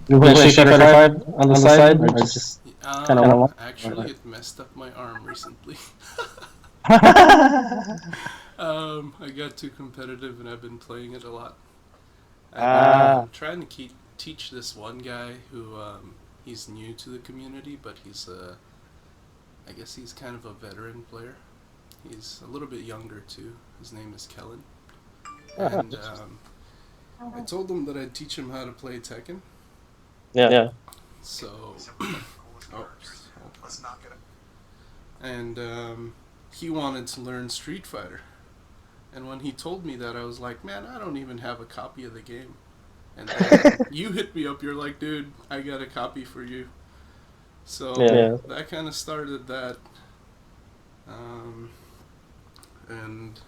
You play Street Fighter 5 on the side, or just kind of Actually, it messed up my arm recently. I got too competitive and I've been playing it a lot. I've been trying to teach this one guy who he's new to the community, but he's I guess he's kind of a veteran player. He's a little bit younger too. His name is Kellen, and I told him that I'd teach him how to play Tekken. yeah. So, and he wanted to learn Street Fighter. And when he told me that, I was like, man, I don't even have a copy of the game. And then you hit me up. You're like, dude, I got a copy for you. So that kind of started that. And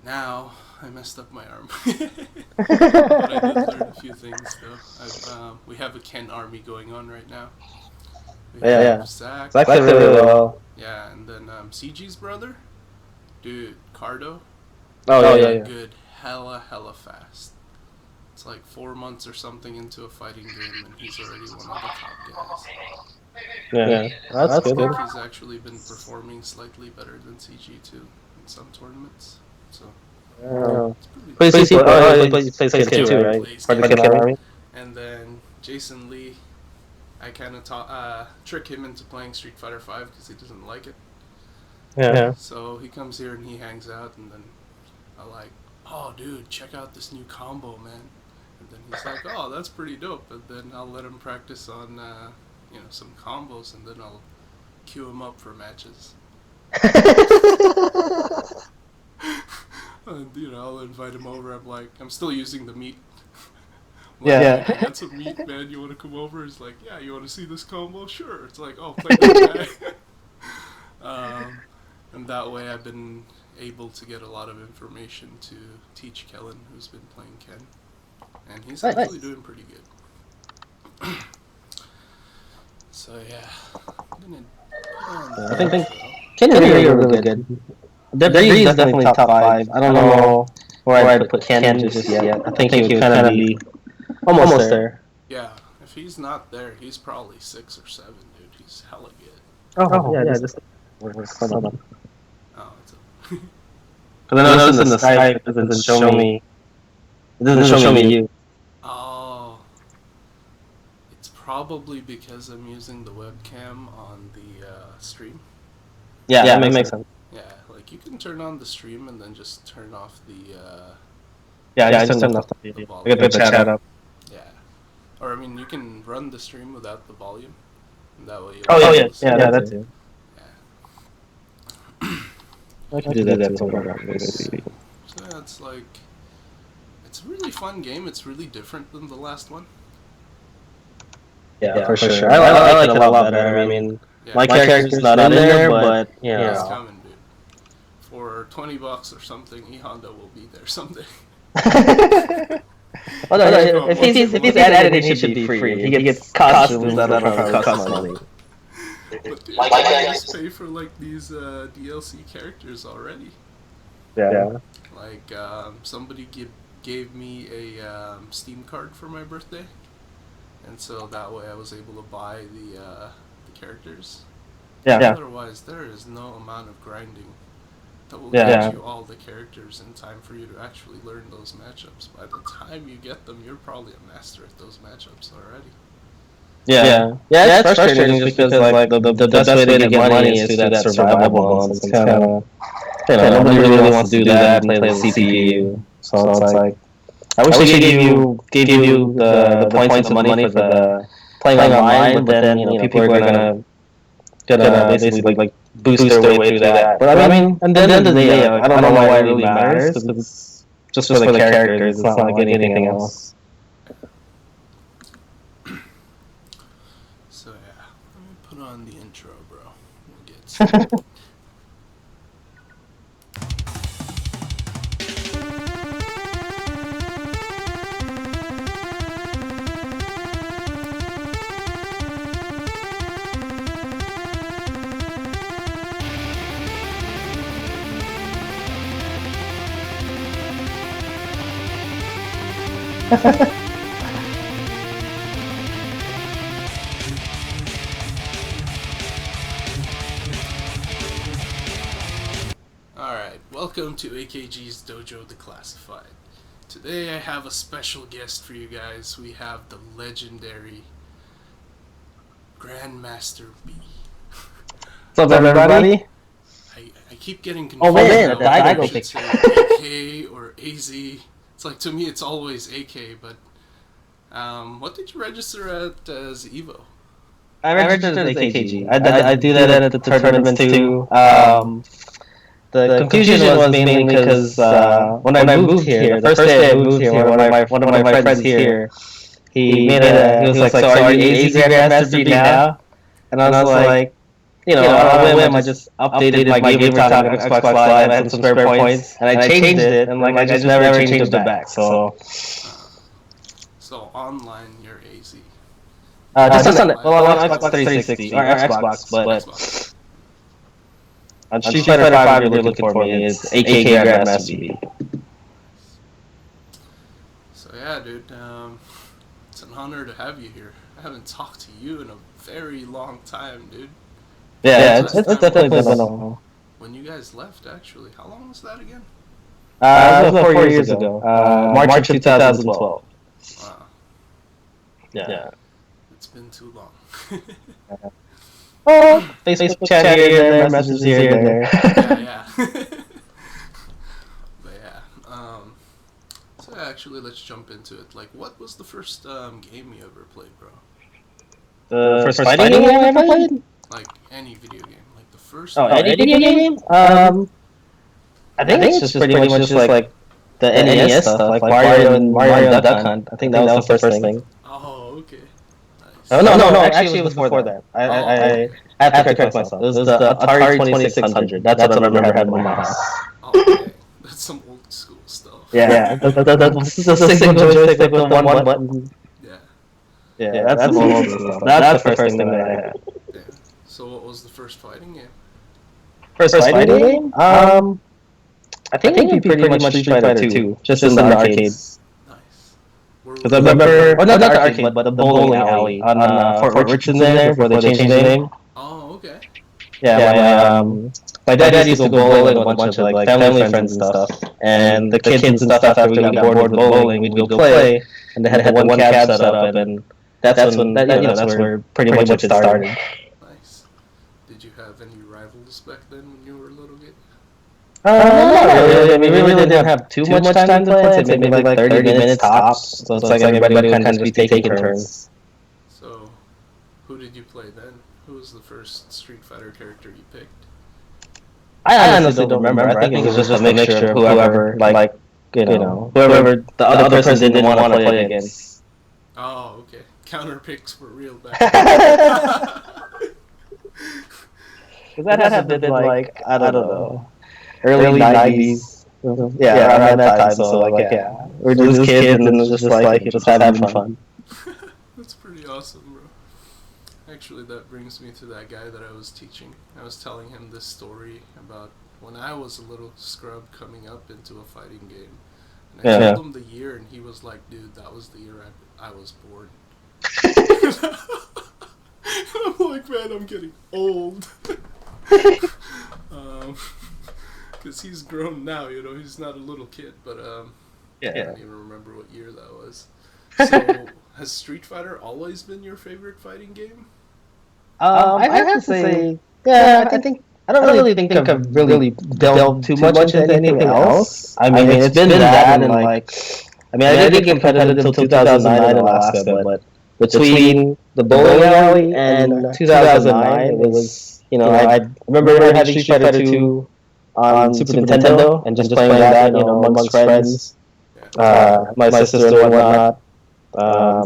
now I messed up my arm. But I did learn a few things, though. We have a Ken army going on right now. We have Zach. Zach did really well. Yeah, and then CG's brother, dude, Cardo. Yeah. Good, hella fast. It's like 4 months or something into a fighting game, and he's already one of the top guys. Yeah, that's good. I think he's actually been performing slightly better than CG too in some tournaments. So. Plays Ken too, right? And then Jason Lee, I kind of trick him into playing Street Fighter 5 because he doesn't like it. Yeah. So he comes here and he hangs out, and then I like, oh dude, check out this new combo, man. And then he's like, oh, that's pretty dope. And then I'll let him practice on, some combos, and then I'll queue him up for matches. And, I'll invite him over. I'm like, I'm still using the meat. Like, that's a meat, man. You want to come over? He's like, yeah, you want to see this combo? Sure. It's like, oh, play that guy. And that way I've been able to get a lot of information to teach Kellen, who's been playing Ken. And he's actually doing pretty good. So, yeah. I think Ken and Rio are really good. Bree is definitely top 5. I don't know where I'd put Ken just yet. I think he would kind of be almost there. Yeah, if he's not there, he's probably 6 or 7, dude. He's hella good. Oh yeah, just Oh, it's a... Because I noticed in the Skype it doesn't show me. It doesn't show me you. Oh, it's probably because I'm using the webcam on the stream. Yeah, that makes sense. Yeah, like you can turn on the stream and then just turn off the. I just turned off the video. I get the chat up. Yeah, or I mean, you can run the stream without the volume, and that way. That's it. I can do that too. So yeah, it's like, it's a really fun game. It's really different than the last one. Yeah, for sure. I like it a lot better. I mean, my character's not in there, but it's coming, dude. For $20 or something, E Honda will be there someday. If he's added, it should be free. He gets costumes that don't cost money. But dude, I just pay for like these DLC characters already. Yeah. Like somebody gave me a Steam card for my birthday, and so that way I was able to buy the characters. Yeah. Otherwise, there is no amount of grinding that will get you all the characters in time for you to actually learn those matchups. By the time you get them, you're probably a master at those matchups already. Yeah, it's frustrating just because like the best way to get money is through that survival mode. It's kind of, nobody really wants to do that and play the CPU. So it's like, I wish they gave you the points and money for the playing online, but then people are gonna basically like boost their way through that. But I mean, at the end of the day, I don't know why it really matters. Because it's just for the characters. It's not like anything else. So yeah, let me put on the intro, bro. We'll get started. Alright, welcome to AKG's Dojo Declassified. Today I have a special guest for you guys. We have the legendary Grandmaster B. What's up, everybody? I keep getting confused. Oh man, about the whether I Igo should picture. say AK or AZ. It's like, to me it's always AK, but what did you register at as Evo? I registered as AKG. I do that at the tournaments too. The confusion was mainly because when I moved here, the first day I moved here, one of my friends here, he was like, "So are you AZ Grandmaster B now?" And I was like, on a whim, I just updated my gamer tag on Xbox Live. I had some spare points, and I changed it, and like I just never changed it back. So Online you're AZ. just on Xbox 360 or Xbox, but Xbox. on Street Fighter 5, if you're looking for me, it's AKG Grandmaster B. So yeah, dude, it's an honor to have you here. I haven't talked to you in a very long time, dude. Yeah, it's definitely been a while. When you guys left, actually. How long was that again? It was about 4 years ago. March of 2012. Wow. Yeah. It's been too long. Oh, Facebook chat here and there, messages here and there. Yeah. But yeah. So actually, let's jump into it. Like, what was the first game you ever played, bro? The first fighting game I ever played? Like, any video game. Like, the first... Oh, any video game? I think it's just pretty much just like the NES stuff, like Mario and Duck Hunt. I think that was the first thing. Oh, okay. Oh, no, actually it was before that. I have to correct myself. It was the Atari 2600. That's what I remember having in my house. Oh, okay. That's some old school stuff. Yeah, the single joystick with the one button. Yeah, that's the old school stuff. That's the first thing that I had. Yeah. So what was the first fighting game? First fighting game? I think it'd be pretty much Street Fighter 2, just in the arcades. Nice. Because I remember, not the arcade, but the bowling alley on Fort Richardson there, before they changed the name. Oh, okay. Yeah, my dad used to go bowling with a bunch of like family friends and stuff. And the kids and stuff, after we got bored with bowling, we'd go play. And they had the one cab set up, and that's where pretty much it started. Nice. Did you have any rivals back then when you were a little kid? Not really. I mean, we really didn't have too much time to play. I'd say maybe like 30 minutes tops. So it's like everybody would kind of just be taking turns. So, who did you play then? Who was the first Street Fighter character you picked? I honestly don't remember. I think it was just a mixture of whoever, whoever the other person didn't want to play against. Oh, okay. Counter picks were real back then. Because that had to been like, I don't know, early 90s. Yeah, around that time. So like, yeah, we're just kids and it was just like, just having fun. That's pretty awesome, bro. Actually, that brings me to that guy that I was teaching. I was telling him this story about when I was a little scrub coming up into a fighting game. And I told him the year, and he was like, dude, that was the year I was born. I'm like, man, I'm getting old. Because he's grown now, he's not a little kid, but I don't even remember what year that was. So, has Street Fighter always been your favorite fighting game? I have to say, yeah, I think I don't really think I've really delved too much into anything else. I mean, it's been that, and like, I mean, I did get competitive until 2009 in Alaska, but between the bowling alley and 2009, it was, I remember having Street Fighter 2 on Super Nintendo and just playing that, amongst friends, my sister and whatnot.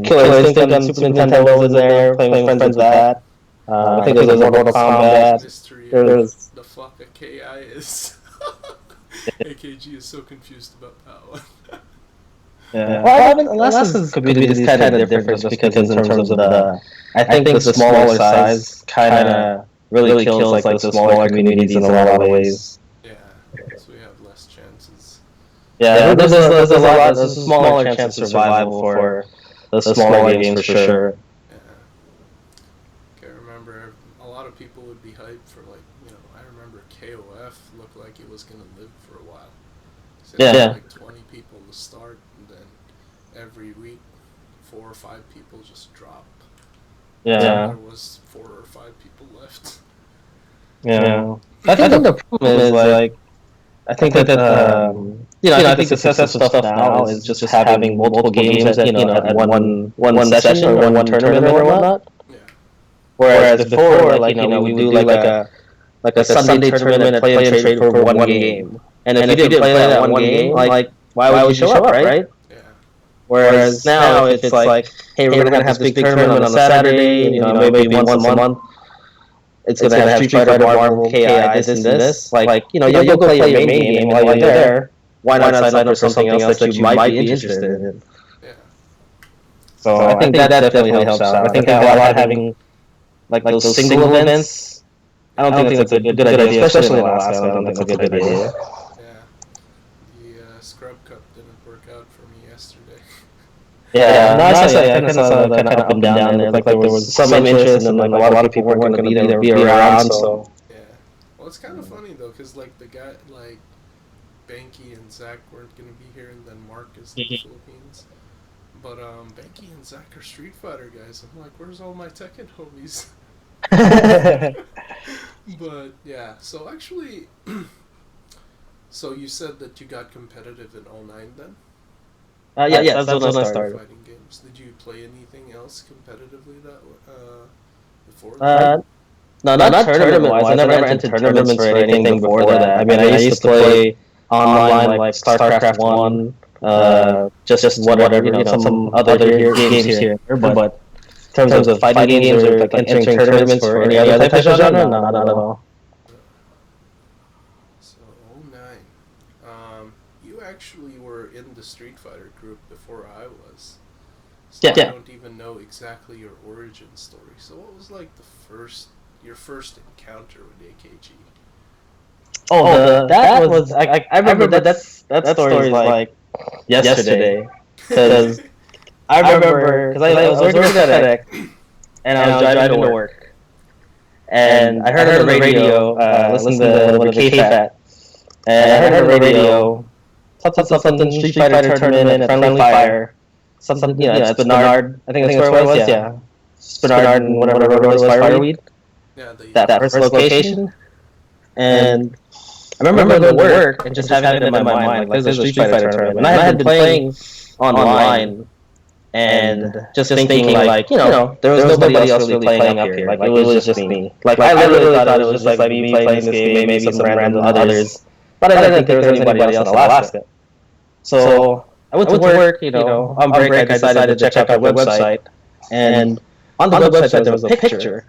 Killer Instinct on Super Nintendo was there, playing with friends with that. I think there was a Mortal Kombat. Mystery There was the fuck a KI is. AKG is so confused about that one. Yeah. Well, I mean, Alaska's community is kind of different just because in terms of I think the smaller size kind of really kills like the smaller communities in a lot of ways. Yeah, so we have less chances. Yeah, there's a smaller chance of survival for the smaller games for sure. Yeah. Okay, I remember a lot of people would be hyped for like, I remember KOF looked like it was gonna live for a while. So it had like 20 people to start, and then every week 4 or 5 people just drop. Yeah. So there was 4 or 5 people left. Yeah. I think the problem is like I think that I think the success of stuff now is just having multiple games at at one session or one tournament or whatnot. Yeah. Whereas before, like we do like a Sunday tournament at Play and Trade for one game, and if you didn't play that one game, like why would you show up, right? Yeah. Whereas now, if it's like, hey, we're gonna have this big tournament on a Saturday, maybe once a month. It's gonna have Street Fighter, Marvel, KI, this and this. Like you'll go play your main game, and while you're there, why not sign up for something else that you might be interested in? Yeah. So I think that definitely helps out. I think that a lot having like those single events. I don't think that's a good idea, especially in Alaska. I don't think that's a good idea. Yeah. The Scrub Cup didn't work out for me yesterday. Yeah, no, I kind of saw that kind of up and down there. Like there was some interest, and then like a lot of people weren't going to be around. So yeah, well, it's kind of funny though, because like the guy like Banky and Zach weren't going to be here, and then Mark is in the Philippines. But Banky and Zach are Street Fighter guys. I'm like, where's all my Tekken homies? But yeah, so actually, so you said that you got competitive in 09 then? Yes, that's when I started. Fighting games. Did you play anything else competitively before that? No, not tournament-wise. I never entered tournaments for anything before that. I mean, I used to play online like StarCraft 1, just whatever, some other games here. But in terms of fighting games or like entering tournaments for any other type of genre, no, not at all. So 09. You actually were in the Street Fighter group before I was. So I don't even know exactly your origin story. So what was like your first encounter with AKG? Oh, that was I remember that story is like yesterday, because I remember because I was working at FedEx and I was driving to work, and I heard on the radio, listening to one of the KFAT, and I heard on the radio something Street Fighter tournament at Friendly Fire, something it's Bernard, I think that's where it was, yeah, Bernard and whatever it was, Fireweed, that first location, and I remember going to work and just having it in my mind, like there's a Street Fighter tournament. And I had been playing online and just thinking like, there was nobody else really playing up here. Like it was just me. Like I literally thought it was just like me playing this game, maybe some random others. But I didn't think there was anybody else in Alaska. So I went to work, on break I decided to check out the website. And on the website there was a picture.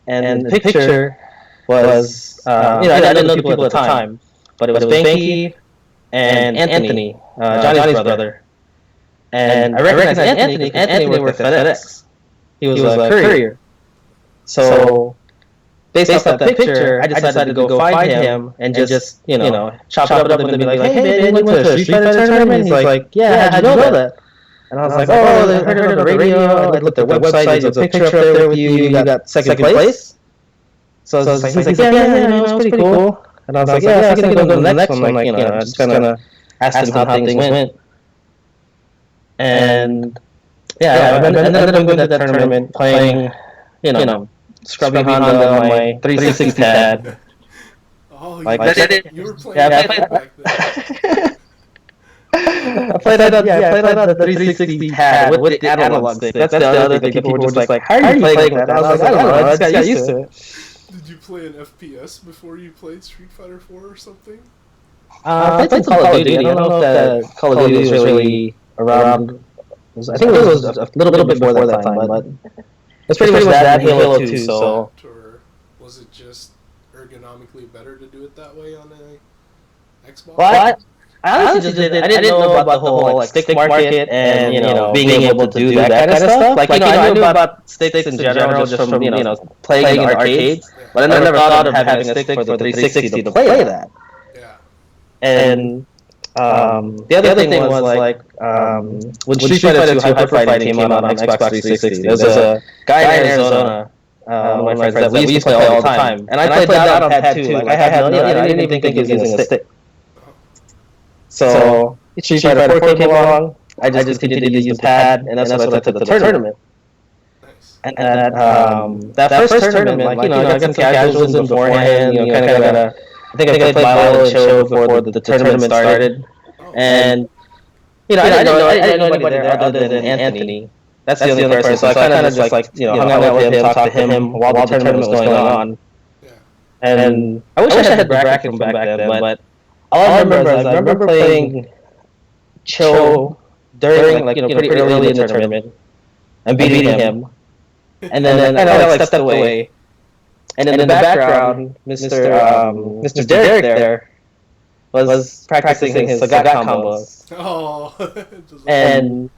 And the picture was, I didn't know the people at the time, but it was Banky and Anthony, Johnny's brother. And I recognized Anthony because Anthony worked at FedEx. He was a courier. So, based off that picture, I decided to go find him and just chop it up and be like, hey man, you went to a Street Fighter tournament? He's like, yeah, how'd you know that? And I was like, oh, I heard it on the radio, I looked at their website, there's a picture up there with you, you got second place? So he's like, yeah, it's pretty cool. And I was like, yeah, I'm gonna go to the next one. Like, just kind of asked him how things went. And I ended up going to that tournament playing, Scrubby Honda on my 360 pad. Oh, you were playing that back then. I played that on the 360 pad with the analog stick. That's the other thing. People were just like, how are you playing with that? I was like, I don't know, I just got used to it. Did you play an FPS before you played Street Fighter 4 or something? I played some Call of Duty. I don't know if the Call of Duty was really around. I think it was a little bit before that time, but it's pretty much that Halo 2. So, or was it just ergonomically better to do it that way on a Xbox? Well, I honestly just did it. I didn't know about the whole like stick market and being able to do that kind of stuff. Like I knew about sticks in general just from playing in the arcades, but I never thought of having a stick for the 360 to play that. Yeah. And The other thing was like when Street Fighter 2 Hyper Fighting came out on Xbox 360. There's a guy in Arizona, one of my friends that we used to play all the time, and I played that on pad too. Like I had no, I didn't even think he was using a stick. So Street Fighter 4 came along. I just continued to use the pad, and that's what I took to the tournament. And that first tournament, like I got some casuals in beforehand. Kind of got a. I think I played Viola and Cho before the tournament started, and I didn't know anybody there other than Anthony. That's the other person. So I kind of just like hung out with him, talked to him while the tournament was going on. And I wish I had the bracket from back then, but all I remember is I remember playing Cho during pretty early in the tournament and beating him. And then I kind of stepped away. And in the background, Mr. Derek there was practicing his Sagat combos. Oh. And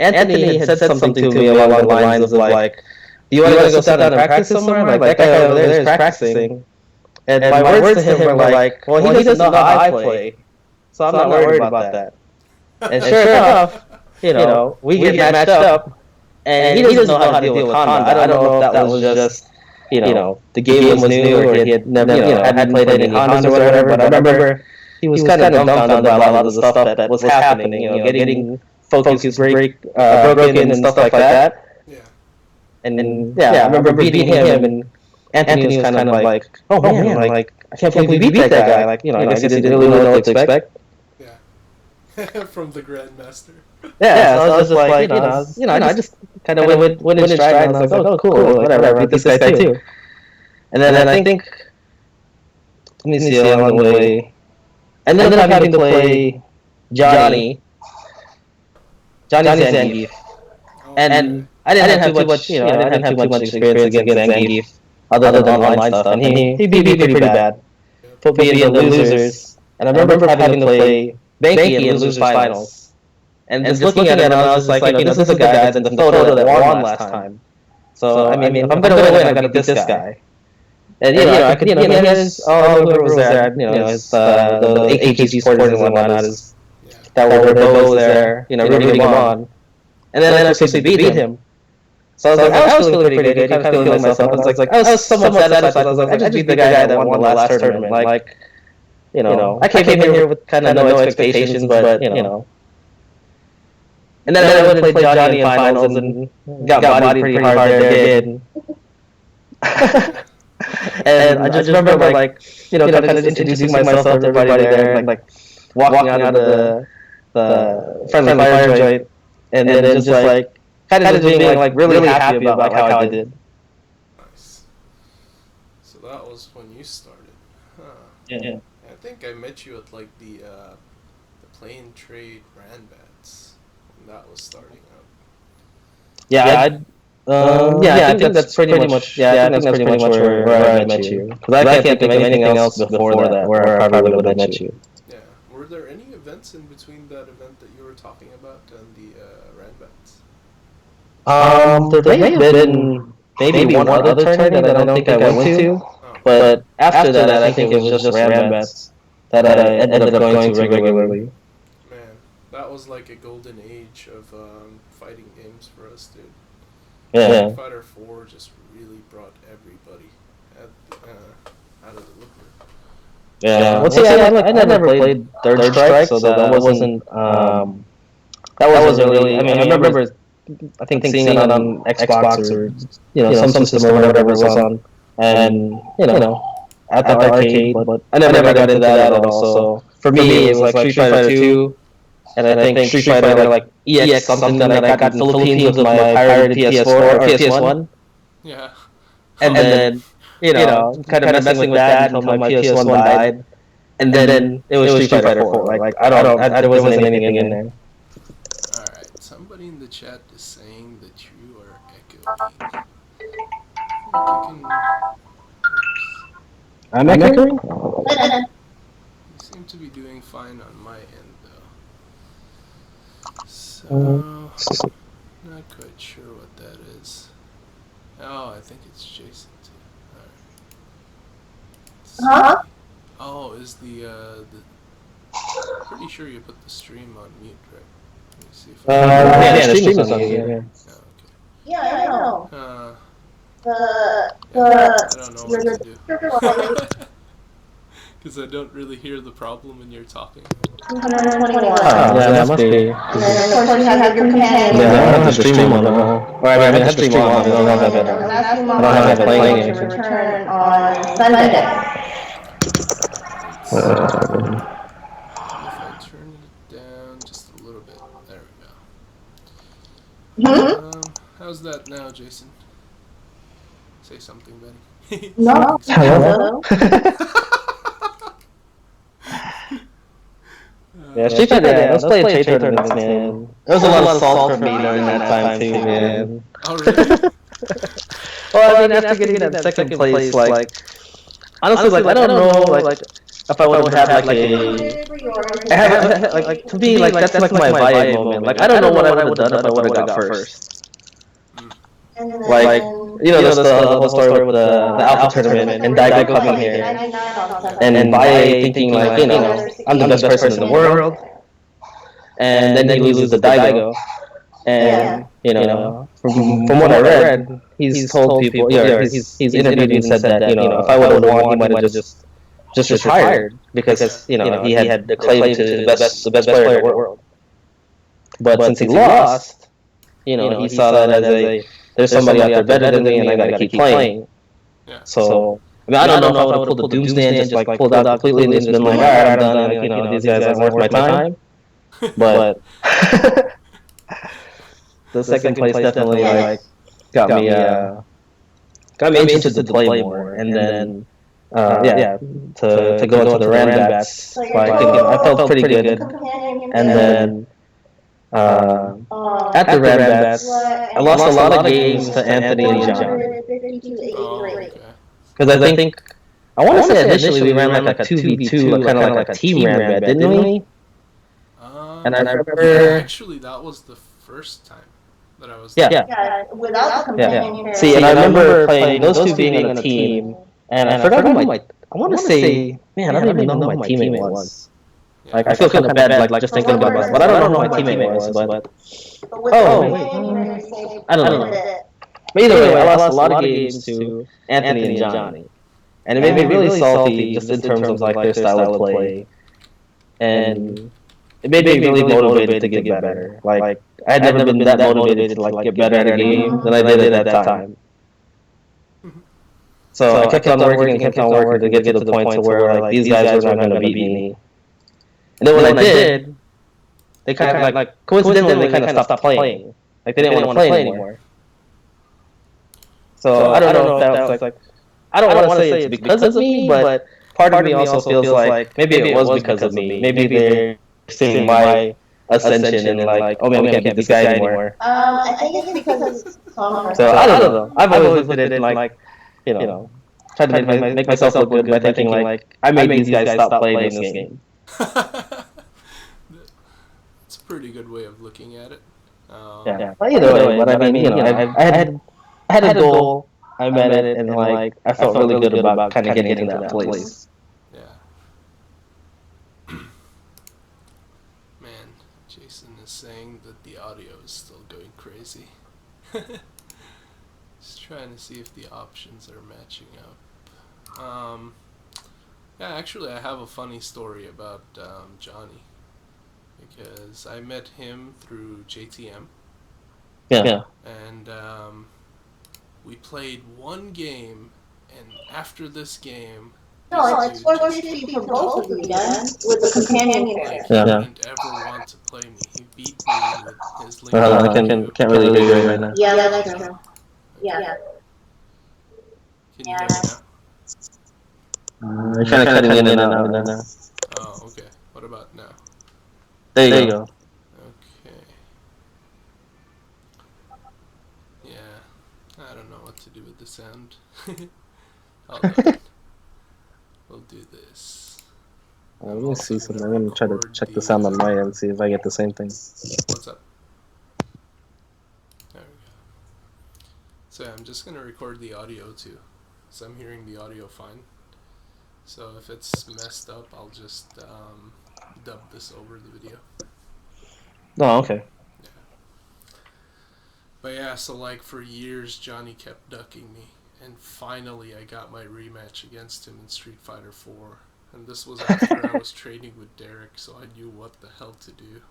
Anthony had said something to me along the lines of like, "Do you want to go sit down and practice somewhere? Like that guy over there is practicing." And my words to him were like, "Well, he doesn't know how I play, so I'm not worried about that." And sure enough, we get matched up, and he doesn't know how to deal with Honda. I don't know if that was just the game was new or he had never hadn't played any Hondas or whatever. But I remember he was kind of dumbfounded by a lot of the stuff that was happening. Getting focus broken and stuff like that. Yeah. And I remember beating him, and Anthony was kind of like, "Oh man, like I can't believe we beat that guy." Like I guess he didn't really know what to expect. Yeah. From the Grandmaster. Yeah, so I was just like, I just kind of went in stride, and I was like, "Oh, cool, whatever, I beat this guy too." And then I think, let me see along the way, and then I'm having to play Johnny Zangief, and I didn't have too much, I didn't have too much experience against Zangief, other than online stuff, and he beat me pretty bad, put me in the losers, and I remember having to play Banky in losers finals. And just looking at him, I was just like, this is the guy that's in the photo that won last time. So, I mean, if I'm going to win, I got to beat this guy. And, I could, he had his, whoever was there, his, the AKG supporters and whatnot, that were Bo was there, rooting him on. And then I was supposed to beat him. So I was feeling pretty good, kind of feeling myself. I was somewhat satisfied. I was like, I just beat the guy that won the last tournament. Like, I came in here with kind of no expectations, but, And then I went and played Johnny in finals and got bodied pretty hard there again. And I just remember like kind of introducing myself to everybody there, and like walking out of the friendly fire joint, and then just like kind of just being like really happy about how I did. Nice. So that was when you started, huh? Yeah. I think I met you at like the Play and Trade Grandbats when that was starting up. Yeah, I think that's pretty much. Yeah, I think that's pretty much where I met you. Because I can't think of anything else before that where I probably would have met you. Yeah. Were there any events in between that event that you were talking about and the Grandbats? There may have been maybe one other tournament that I don't think I went to. But after that, I think it was just Grandbats that I ended up going to regularly. Man, that was like a golden age of fighting games for us, dude. Yeah. Street Fighter 4 just really brought everybody out of the woodwork. Yeah. Well, see, I never played Third Strike, so that wasn't really. I mean, I remember, I think seeing it on Xbox or some system or whatever it was on, and at the arcade, but I never got into that at all. So for me, it was like Street Fighter 2. And I think Street Fighter like EX something that I got in the Philippines with my pirated PS4 or PS1. Yeah. And then kind of messing with that until my PS1 died. And then it was Street Fighter 4. Like there wasn't anything in there. Alright, somebody in the chat is saying that you are echoing. I'm echoing? You seem to be doing fine on my end, though. So, not quite sure what that is. Oh, I think it's Jason too. Alright. Oh, is the Pretty sure you put the stream on mute, right? Let me see if yeah, the stream is on mute. Yeah. Oh, okay. Yeah, I know. I don't know what to do. Because I don't really hear the problem when you're talking. 121. Yeah, it must be. And then, of course, you have your companion. Yeah, I don't have the stream on at all. Or I mean, I have the stream on, but I don't have it. I don't have it playing to anything. return on Sunday. Let's see. If I turn it down just a little bit. There we go. How's that now, Jason? Say something, Betty. No. Hello? Yeah, Street Fighter, yeah, let's play Trade Tournaments, man. There was a lot of salt for me during that time, too, man. Oh, really? Well, I mean, after getting that second place, like, honestly, like, I don't know, like, if I would have, like, to me, like, that's like my vibe moment. Like, I don't know what I would have done if I would have got first. Like, you know, the whole story with the Alpha Tournament and Daigo coming here. And Baye thinking, like, you know, I'm the best person in the world. And then he loses to Daigo. And, you know, from what I read, he's told people, he's interviewed and said that, you know, if I would have won, he might have just retired. Because, you know, he had the claim to the best player in the world. But since he lost, you know, he saw that as there's somebody out there better than me and I gotta keep playing. Yeah. So, I mean, I don't know if I would have pulled the Doomsday and just, like, pulled out completely and just been like, alright, I'm done, and, like, you know, these guys aren't worth my time. But the second place definitely, like, got me interested to play more. And then, to go into the Randbats, like, I felt pretty good. And then, at the Randbats, I lost a lot of games to Anthony and John. Oh, okay. Because I think, I want to say initially we ran like a 2v2, kind of like a team Randbat, didn't we? And I remember... Actually, that was the first time that I was there. Yeah, without the companion. See, and I remember playing those two being on a team, and I forgot who I want to say, man, I don't even know who my teammate was. Like, I feel kind of bad, like, just thinking about this, but I don't know who my teammate was, but... Oh, wait. I don't know. But either way, I lost a lot of games to Anthony and Johnny. And it made me really salty, just in terms of, like, their style of play. And it made me really motivated to get better. Like, I had never been that motivated to, like, get better at a game than I did at that time. So I kept on working to get to the point to where, like, these guys were not going to beat me. And then when I did, they kind of, like, coincidentally, they kind of stopped playing. Like, they didn't want to play anymore. So I don't know if that was, like, I don't want to say it's because of me, but part of me also feels like maybe it was because of me. Maybe they're seeing my ascension and, like, oh man, we can't beat this guy anymore. I think it's because so I don't know. I've always looked at it like, you know, tried to make myself look good by thinking, like, I made these guys stop playing this game. It's a pretty good way of looking at it. Yeah. Well, either way, but I mean, you know, I had a goal. I met it, and, like, I felt really good about kind of getting into that place. Yeah. Man, Jason is saying that the audio is still going crazy. Just trying to see if the options are matching up. Yeah, actually, I have a funny story about Johnny. Because I met him through JTM. Yeah. And we played one game, and after this game... No, it's 450 for both of you guys, with the companion Like, character. he didn't ever want to play me. He beat me with his link. I can't really hear you right now. Yeah, that's true. Yeah. Can you hear me now? You're kind of cutting in and out right now. Oh, okay. What about now? There you go. Okay. Yeah. I don't know what to do with the sound. Hold on. We'll do this. Let me see something. I'm going to try to check the sound on my end, see if I get the same thing. What's up? There we go. So I'm just going to record the audio too. So I'm hearing the audio fine. So if it's messed up, I'll just dubbed this over the video. Oh, okay. Yeah. But yeah, so like for years, Johnny kept ducking me, and finally I got my rematch against him in Street Fighter 4. And this was after I was training with Derek, so I knew what the hell to do.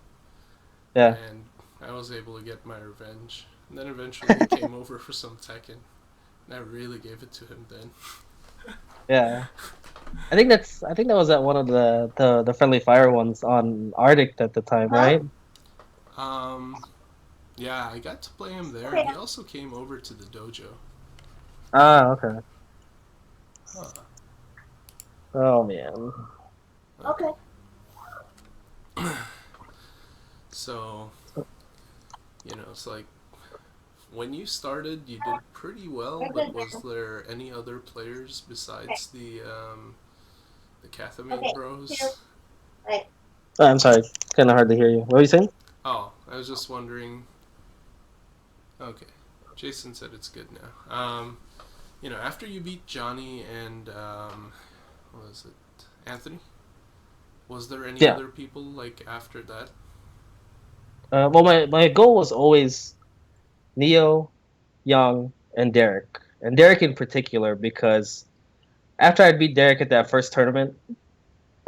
Yeah. And I was able to get my revenge. And then eventually he came over for some Tekken, and I really gave it to him then. Yeah. I think that was at one of the friendly fire ones on Arctic at the time, right? Um, yeah, I got to play him there, and Okay. he also came over to the dojo. Ah, okay. Huh. Oh man. Okay. So, it's like when you started, you did pretty well, but was there any other players besides the Cathamate Okay. Bros? Right. Oh, I'm sorry. Kind of hard to hear you. What were you saying? Oh, I was just wondering. Okay, Jason said it's good now. After you beat Johnny and what was it, Anthony? Was there any Yeah. other people like after that? Well, my goal was always Neo, Young, and Derek. And Derek in particular because after I beat Derek at that first tournament,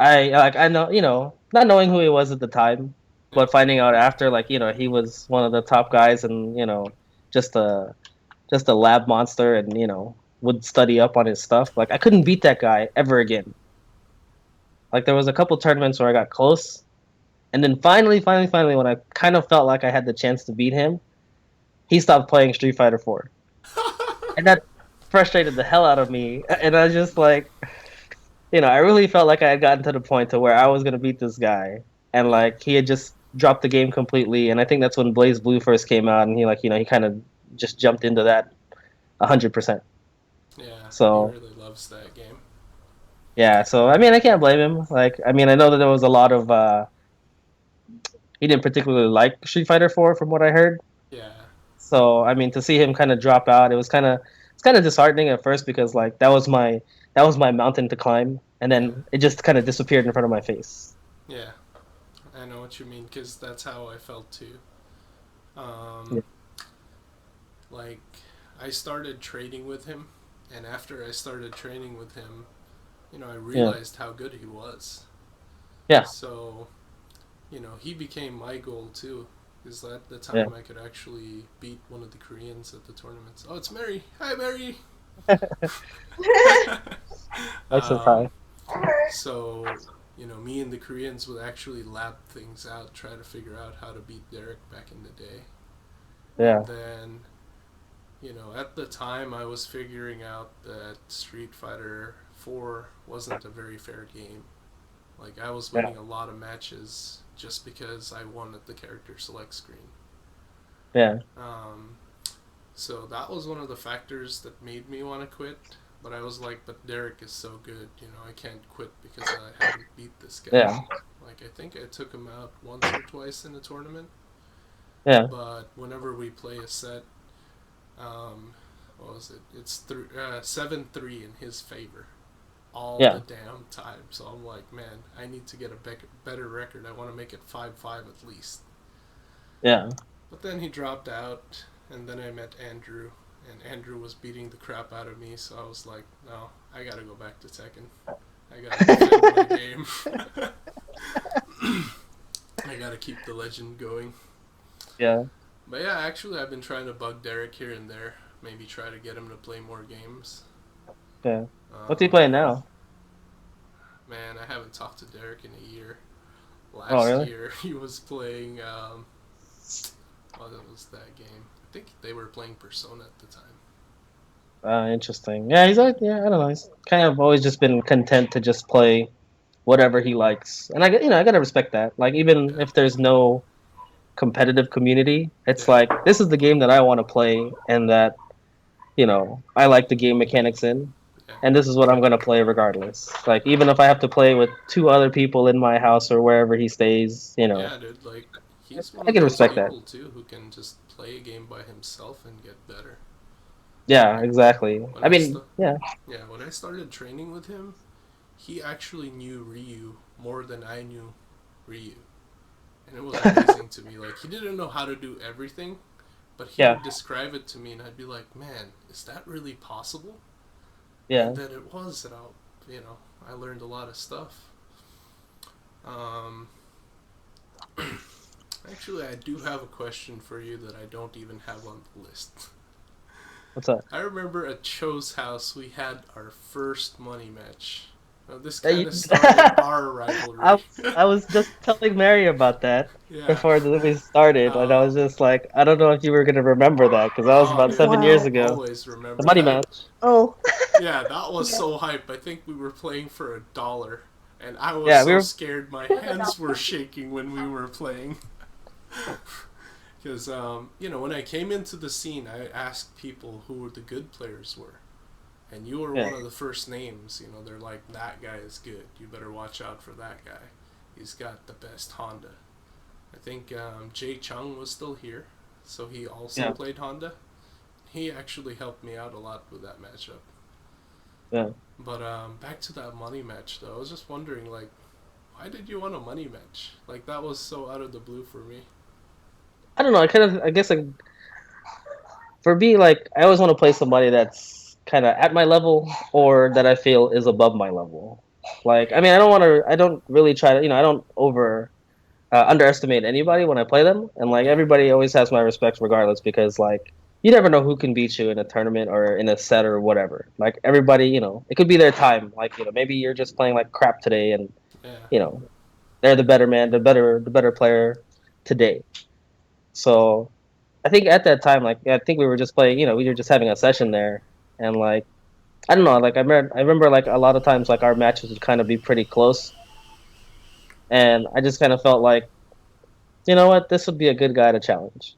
I know, not knowing who he was at the time, Yeah, but finding out after, like, he was one of the top guys and, just a lab monster and, would study up on his stuff. Like, I couldn't beat that guy ever again. Like, there was a couple tournaments where I got close, and then finally, when I kind of felt like I had the chance to beat him, he stopped playing Street Fighter 4. And that frustrated the hell out of me. And I was just like, I really felt like I had gotten to the point to where I was gonna beat this guy, and yeah, like he had just dropped the game completely. And I think that's when Blaze Blue first came out, and he kind of just jumped into that 100%. yeah. He So really loves that game. yeah, so I mean, I can't blame him. Like, I mean, I know that there was a lot of he didn't particularly like Street Fighter 4 from what I heard. Yeah, So I mean, to see him kind of drop out, it's kind of disheartening at first because like that was my mountain to climb, and yeah, then it just kind of disappeared in front of my face. yeah. I know what you mean because that's how I felt too. Yeah, Um, like I started training with him, and after I started training with him, I yeah, realized how good he was. yeah, So, he became my goal too. Because at the yeah. time I could actually beat one of the Koreans at the tournaments. Oh, it's Mary. Hi, Mary. Nice um, surprise. so, me and the Koreans would actually lab things out, try to figure out how to beat Derek back in the day. Yeah, And then, at the time I was figuring out that Street Fighter 4 wasn't a very fair game. Like, I was yeah, winning a lot of matches just because I won at the character select screen. yeah, Um, so that was one of the factors that made me want to quit. But I was like, but Derek is so good, I can't quit because I haven't beat this guy. yeah, Like, I think I took him out once or twice in a tournament. yeah, But whenever we play a set, what was it? It's 7-3 in his favor all the yeah, damn time. So I'm like, man, I need to get a better record. I want to make it 5-5 at least. yeah, But then he dropped out, and then I met Andrew, and Andrew was beating the crap out of me. So I was like, no, I gotta go back to Tekken. I gotta defend my game. I gotta keep the legend going. yeah, But yeah, actually, I've been trying to bug Derek here and there. Maybe try to get him to play more games. yeah. What's he Um, playing now? Man, I haven't talked to Derek in a year. Oh, Last really? year, he was playing. What was that game? I think they were playing Persona at the time. Interesting. Yeah, he's like, yeah, I don't know. He's kind of always just been content to just play whatever he likes, and I gotta respect that. Like, even Yeah, if there's no competitive community, it's yeah, like this is the game that I want to play, and that I like the game mechanics in, yeah, and this is what I'm gonna play regardless. Like, even if I have to play with two other people in my house or wherever he stays, yeah, dude. Like, he's one I of can those respect that. people too who can just play a game by himself and get better. Yeah, Like exactly. when I I mean, st- yeah, yeah, when I started training with him, he actually knew Ryu more than I knew. Ryu, and it was amazing to me. Like, he didn't know how to do everything, but he would describe it to me, and I'd be like, "Man, is that really possible?" Yeah. And then it was, and I learned a lot of stuff. Actually, I do have a question for you that I don't even have on the list. What's that? I remember at Cho's house we had our first money match. Now, this kind of started our rivalry. I was just telling Mary about that Yeah. before we started, and I was just like, I don't know if you were gonna remember that because that was about Dude, 7 years I ago. always remember The money that. match. Oh. Yeah, that was so hype. I think we were playing for $1, and I was we were... scared my hands were shaking when we were playing. Because, when I came into the scene, I asked people who the good players were. And you were one of the first names. They're like, that guy is good. You better watch out for that guy. He's got the best Honda. I think Jay Chung was still here, so he also played Honda. He actually helped me out a lot with that matchup. Yeah. But back to that money match, though. I was just wondering, like, why did you want a money match? Like, that was so out of the blue for me. I don't know. I guess for me, like, I always want to play somebody that's kind of at my level or that I feel is above my level. Like, I mean, I don't really try to, I don't underestimate anybody when I play them, and like everybody always has my respect regardless because like you never know who can beat you in a tournament or in a set or whatever. Like everybody, it could be their time. Like maybe you're just playing like crap today, and they're the better man, the better player today. So I think at that time, like I think we were just playing. We were just having a session there, and like I don't know, like I remember like a lot of times like our matches would kind of be pretty close, and I just kind of felt like, you know what, this would be a good guy to challenge.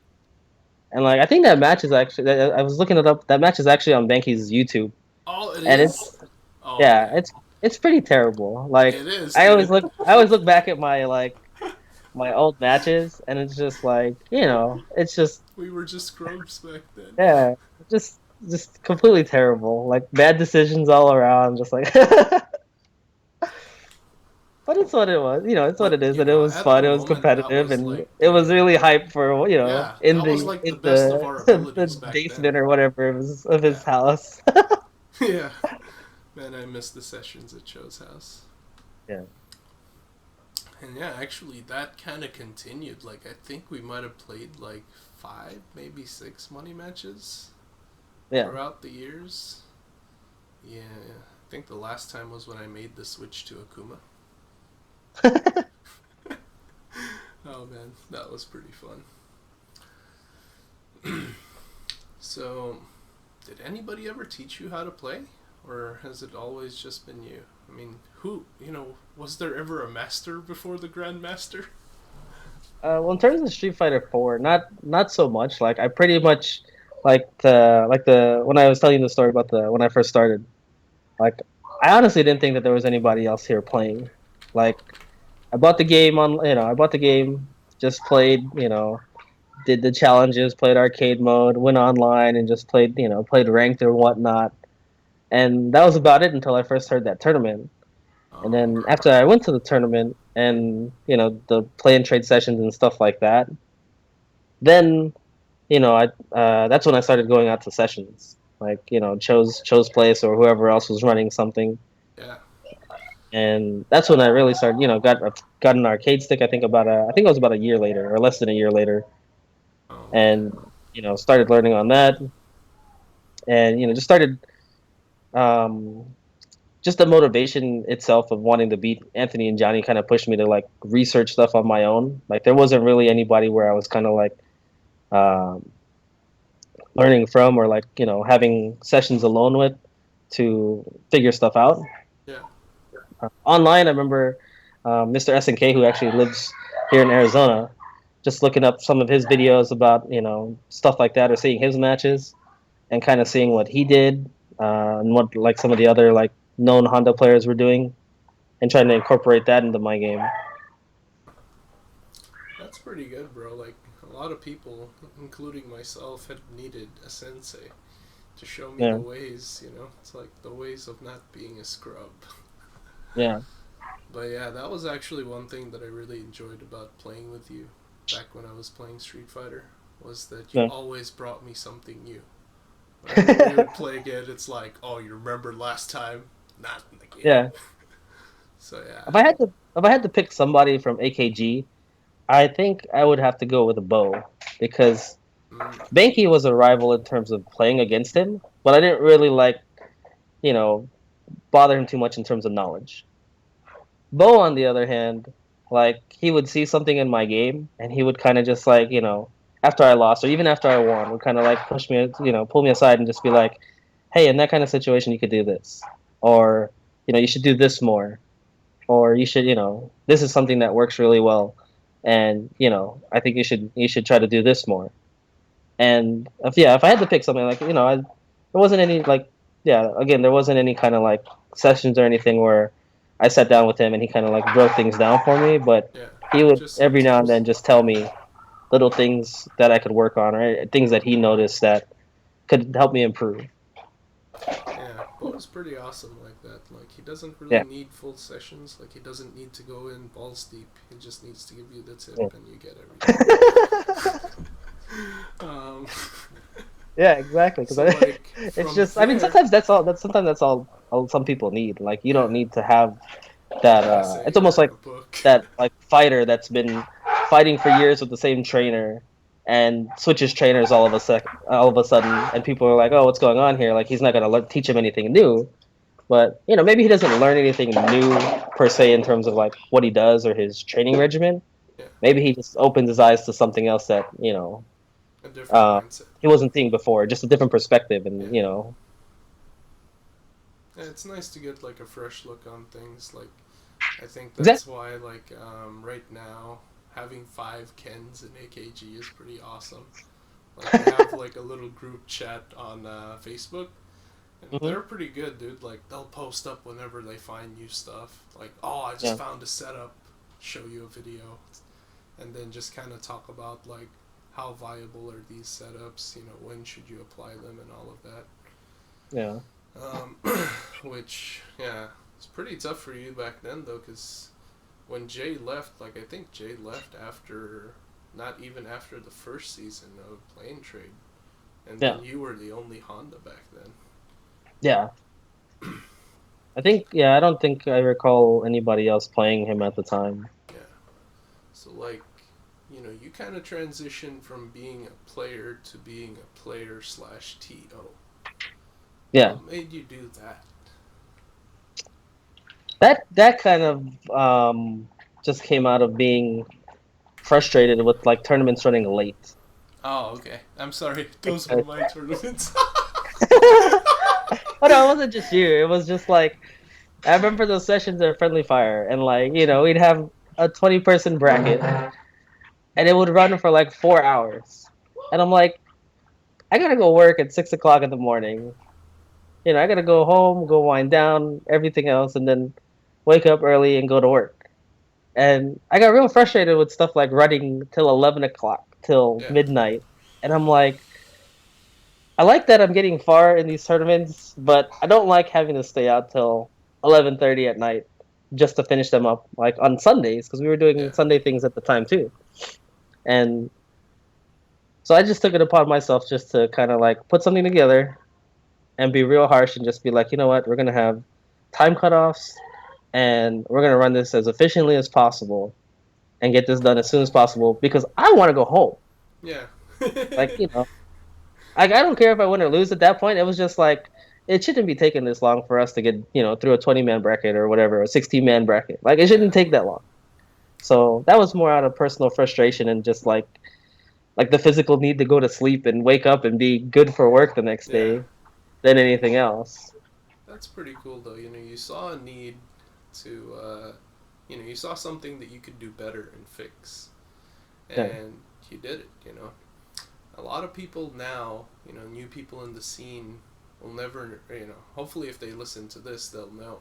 And like I think that match is actually, I was looking it up. That match is actually on Banky's YouTube. Oh, it And is? yeah, it's pretty terrible. Like It is, I dude. always look back at my old matches, and it's just like it's just We were just scrubs back then. yeah, just completely terrible. Like bad decisions all around. Just like. But it's what it was, it's what it is, and it was at the fun, it was moment, that competitive, was and like it was really hype for, yeah, in that was the like the best of our abilities the back then. basement or whatever of his house. Yeah. Man, I miss the sessions at Cho's house. Yeah. And yeah, actually, that kind of continued. Like, I think we might have played like 5, maybe 6 money matches throughout the years. Yeah, I think the last time was when I made the switch to Akuma. Oh man, that was pretty fun. So, did anybody ever teach you how to play? Or has it always just been you? I mean, was there ever a master before the Grandmaster? Well, in terms of Street Fighter 4, not so much. Like I pretty much the when I was telling you the story about the when I first started. Like I honestly didn't think that there was anybody else here playing. Like I bought the game I bought the game, just played, did the challenges, played arcade mode, went online and just played ranked or whatnot. And that was about it until I first heard that tournament. And then after I went to the tournament and, the play and trade sessions and stuff like that, then, I that's when I started going out to sessions. Like, chose place or whoever else was running something. Yeah. And that's when I really started, got an arcade stick. I think it was about a year later or less than a year later, and started learning on that, and just started, just the motivation itself of wanting to beat Anthony and Johnny kind of pushed me to like research stuff on my own. Like there wasn't really anybody where I was kind of like learning from or like having sessions alone with to figure stuff out. Yeah. Online, I remember Mr. SNK, who actually lives here in Arizona, just looking up some of his videos about stuff like that, or seeing his matches and kind of seeing what he did, and what like some of the other like known Honda players were doing, and trying to incorporate that into my game. That's pretty good, bro. Like, a lot of people, including myself, had needed a sensei to show me the ways, It's like the ways of not being a scrub. Yeah. But yeah, that was actually one thing that I really enjoyed about playing with you back when I was playing Street Fighter, was that you Yeah. always brought me something new. Whenever we would play again, it's like, oh, you remember last time? Not in the game. Yeah. So yeah. If I had to pick somebody from AKG, I think I would have to go with a Bo because Mm, Banky was a rival in terms of playing against him, but I didn't really like, you know, bother him too much in terms of knowledge. Bo, on the other hand, like he would see something in my game and he would kind of just like, after I lost or even after I won, would kind of like push me, pull me aside and just be like, "Hey, in that kind of situation, you could do this, or you should do this more, or you should, this is something that works really well, and I think you should try to do this more." And if I had to pick something like, there wasn't any like, yeah, again, there wasn't any kind of like sessions or anything where I sat down with him and he kind of like broke things down for me, but yeah. he would Just some every now and tips. then just tell me little things that I could work on or things that he noticed that could help me improve. Yeah, Bo's pretty awesome like that. Like, he doesn't really Yeah. need full sessions. Like, he doesn't need to go in balls deep. He just needs to give you the tip Yeah. and you get everything. um, Yeah, exactly. Because so, like, it's from just, I mean, there, sometimes that's all some people need. Like, you don't yeah, need to have that. like I say, It's you don't almost have like a book. that, like fighter that's been fighting for years with the same trainer and switches trainers all of a sudden, and people are like, "Oh, what's going on here?" Like, he's not gonna teach him anything new, but maybe he doesn't learn anything new per se in terms of like what he does or his training regimen. Yeah, Maybe he just opens his eyes to something else that a different uh, mindset. he wasn't seeing before, just a different perspective, Yeah. and Yeah, it's nice to get, like, a fresh look on things. Like, I think that's exactly. why, like, right now, having 5 Kens in AKG is pretty awesome. Like, we have, like, a little group chat on Facebook. And Hmm. they're pretty good, dude. Like, they'll post up whenever they find new stuff. Like, oh, I just Yeah, found a setup, show you a video. And then just kind of talk about, like, how viable are these setups, when should you apply them and all of that. yeah, Um, which, yeah, it's pretty tough for you back then, though, because when Jay left, like, I think Jay left after, not even after the first season of Plane Trade. And yeah, then you were the only Honda back then. yeah. I don't think I recall anybody else playing him at the time. Yeah. So, like, you kind of transitioned from being a player to being a player slash TO. Yeah, What made you do that? that kind of just came out of being frustrated with like tournaments running late. Oh, okay. I'm sorry. Those were Because my tournaments. oh no, it wasn't just you. It was just like I remember those sessions at Friendly Fire, and like we'd have a 20-person bracket, and it would run for like 4 hours, and I'm like, I gotta go work at 6 o'clock in the morning. I gotta go home, go wind down, everything else, and then wake up early and go to work. And I got real frustrated with stuff like running till 11 o'clock, till Yeah. midnight, and I'm like, I like that I'm getting far in these tournaments, but I don't like having to stay out till 11:30 at night just to finish them up, like on Sundays, because we were doing Yeah. Sunday things at the time too. And so I just took it upon myself just to kind of like put something together and be real harsh and just be like, you know what, we're gonna have time cutoffs and we're gonna run this as efficiently as possible and get this done as soon as possible because I want to go home. Yeah. Like I don't care if I win or lose at that point. It was just like it shouldn't be taking this long for us to get through a 20-man bracket or whatever, a 16-man bracket. Like it Yeah. shouldn't take that long. So that was more out of personal frustration and just like the physical need to go to sleep and wake up and be good for work the next Yeah. day than anything else. That's pretty cool, though. You saw a need to, you saw something that you could do better and fix. Yeah, And you did it. A lot of people now, new people in the scene will never, hopefully if they listen to this, they'll know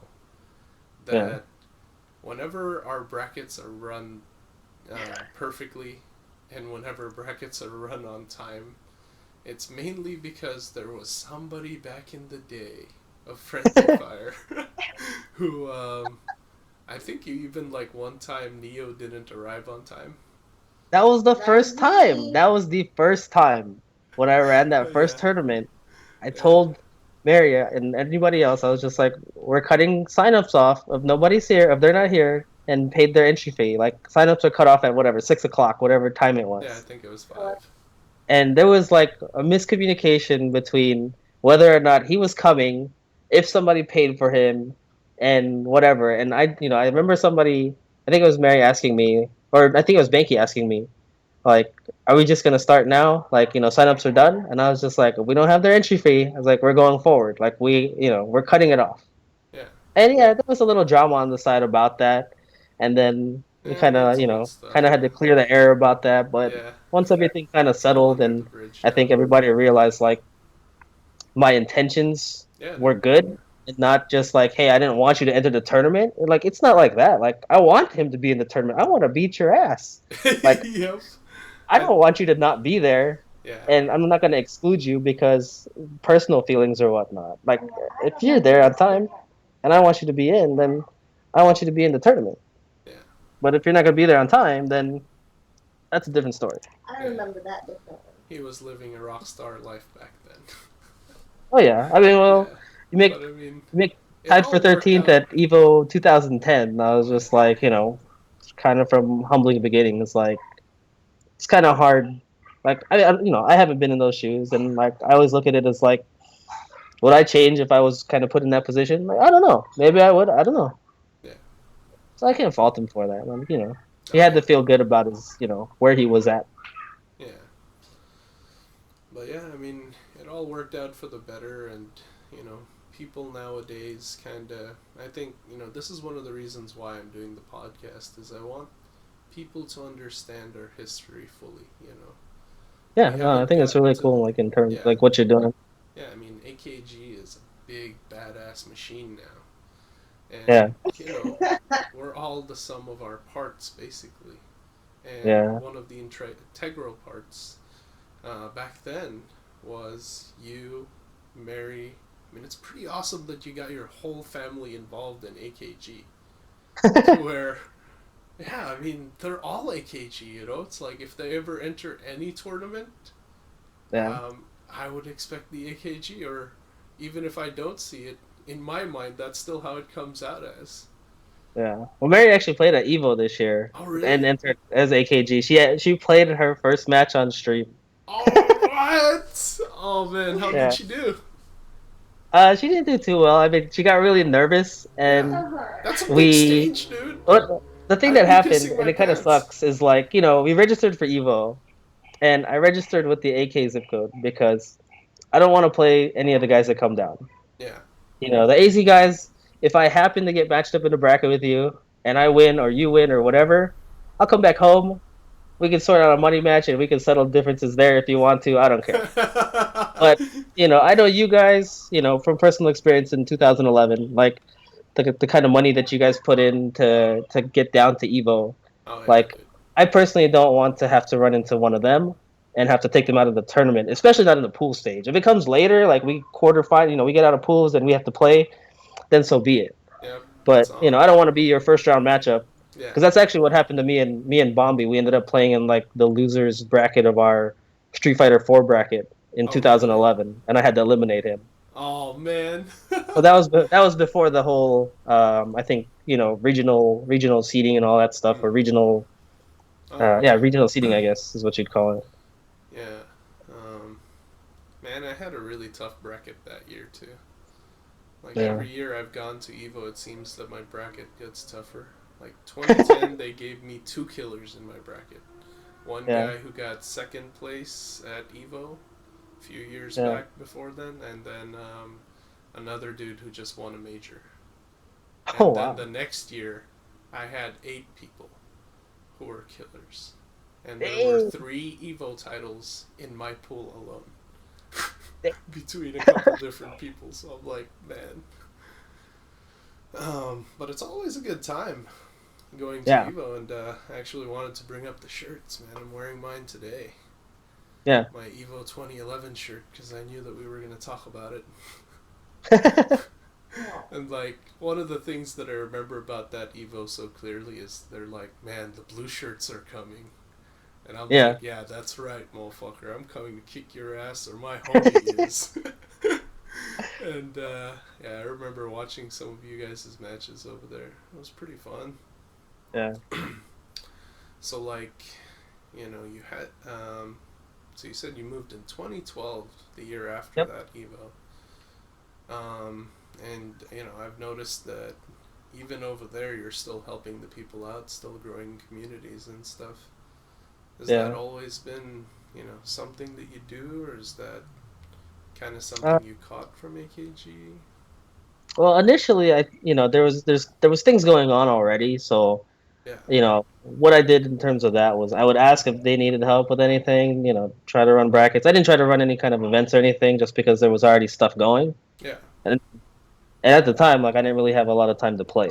yeah, that whenever our brackets are run perfectly and whenever brackets are run on time, it's mainly because there was somebody back in the day of Friendly Fire who I think you even like one time Neo didn't arrive on time. That was the first time. That was the first time when I ran that Yeah, first tournament. I yeah, told Maria and anybody else, I was just like, we're cutting signups off if nobody's here, if they're not here and paid their entry fee. Like signups are cut off at whatever, 6 o'clock, whatever time it yeah. I was. think it was 5. And there was like a miscommunication between whether or not he was coming, if somebody paid for him, and whatever. And I remember somebody, I think it was Mary asking me, or I think it was Banky asking me, like, are we just gonna start now? Like, signups are done. And I was just like, if we don't have their entry fee, I was like, we're going forward. Like we're cutting it off. Yeah, And yeah, there was a little drama on the side about that. And then we yeah. It's old kind stuff, of had to man. clear the air about that. But Yeah, once everything kind of it's all settled, under the and bridge I now. think everybody realized like my intentions Yeah, were no. good, and not just like, hey, I didn't want you to enter the tournament. Like it's not like that. Like I want him to be in the tournament. I want to beat your ass. Like Yep. I don't want you to not be there, Yeah, and I'm not going to exclude you because personal feelings or whatnot. Like if you're there on time, and I want you to be in, then I want you to be in the tournament. yeah, But if you're not going to be there on time, then that's a different story. I yeah. remember that differently. He was living a rock star life back then. Oh yeah, I mean, well, Yeah, you make but I mean, you make it tied for all worked 13th out. at Evo 2010. I was Yeah, just like, kind of from humbling beginning. It's like it's kind of hard. Like I haven't been in those shoes, and like I always look at it as like, would I change if I was kind of put in that position? Like I don't know. Maybe I would. I don't know. yeah. So I can't fault him for that. He Oh had to yeah, feel good about his, where he was at. yeah. But yeah, I mean, it all worked out for the better, and you know, people nowadays kind of. I think this is one of the reasons why I'm doing the podcast is I want people to understand our history fully. Yeah, We no, I haven't think it's gotten really to. cool. Like in terms, Yeah, like what you're doing. yeah. I mean, AKG is a big badass machine now, and Yeah, we're all the sum of our parts basically, and yeah. one of the integral parts back then was you, Mary. I mean, it's pretty awesome that you got your whole family involved in AKG. To where, yeah, I mean, they're all AKG, It's like if they ever enter any tournament, Yeah. I would expect the AKG, or even if I don't see it, in my mind, that's still how it comes out as. Yeah. Well, Mary actually played at Evo this year Oh, and really? entered as AKG. She played her first match on stream. Oh, what? Oh, man, how did Yeah. she do? She didn't do too well. I mean, she got really nervous, Yeah. and That's a big we. stage, dude. What the thing I'd that be happened, pissing and my it kind of pants. sucks, is like we registered for Evo, and I registered with the AK zip code because I don't want to play any of the guys that come down. Yeah. The AZ guys, if I happen to get matched up in a bracket with you and I win or you win or whatever, I'll come back home. We can sort out a money match and we can settle differences there if you want to. I don't care. But, I know you guys, from personal experience in 2011, like the kind of money that you guys put in to get down to Evo. Oh, yeah, Like, dude. I personally don't want to have to run into one of them and have to take them out of the tournament, especially not in the pool stage. If it comes later, like we quarterfinal, we get out of pools and we have to play, then so be it. Yep, But it's on. I don't want to be your first round matchup Yeah. because that's actually what happened to me and Bombi. We ended up playing in like the losers bracket of our Street Fighter 4 bracket in Oh, really? 2011, and I had to eliminate him. Oh, man. So that was before the whole I think regional seeding and all that stuff, or regional Oh, yeah, okay. regional seeding, I guess is what you'd call it. Yeah. Man, I had a really tough bracket that year, too. Like, Yeah. every year I've gone to EVO, it seems that my bracket gets tougher. Like, 2010, they gave me 2 killers in my bracket. One Yeah. guy who got second place at EVO a few years Yeah. back before then, and then another dude who just won a major. And Oh then wow. the next year, I had 8 people who were killers. And there were Dang. 3 EVO titles in my pool alone. Dang. Between a couple different people, so I'm like, man. But it's always a good time going to Yeah. EVO, and I actually wanted to bring up the shirts, man. I'm wearing mine today. Yeah. My EVO 2011 shirt, because I knew that we were going to talk about it. And like one of the things that I remember about that Evo so clearly is they're like, man, the blue shirts are coming. And I'm Yeah. like, yeah, that's right, motherfucker. I'm coming to kick your ass, or my homie is. And yeah, I remember watching some of you guys' matches over there. It was pretty fun. Yeah. So like, you had so you said you moved in 2012, the year after Yep. that Evo. And I've noticed that even over there, you're still helping the people out, still growing communities and stuff. Has that Yeah. always been, something that you do, or is that kind of Uh, something you caught from AKG? well, initially, there was things going on already, so Yeah, what I did in terms of that was I would ask if they needed help with anything, try to run brackets. I didn't try to run any kind of events or anything just because there was already stuff going. yeah, And, and at the time, like I didn't really have a lot of time to play.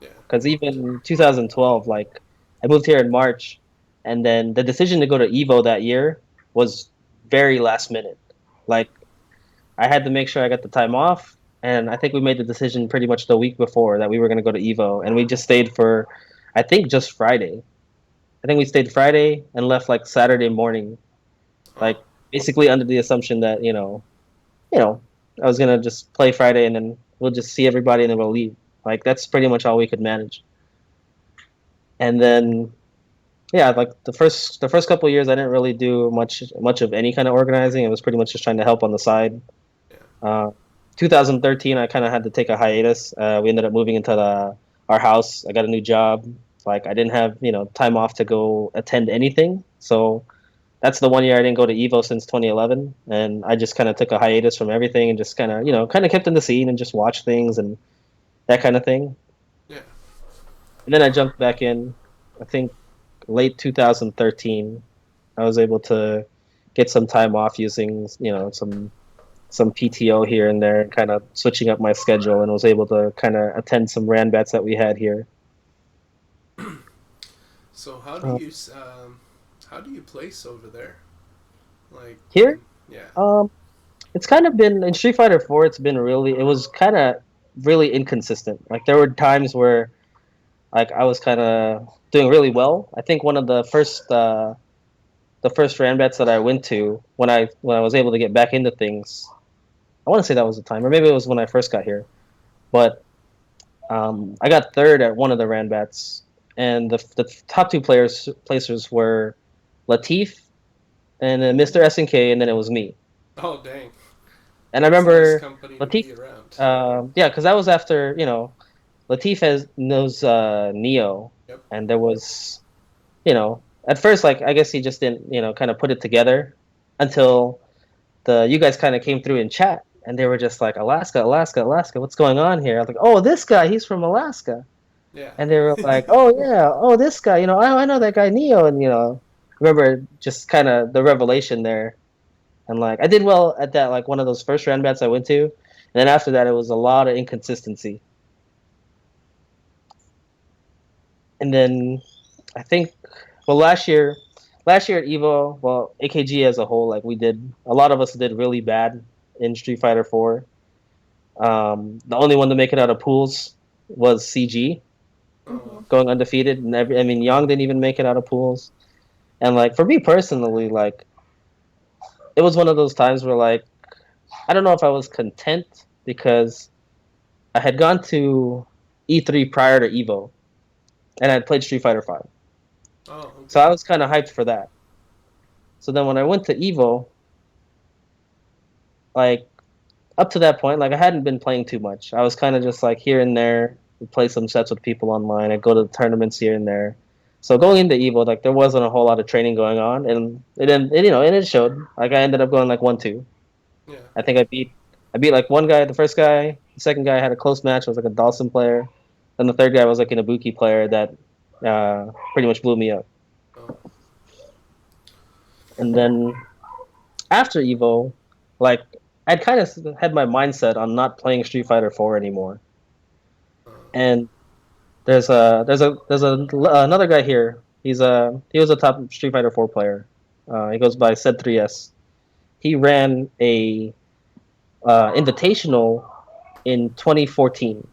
yeah. Because even 2012, like I moved here in March, and then the decision to go to Evo that year was very last minute. Like I had to make sure I got the time off, and I think we made the decision pretty much the week before that we were going to go to Evo, and we just stayed for, I think, just Friday. I think we stayed Friday and left like Saturday morning, Oh, like basically under the assumption that I was gonna just play Friday and then we'll just see everybody and then we'll leave. Like that's pretty much all we could manage. And then yeah, like the first couple of years, I didn't really do much of any kind of organizing. It was pretty much just trying to help on the side. yeah, Uh, 2013, I kind of had to take a hiatus. We ended up moving into our house. I got a new job. Like I didn't have time off to go attend anything. So that's the one year I didn't go to Evo since 2011, and I just kind of took a hiatus from everything and just kind of kept in the scene and just watched things and that kind of thing. yeah. And then I jumped back in. I think late 2013, I was able to get some time off using some PTO here and there and kind of switching up my schedule and was able to kind of attend some ran bats that we had here. So Uh, how do you place over there? Like, Here, yeah, um, it's kind of been in Street Fighter 4. It was kind of really inconsistent. Like there were times where like I was kind of doing really well. I think one of the first ran bats that I went to when I was able to get back into things. I want to say that was the time, or maybe it was when I first got here. But I got third at one of the ran bats, and the top two placers were Latif and then Mr. SNK, and then it was me. oh dang, And I that's a nice remember company to Latif, be around. yeah, because that was after Latif knows Neo, Yep. and there was at first like I guess he just didn't kind of put it together until the you guys kind of came through in chat, and they were just like Alaska, Alaska, Alaska, what's going on here? I was like, oh, this guy, he's from Alaska. Yeah. And they were like, "Oh yeah, oh this guy, I know that guy Neo." And remember just kind of the revelation there. And like I did well at that, like one of those first round bats I went to, and then after that it was a lot of inconsistency. And then I think, well, last year at Evo, well, AKG as a whole, like a lot of us did really bad in Street Fighter 4. The only one to make it out of pools was CG, Oh, going undefeated, and I mean, Young didn't even make it out of pools. And like for me personally, like it was one of those times where like I don't know if I was content because I had gone to E3 prior to Evo and I'd played Street Fighter 5. oh, So okay. I was kind of hyped for that. So then when I went to Evo, like up to that point, like I hadn't been playing too much. I was kind of just like here and there, we play some sets with people online. I go to tournaments here and there. So going into Evo, like there wasn't a whole lot of training going on, and it showed. Like I ended up going like 1-2. Yeah. I think I beat like one guy, the first guy. The second guy had a close match. It was like a Dawson player. Then the third guy was like an Ibuki player that pretty much blew me up. Oh, And then after Evo, like I'd kind of had my mindset on not playing Street Fighter 4 anymore. oh, And there's another guy here. He was a top Street Fighter 4 player. He goes by Said 3S. He ran a invitational in 2014,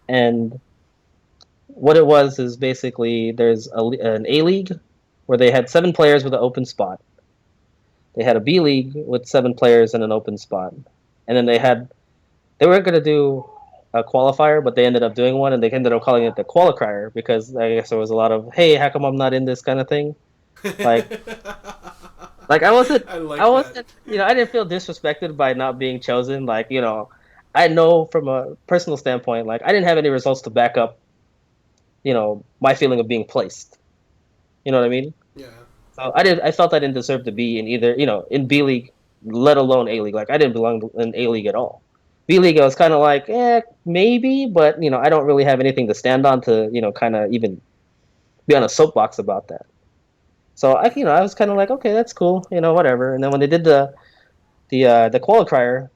and what it was is basically there's an A league where they had 7 players with an open spot. They had a B league with 7 players and an open spot, and then they were going to do a qualifier, but they ended up doing one, and they ended up calling it the qualifier because I guess there was a lot of, hey, how come I'm not in this kind of thing? Like, like I wasn't, I like I that. wasn't, I didn't feel disrespected by not being chosen. Like, I know from a personal standpoint, like I didn't have any results to back up, my feeling of being placed. You know what I mean? Yeah. So I felt I didn't deserve to be in either, in B league, let alone A league. Like I didn't belong in A league at all. B league, I was kind of like, maybe, but I don't really have anything to stand on to, kind of even be on a soapbox about that. So I was kind of like, okay, that's cool, whatever. And then when they did the qualifier,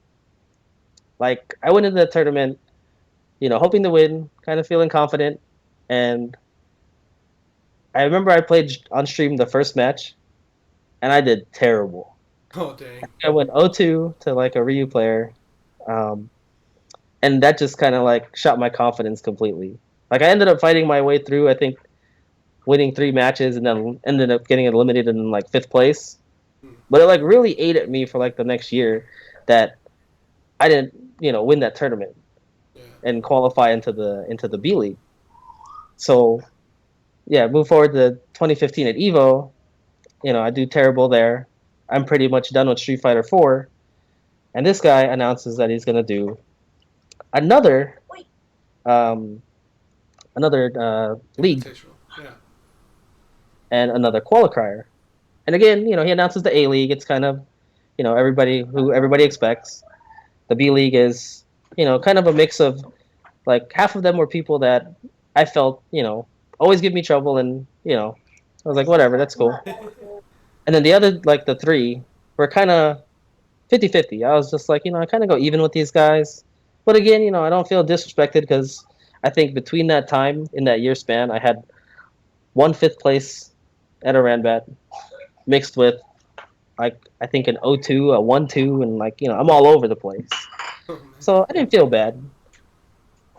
like I went into the tournament, hoping to win, kind of feeling confident, and I remember I played on stream the first match, and I did terrible. Oh dang. I went 0-2 to like a Ryu player, um, and that just kind of like shot my confidence completely. Like I ended up fighting my way through, I think, winning 3 matches, and then ended up getting eliminated in like 5th place. Hmm. But it like really ate at me for like the next year that I didn't, win that tournament Yeah. and qualify into the B League. So yeah, move forward to 2015 at Evo. I do terrible there. I'm pretty much done with Street Fighter 4, and this guy announces that he's gonna do another um, league Invitational. Yeah. and another qualifier. And again, he announces the A League. It's kind of, everybody expects. The B League is, kind of a mix of like half of them were people that I felt, always give me trouble, and I was like, whatever, that's cool. And then the other, like the 3, were kind of 50-50. I was just like, I kind of go even with these guys. But again, I don't feel disrespected because I think between that time, in that year span, I had 1 5th place at a Ranbat mixed with, like, I think an 0-2, a 1-2, and like, I'm all over the place. Oh man. So I didn't feel bad.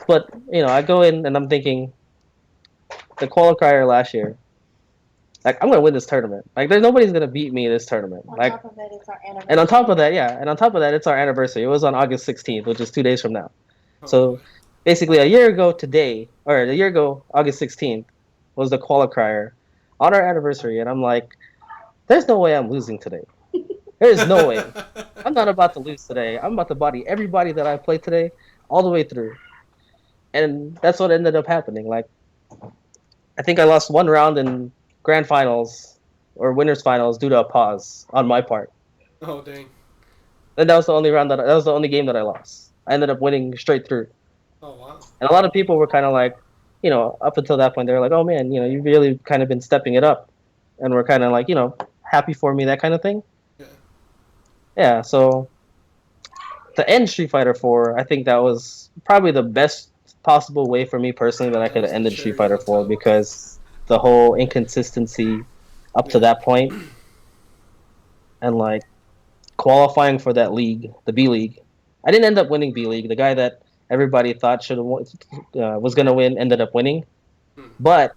But, I go in and I'm thinking, the qualifier last year, like, I'm going to win this tournament. Like, there's nobody's going to beat me in this tournament. On Like, top of that, it's our anniversary. and on top of that, yeah, and on top of that, it's our anniversary. It was on August 16th, which is 2 days from now. Oh So boy. basically, a year ago today, or a year ago, August 16th, was the qualifier on our anniversary. And I'm like, there's no way I'm losing today. There is no way. I'm not about to lose today. I'm about to body everybody that I played today all the way through. And that's what ended up happening. Like, I think I lost 1 round in grand finals or winners finals due to a pause on my part. Oh dang. And that was the only that was the only game that I lost. I ended up winning straight through. Oh wow. And a lot of people were kind of like, up until that point, they were like, oh man, you've really kind of been stepping it up. And we're kind of like, happy for me, that kind of thing. Yeah. Yeah, so to end Street Fighter 4, I think that was probably the best possible way for me personally that I That could was have the ended Street cherry Fighter on 4 top. because the whole inconsistency up to Yeah. that point and like qualifying for that league, the B League. I didn't end up winning B League. The guy that everybody thought should have was going to win ended up winning, Hmm. but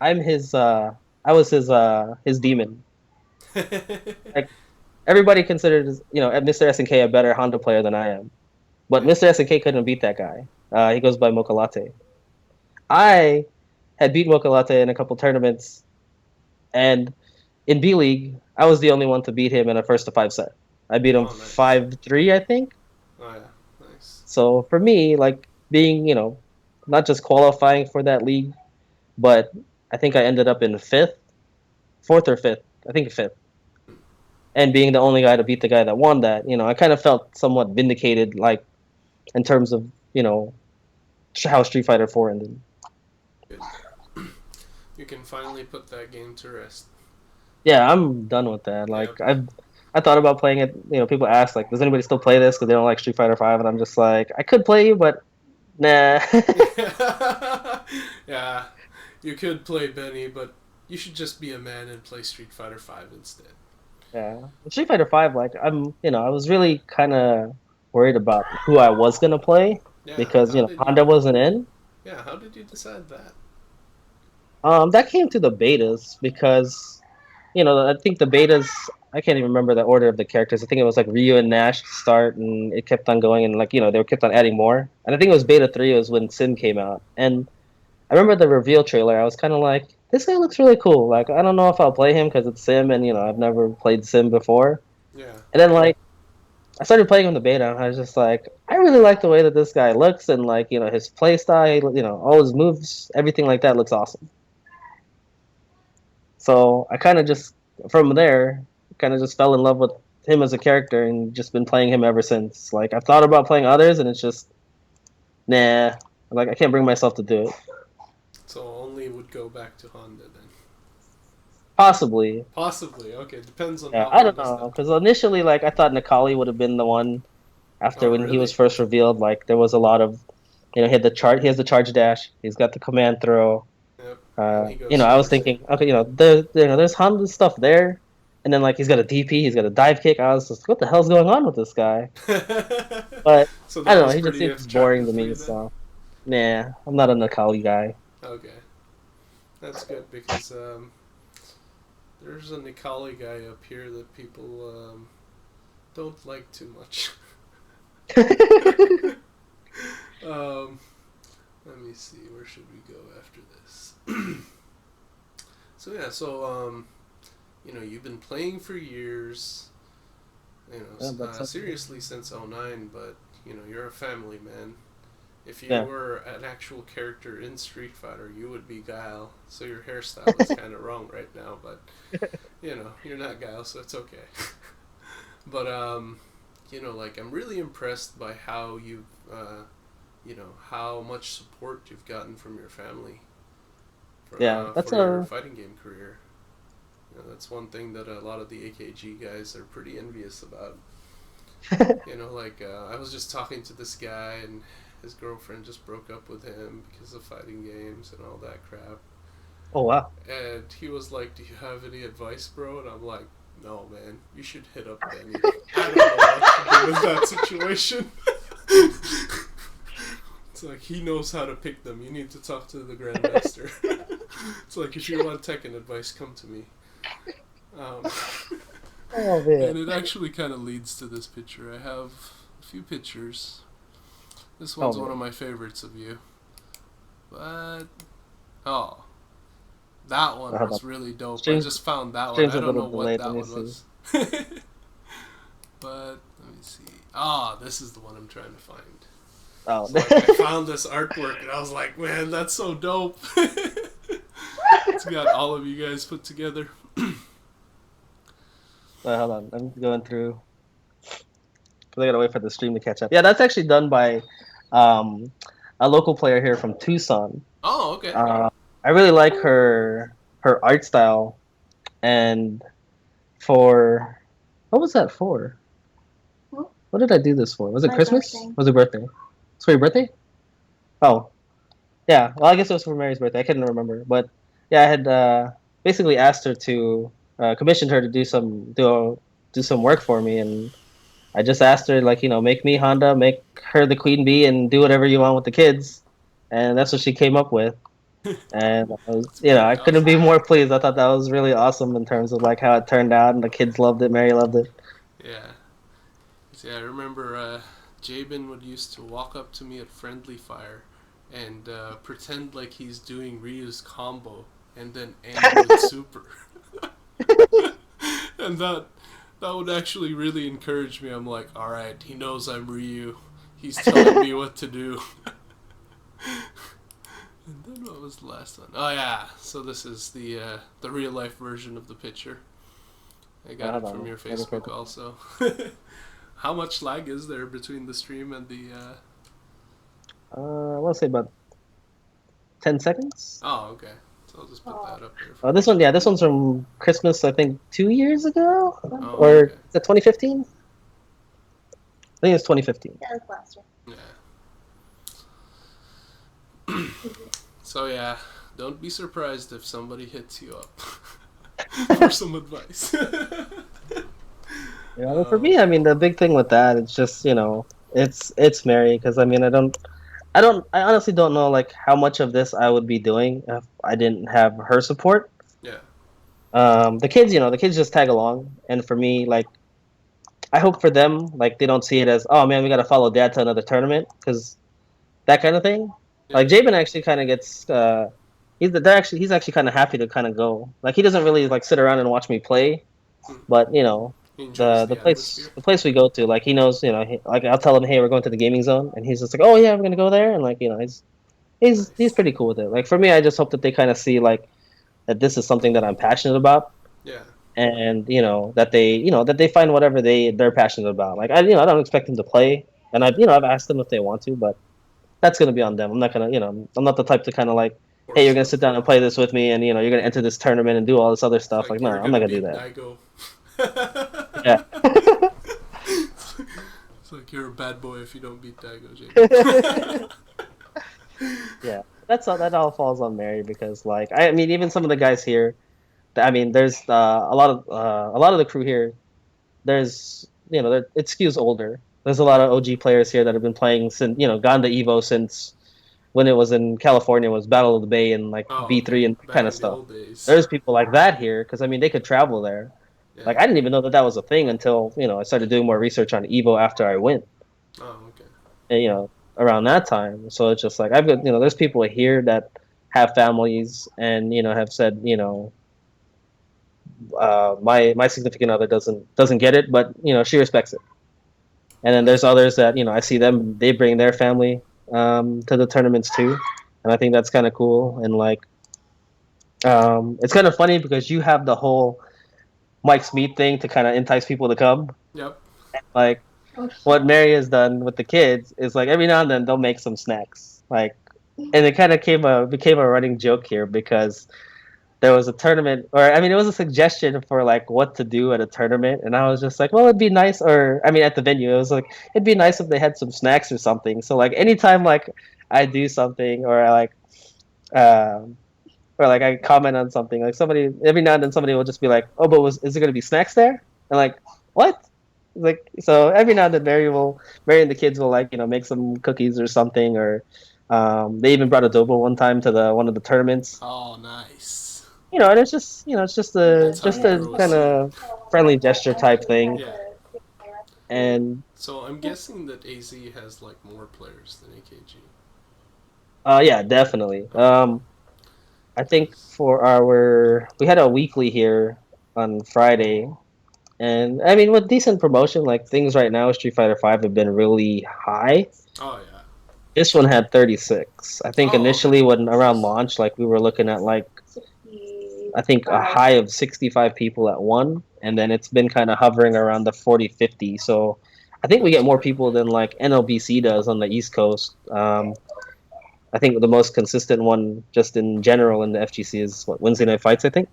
I'm his demon. Like everybody considered Mr. SNK a better Honda player than I am. But Yeah. Mr. SNK couldn't beat that guy. He goes by Mocha Latte. I had beat Mocha Latte in a couple tournaments, and in B League, I was the only one to beat him in a 1-5 set. I beat him Oh nice. 5-3, I think. Oh yeah. Nice. So for me, like being, not just qualifying for that league, but I think I ended up in 5th, 4th or 5th. I think 5th. And being the only guy to beat the guy that won that, I kind of felt somewhat vindicated, like in terms of, how Street Fighter 4 ended. Good. You can finally put that game to rest. Yeah, I'm done with that. Yep. Like I thought about playing it. People ask like, does anybody still play this because they don't like Street Fighter 5? And I'm just like, I could play you, but nah. Yeah. You could play Benny, but you should just be a man and play Street Fighter 5 instead. Yeah, Street Fighter 5. Like I was really kind of worried about who I was gonna play Yeah. because How did Honda wasn't in. Yeah. How did you decide that? That came to the betas because I think the betas. I can't even remember the order of the characters. I think it was like Ryu and Nash to start, and it kept on going, and like they kept on adding more. And I think it was beta 3 was when Sim came out, and I remember the reveal trailer. I was kind of like, this guy looks really cool. Like I don't know if I'll play him because it's Sim, and I've never played Sim before. Yeah. And then like I started playing on the beta, and I was just like, I really like the way that this guy looks, and like his play style, all his moves, everything like that looks awesome. So I kind of just from there, kind of just fell in love with him as a character, and just been playing him ever since. Like I've thought about playing others, and it's just nah. Like I can't bring myself to do it. So only would go back to Honda then. Possibly, Possibly. Okay. Depends on yeah. how I don't Honda know, stepped because up. initially, like I thought Nikali would have been the one after Oh when he was really? first revealed. Like there was a lot of, he had the chart, he has the charge dash, he's got the command throw. Yep. And he goes I was super thinking, safe. okay, there's Honda stuff there, and then like he's got a DP, he's got a dive kick. I was just, what the hell's going on with this guy? But So I that don't know, was he just pretty seems boring attractive to for me. you then. So nah, I'm not a Nikali guy. Okay. That's good because there's a Nikali guy up here that people don't like too much. um, Let me see. Where should we go after this? You've been playing for years. Yeah, but Seriously since '09, but you're a family man. If you yeah. were an actual character in Street Fighter, you would be Guile. So your hairstyle is kind of wrong right now, but you're not Guile, so it's okay. But like I'm really impressed by how you've how much support you've gotten from your family Yeah, that's for your a fighting game career. That's one thing that a lot of the AKG guys are pretty envious about. I was just talking to this guy, and his girlfriend just broke up with him because of fighting games and all that crap. oh wow. And he was like, "Do you have any advice, bro?" And I'm like, "No, man. You should hit up Benny. I don't know what to do with that situation." It's like he knows how to pick them. You need to talk to the Grandmaster. It's like if you want Tekken advice, come to me. Um, Oh man. and it actually kind of leads to this picture. I have a few pictures. This Oh one's man. one of my favorites of you. But that one Hold was on. really dope. I Stream's just found that one. stream's I a don't little know what delayed. Let that me one see. was. But let me see. This is the one I'm trying to find. Oh. So I found this artwork and I was like, man, that's so dope. It's got all of you guys put together. Hold on. I'm going through. I gotta wait for the stream to catch up. Yeah, that's actually done by um, a local player here from Tucson. Oh, okay. I really like her art style, and for what was that for? What did I do this for? Was it My Christmas? birthday. Was it birthday? It's for your birthday? Oh, yeah. Well, I guess it was for Mary's birthday. I couldn't remember, but yeah, I had basically asked her to commissioned her to do some work for me, and I just asked her like make me Honda, make her the queen bee, and do whatever you want with the kids, and that's what she came up with. And I was, It's pretty I couldn't be awesome. more pleased. I thought that was really awesome in terms of like how it turned out, and the kids loved it. Mary loved it. Yeah. See, I remember Jabin would used to walk up to me at Friendly Fire and pretend like he's doing Ryu's combo and then end with super. And that would actually really encourage me. I'm like, all right, he knows I'm Ryu. He's telling me what to do. And then what was the last one? Oh yeah, so this is the real life version of the picture. I got it Hold from on. your Let me Facebook quick- also. How much lag is there between the stream and the? I want to say about 10 seconds. Oh, okay. So I'll just put that up there. Oh, this one, yeah, this one's from Christmas. I think 2 years ago, Oh, or okay. is that 2015? I think it's 2015. That was last year. Yeah. So yeah, don't be surprised if somebody hits you up for some advice. Yeah, but for me, I mean, the big thing with that, it's just It's Mary because I mean I honestly don't know like how much of this I would be doing if I didn't have her support. Yeah. The kids just tag along, and for me, like I hope for them, like they don't see it as, oh man, we got to follow dad to another tournament because that kind of thing. Yeah. Like Jabin actually kind of gets, he's actually kind of happy to kind of go. Like he doesn't really like sit around and watch me play, Hmm. but you know, He enjoys the the atmosphere. the place we go to, like he knows, you know, like I'll tell him, hey, we're going to the gaming zone, and he's just like, oh yeah, we're gonna go there, and like you know, he's Nice. pretty cool with it. Like for me, I just hope that they kind of see like that this is something that I'm passionate about, Yeah. and that they find whatever they're passionate about. Like I don't expect them to play, and I've asked them if they want to, but that's gonna be on them. I'm not gonna I'm not the type to kind of like, hey, Force you're gonna them. sit down and play this with me, and you're gonna enter this tournament and do all this other It's stuff. Like like no, you're I'm not gonna gonna do beat that. Daigo. Yeah. It's like you're a bad boy if you don't beat Daigo, Jaden. Yeah, that all falls on Mary because like I mean even some of the guys here, I mean there's a lot of the crew here. There's it skews older. There's a lot Yeah. of OG players here that have been playing since gone to Evo since when it was in California, was Battle of the Bay and like Oh, B3 okay. and that kind Back of in the stuff. old days. There's people like that here because I mean they could travel there. Yeah. Like I didn't even know that that was a thing until I started doing more research on Evo after I went, Oh, okay. and around that time. So it's just like I've got there's people here that have families and have said my significant other doesn't get it, but she respects it. And then there's others that I see them, they bring their family to the tournaments too, and I think that's kind of cool. And like it's kind of funny because you have the whole Mike's meet thing to kind of entice people to come. Yep. Like what Mary has done with the kids is like every now and then they'll make some snacks. Like, and it kind of became a running joke here because there was a tournament, or I mean, it was a suggestion for like what to do at a tournament, and I was just like, well, it'd be nice, or I mean, at the venue, it was like it'd be nice if they had some snacks or something. So like anytime like I do something um, or like I comment on something, like somebody every now and then somebody will just be like, oh, but is there gonna be snacks there? And like what? Like so every now and then Mary and the kids will like make some cookies or something, or they even brought a Dojo one time to the one of the tournaments. Oh, nice. And it's just it's That's how just you a grow a kind scene. of friendly gesture type thing. Yeah. And So I'm guessing that AZ has like more players than AKG. yeah, definitely. Okay. I think for we had a weekly here on Friday, and I mean with decent promotion, like things right now, Street Fighter Five have been really high. Oh yeah. This one had 36. I think Oh okay. initially when around launch, like we were looking at like I think a high of 65 people at one, and then it's been kind of hovering around the 40, 50. So I think we That's get more pretty people good. than like NLBC does on the East Coast. I think the most consistent one, just in general in the FGC, is what Wednesday night fights. I think.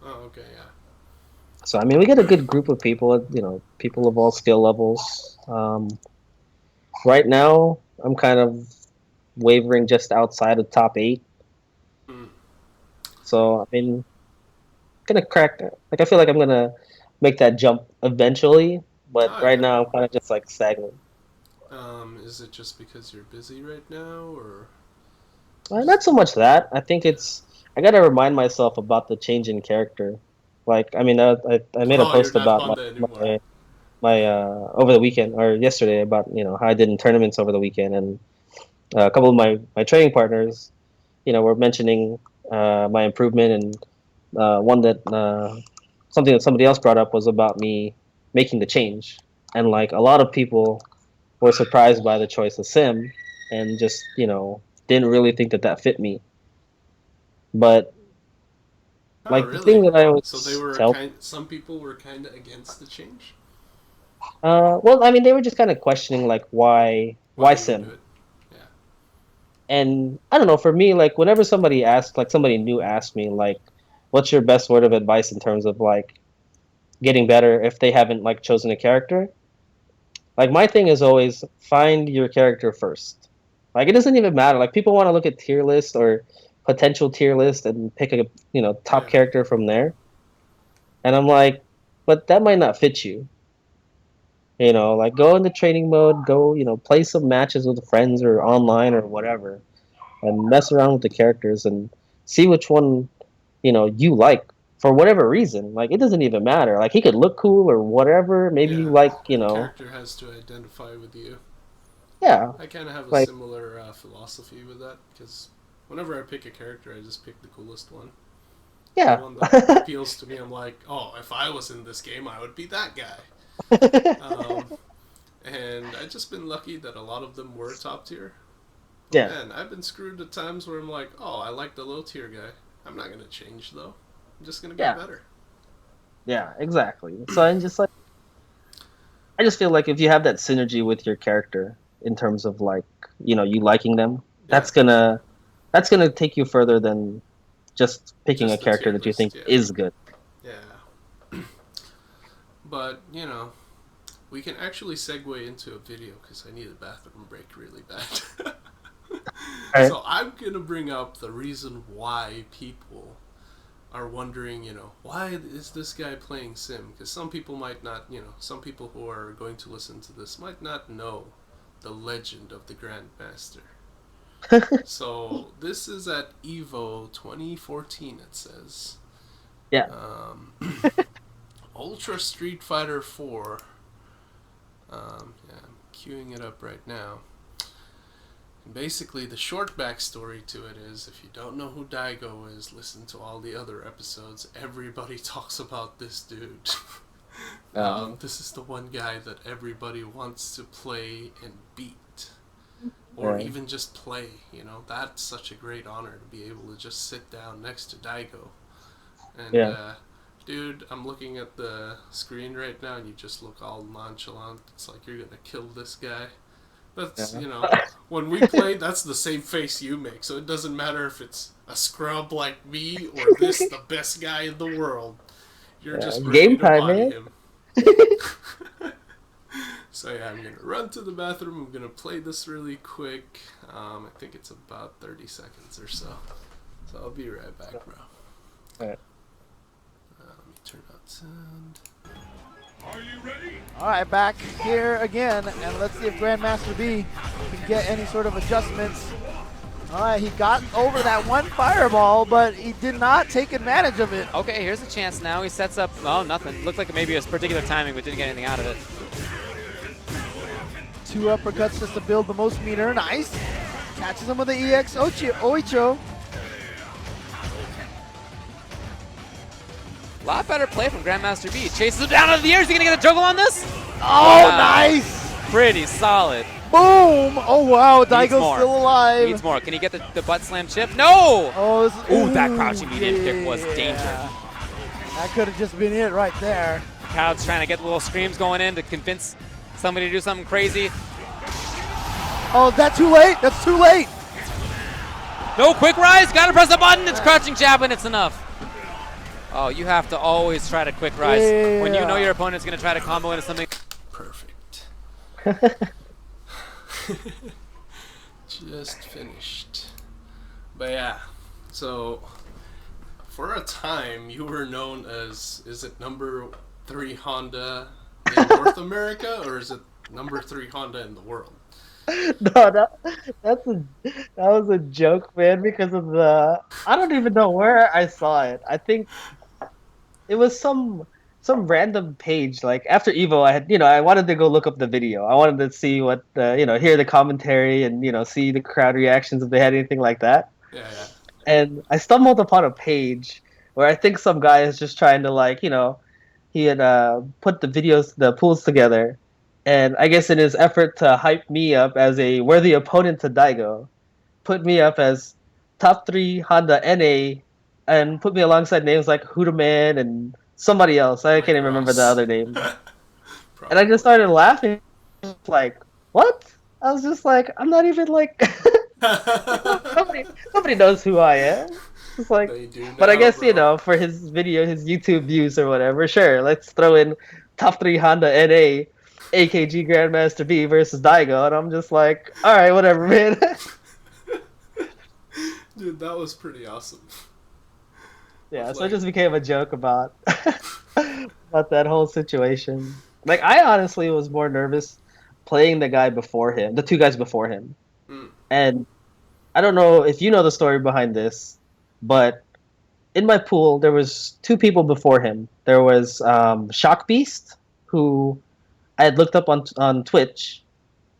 Oh okay, yeah. So I mean, we get a good group of people. People of all skill levels. Right now, I'm kind of wavering just outside of top eight. Mm. So I mean, gonna crack. Like I feel like I'm gonna make that jump eventually, but Oh right yeah. now I'm kind of just like stagnant. Is it just because you're busy right now, or Not so much that. I think it's I gotta remind myself about the change in character. Like I mean, I made a oh, you're post not about like Honda anymore? my over the weekend or yesterday about how I did in tournaments over the weekend, and a couple of my training partners were mentioning my improvement, and one that something that somebody else brought up was about me making the change, and like a lot of people were surprised by the choice of sim, and just didn't really think that that fit me. But Oh like the thing really? that I So they always were tell, kind. Some people were kind of against the change. well, I mean, they were just kind of questioning like Why why you would do sim, it? Yeah. and I don't know. For me, like whenever somebody asks, like somebody new asked me, like, what's your best word of advice in terms of like getting better if they haven't like chosen a character? Like my thing is always find your character first. Like it doesn't even matter. Like people want to look at tier list or potential tier list and pick a top Yeah. character from there. And I'm like, but that might not fit you. You know, like go into training mode, go, play some matches with friends or online or whatever, and mess around with the characters and see which one, you like for whatever reason. Like it doesn't even matter. Like he could look cool or whatever. Maybe you Yeah, like, the character has to identify with you. yeah, I kind of have a like similar philosophy with that because whenever I pick a character, I just pick the coolest one. The yeah. one that appeals to me. I'm like, oh, if I was in this game, I would be that guy. And I've just been lucky that a lot of them were top tier. But Yeah, man, I've been screwed at times where I'm like, oh, I like the low tier guy. I'm not gonna change though. I'm just gonna get yeah, better. yeah, exactly. So I'm just like, I just feel like if you have that synergy with your character in terms of like, you liking them, Yeah, that's gonna take you further than just picking a just the character tier that you think list. Yeah, is good. yeah. But we can actually segue into a video because I need a bathroom break really bad. Right? So I'm gonna bring up the reason why people are wondering, why is this guy playing Sim? Because some people might not, some people who are going to listen to this might not know the legend of the Grandmaster. So this is at Evo 2014, it says. Yeah. Ultra Street Fighter 4. Yeah, I'm queuing it up right now. And basically, the short backstory to it is, if you don't know who Daigo is, listen to all the other episodes. Everybody talks about this dude. This is the one guy that everybody wants to play and beat. Or Right. even just play, That's such a great honor to be able to just sit down next to Daigo. And, Yeah. dude, I'm looking at the screen right now and you just look all nonchalant. It's like you're gonna kill this guy. That's, when we play, that's the same face you make. So it doesn't matter if it's a scrub like me or this, the best guy in the world. You're just ready Game to time, body man. him. So yeah, I'm gonna run to the bathroom. I'm gonna play this really quick. I think it's about 30 seconds or so. So I'll be right back, bro. Alright. Let me turn out sound. Are you ready? All right, back here again, and let's see if Grandmaster B can get any sort of adjustments. All right, he got over that one fireball, but he did not take advantage of it. Okay, here's a chance now. He sets up, oh, nothing. Looked like maybe it was particular timing, but didn't get anything out of it. 2 uppercuts just to build the most meter. Nice. Catches him with the EX Oicho. A lot better play from Grandmaster B. Chases him down out of the air. Is he going to get a juggle on this? Oh, nice. Pretty solid. Boom. Oh, wow. Needs Daigo's more. still alive. Needs more. Can he get the butt slam chip? No! Oh, Ooh, that crouching medium kick was danger. That could have just been it right there. Crowd's trying to get little screams going in to convince somebody to do something crazy. Oh, that's too late. That's too late. No, quick rise. Got to press the button. It's crouching jab and it's enough. Oh, you have to always try to quick rise. Yeah. When you know your opponent's going to try to combo into something. Perfect. Just finished. But yeah, so for a time you were known as, is it number 3 Honda in North America or is it number 3 Honda in the world? No, that was a joke, man, because of I don't even know where I saw it. I think it was some random page. Like after Evo, I had, I wanted to go look up the video. I wanted to see what hear the commentary and see the crowd reactions if they had anything like that. Yeah. And I stumbled upon a page where I think some guy is just trying to he had put the pools together, and I guess in his effort to hype me up as a worthy opponent to Daigo, put me up as top 3 Honda NA, and put me alongside names like Hudaman and somebody else. I can't even remember the other name. And I just started laughing, like, what? I was just like, I'm not even like, nobody knows who I am. It's like, but I guess for his video, his YouTube views or whatever, sure, let's throw in top 3 Honda NA, AKG Grandmaster B versus Daigo, and I'm just like, all right, whatever, man. Dude, that was pretty awesome. Yeah, so it just became a joke about that whole situation. Like, I honestly was more nervous playing the guy before him, the two guys before him. Mm. And I don't know if you know the story behind this, but in my pool, there was two people before him. There was Shock Beast, who I had looked up on Twitch,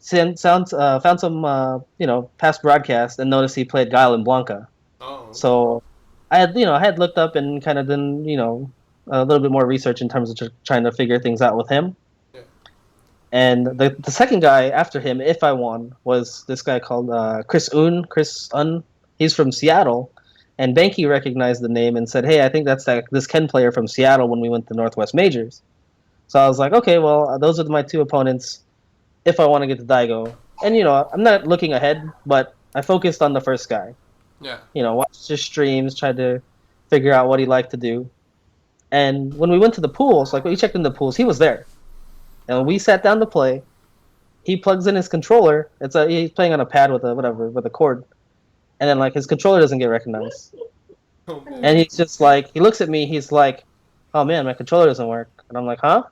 found some past broadcast, and noticed he played Guile and Blanca. Oh. So I had looked up and kind of done a little bit more research in terms of trying to figure things out with him. Yeah. And the second guy after him, if I won, was this guy called Chris Un. He's from Seattle, and Banky recognized the name and said, "Hey, I think that's this Ken player from Seattle when we went to Northwest Majors." So I was like, "Okay, well, those are my two opponents. If I want to get to Daigo, and I'm not looking ahead, but I focused on the first guy. Yeah. Watched his streams, tried to figure out what he liked to do, and when we went to the pools, like we checked in the pools, he was there, and when we sat down to play, he plugs in his controller. He's playing on a pad with a cord, and then like his controller doesn't get recognized, Oh, man. and he's just like he looks at me, he's like, "Oh man, my controller doesn't work," and I'm like, "Huh?"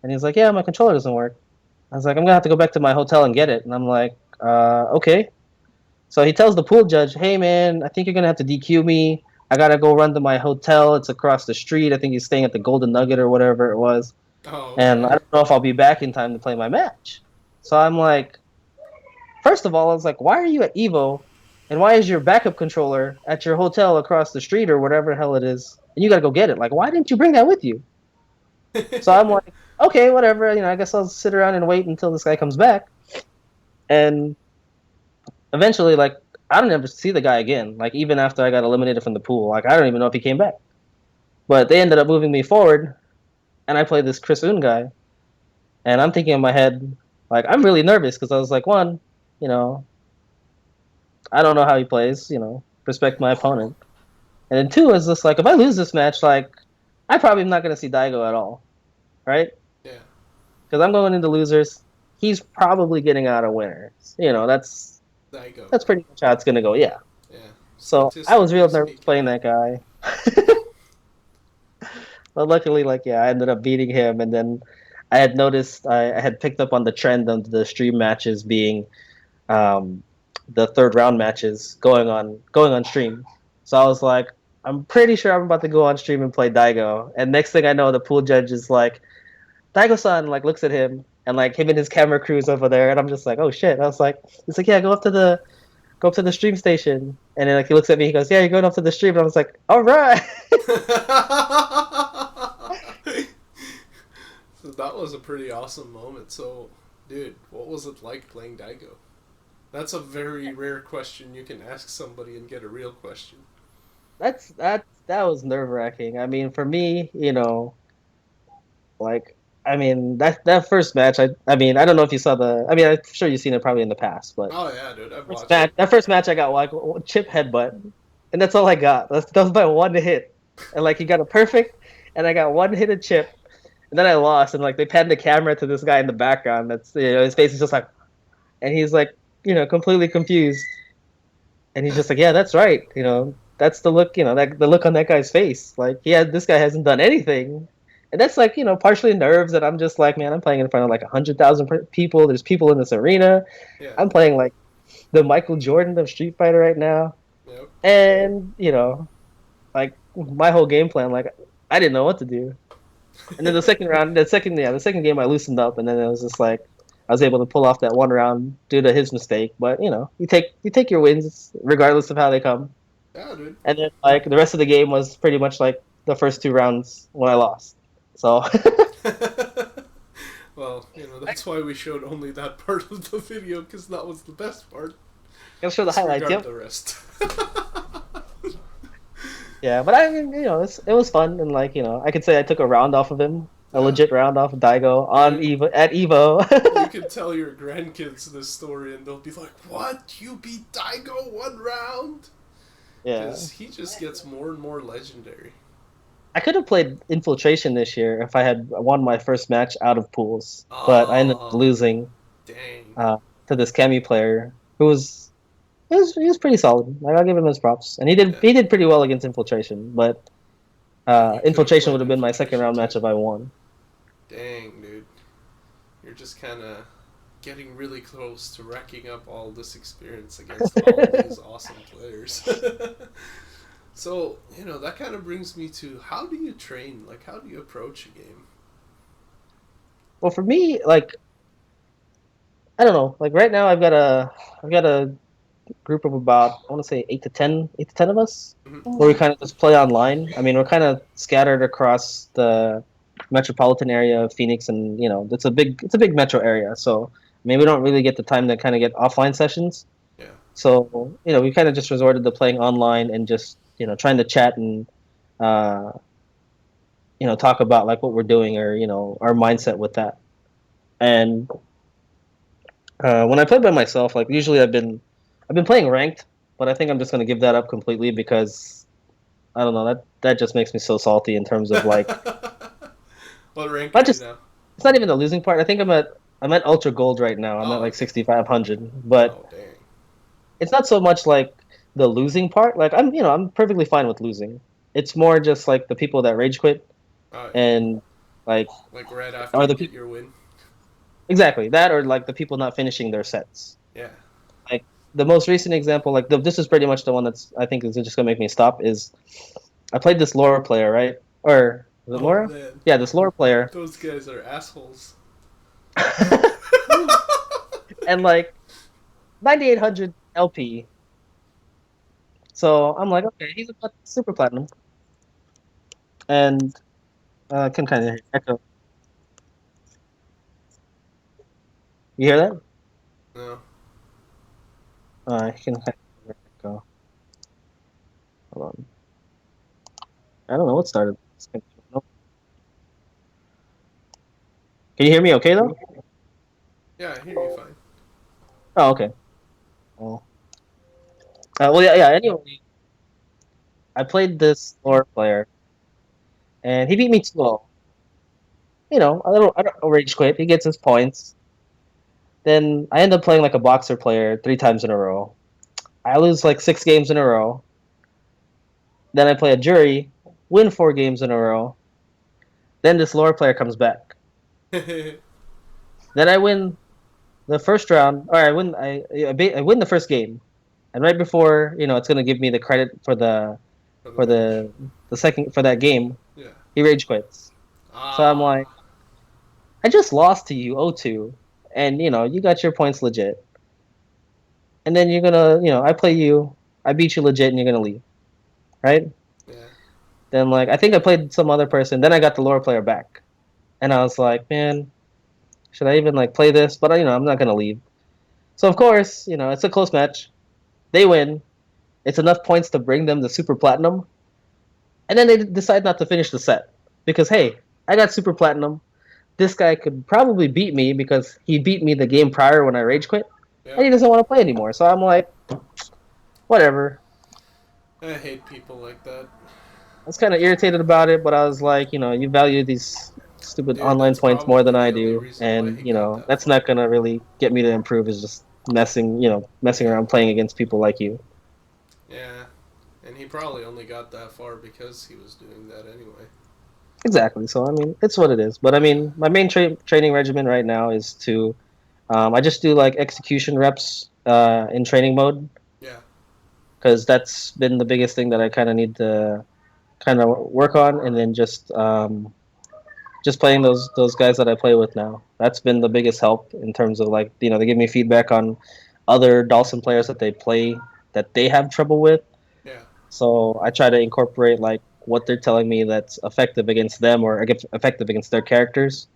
And he's like, "Yeah, my controller doesn't work." I was like, "I'm gonna have to go back to my hotel and get it," and I'm like, "Okay." So he tells the pool judge, "Hey man, I think you're gonna have to DQ me. I gotta go run to my hotel. It's across the street. I think he's staying at the Golden Nugget or whatever it was. Oh, And I don't know if I'll be back in time to play my match." So I'm like, first of all, I was like, "Why are you at Evo? And why is your backup controller at your hotel across the street or whatever the hell it is? And you gotta go get it. Like, why didn't you bring that with you?" So I'm like, "Okay, whatever. I guess I'll sit around and wait until this guy comes back." And eventually, like, I don't ever see the guy again. Like, even after I got eliminated from the pool, like, I don't even know if he came back. But they ended up moving me forward, and I played this Chris Un guy. And I'm thinking in my head, like, I'm really nervous because I was like, one, I don't know how he plays, respect my opponent. And then two is just like, if I lose this match, like, I probably am not going to see Daigo at all, right? Yeah. Because I'm going into losers. He's probably getting out a winner. That's pretty much how it's going to go, yeah. Yeah. So I was real nervous playing that guy. But luckily, like, yeah, I ended up beating him. And then I had noticed, I had picked up on the trend of the stream matches being the third round matches going on stream. So I was like, I'm pretty sure I'm about to go on stream and play Daigo. And next thing I know, the pool judge is like, Daigo-san, like, looks at him, and like him and his camera crew's over there, and I'm just like, oh shit. I was like, he's like, yeah, go up to the stream station. And then like he looks at me, he goes, yeah, you're going up to the stream. And I was like, all right. So that was a pretty awesome moment. So, dude, what was it like playing Daigo? That's a very rare question you can ask somebody and get a real question. That was nerve-wracking. I mean, for me, like, I mean, that first match, I mean, I don't know if you saw I'm sure you've seen it probably in the past, but Oh yeah, dude, I've watched it. that first match I got like chip headbutt, and that's all I got. That was my one hit, and like he got a perfect, and I got one hit of chip, and then I lost, and like they panned the camera to this guy in the background. That's his face is just like, and he's like completely confused, and he's just like, yeah, that's right, that's the look, the look on that guy's face, like this guy hasn't done anything. And that's like, partially nerves that I'm just like, man, I'm playing in front of like 100,000 people. There's people in this arena. Yeah. I'm playing like the Michael Jordan of Street Fighter right now. Yep. And, like my whole game plan, like I didn't know what to do. And then the second game I loosened up, and then it was just like I was able to pull off that one round due to his mistake. But, you take your wins regardless of how they come. Yeah, dude. And then like the rest of the game was pretty much like the first two rounds when I lost. So well, that's why we showed only that part of the video, because that was the best part. Gotta show the highlights. Yep. The rest. Yeah, but I mean, it was fun, and like I could say I took a round off of him, a legit round off of Daigo on Evo at Evo. You can tell your grandkids this story, and they'll be like, "What? You beat Daigo one round?" Yeah, because he just gets more and more legendary. I could have played Infiltration this year if I had won my first match out of pools, but I ended up losing to this Cammy player who was pretty solid. Like, I'll give him his props, and he did pretty well against Infiltration. But Infiltration would have been my second round match if I won. Dang, dude. you're just kind of getting really close to racking up all this experience against all these awesome players. So, that kind of brings me to, how do you train? Like, how do you approach a game? Well, for me, like, I don't know. Like right now, I've got a group of about, I want to say 8 to 10 of us, Mm-hmm. where we kind of just play online. I mean, we're kind of scattered across the metropolitan area of Phoenix, and it's a big metro area. So I mean, we don't really get the time to kind of get offline sessions. Yeah. So we kind of just resorted to playing online and just trying to chat and uh, talk about like what we're doing, or our mindset with that. And when I play by myself, like usually I've been playing ranked, but I think I'm just gonna give that up completely because I don't know, that just makes me so salty in terms of like What rank not are you just now? it's not even the losing part. I think I'm at ultra gold right now. I'm Oh, at like okay. 6,500, but Oh, dang. it's not so much like the losing part. Like I'm perfectly fine with losing. It's more just like the people that rage quit Oh, yeah. and like Like right after or you the get people your win? exactly that, or like the people not finishing their sets. Yeah. Like the most recent example, like this is pretty much the one that's I think is just gonna make me stop. Is I played this Laura player, right? Or was it Oh, Laura? man. Yeah, this Laura player, Those guys are assholes. and like 9,800 LP. So I'm like, okay, he's about super platinum, and can kind of echo. You hear that? No. I can kind of echo. Hold on. I don't know what started. Nope. Can you hear me? Okay though. Yeah, I hear you fine. Oh, okay. Well, well, yeah, yeah. Anyway, I played this Laura player, and he beat me 2-0. I don't rage quit. He gets his points. Then I end up playing like a boxer player 3 times in a row. I lose like 6 games in a row. Then I play a jury, win 4 games in a row. Then this lore player comes back. Then I win the first round, or I win. I win the first game, and right before it's gonna give me the credit for the For the for match. the second for that game, Yeah. he rage quits. So I'm Ah. like, I just lost to you 0-2, and you got your points legit, and then you're gonna I play you, I beat you legit, and you're gonna leave, right? Yeah. Then like I think I played some other person. Then I got the lore player back, and I was like, man, should I even like play this? But I'm not gonna leave. So of course, it's a close match. They win. It's enough points to bring them to super platinum, and then they decide not to finish the set because hey, I got super platinum. This guy could probably beat me because he beat me the game prior when I rage quit, and Yep. he doesn't want to play anymore. So I'm like, whatever. I hate people like that. I was kind of irritated about it, but I was like, you value these stupid Dude, online that's points more probably than the I only do, reason why and he got that that's far. not gonna really get me to improve. Is just messing Yeah. around playing against people like you. Yeah. And he probably only got that far because he was doing that anyway. Exactly. So I mean, it's what it is. But I Yeah. mean, my main training regimen right now is to I just do like execution reps in training mode Yeah. because that's been the biggest thing that I kind of need to kind of work on, and then just playing those guys that I play with now. That's been the biggest help in terms of like they give me feedback on other Dawson players that they play that they have trouble with. Yeah. So I try to incorporate like what they're telling me that's effective against them or effective against their characters,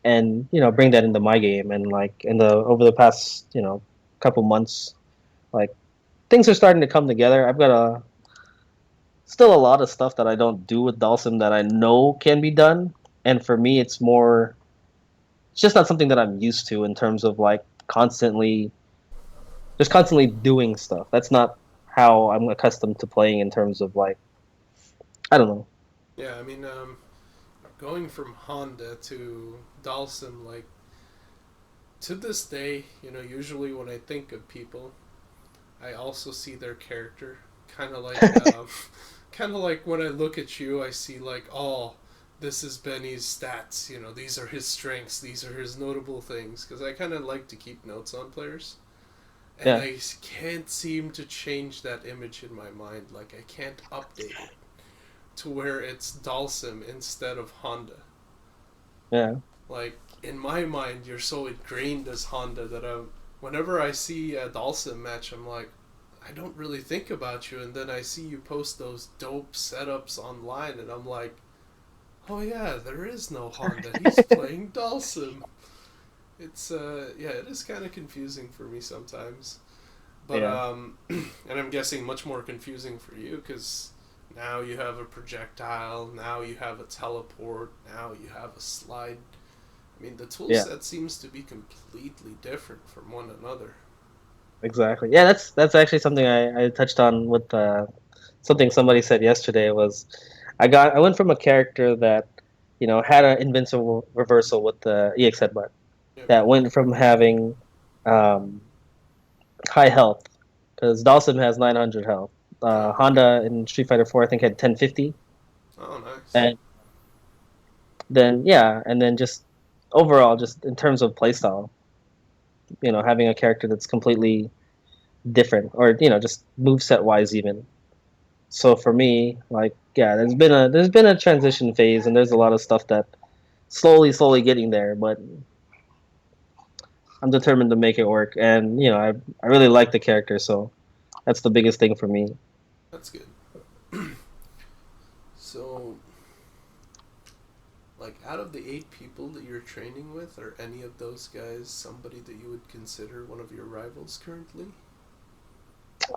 and bring that into my game. And like in the over the past couple months, like things are starting to come together. I've got still a lot of stuff that I don't do with Dawson that I know can be done, and for me, it's just not something that I'm used to in terms of like constantly doing stuff. That's not how I'm accustomed to playing in terms of like I don't know. Yeah, I mean, going from Honda to Dalsum, like, to this day, usually when I think of people, I also see their character. Kind of like, kind of like when I look at you, I see like, oh, this is Benny's stats. You know, these are his strengths. These are his notable things. Because I kind of like to keep notes on players. And I can't seem to change that image in my mind. Like, I can't update it to where it's Dalsim instead of Honda. Yeah. Like, in my mind, you're so ingrained as Honda that whenever I see a Dalsim match, I'm like, I don't really think about you. And then I see you post those dope setups online, and I'm like, oh yeah, there is no Honda. He's playing Dalsim. It's it is kind of confusing for me sometimes, but and I'm guessing much more confusing for you because now you have a projectile, now you have a teleport, now you have a slide. I mean, the tool set seems to be completely different from one another. Exactly. Yeah, that's actually something I touched on with something somebody said yesterday was I went from a character that had an invincible reversal with the EX headbutt Yep. that went from having um, high health because Dawson has 900 health. Oh, okay. Honda in Street Fighter 4 I think had 1050, Oh, nice. and and then just overall just in terms of playstyle, having a character that's completely different or just moveset wise even. So for me, like there's been a transition phase and there's a lot of stuff that slowly getting there, but I'm determined to make it work and I really like the character, so that's the biggest thing for me. That's good. So, like, out of the 8 people that you're training with, are any of those guys somebody that you would consider one of your rivals currently?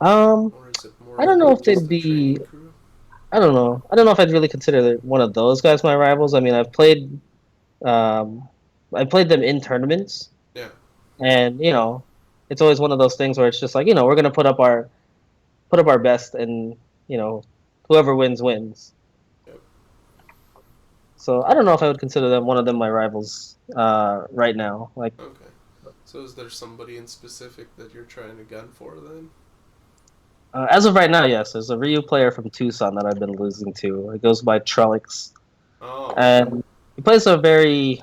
Um Or is it more I don't know like if just they'd a be training crew? I don't know if I'd really consider one of those guys my rivals. I mean, um I played them in tournaments. Yeah. And it's always one of those things where it's just like we're gonna put up our best, and you know, whoever wins wins. Yep. So I don't know if I would consider them one of them my rivals right now. Like Okay. So is there somebody in specific that you're trying to gun for then? as of right now, yes, there's a Ryu player from Tucson that I've been losing to. It goes by Trellix, Oh, okay. and he plays a very.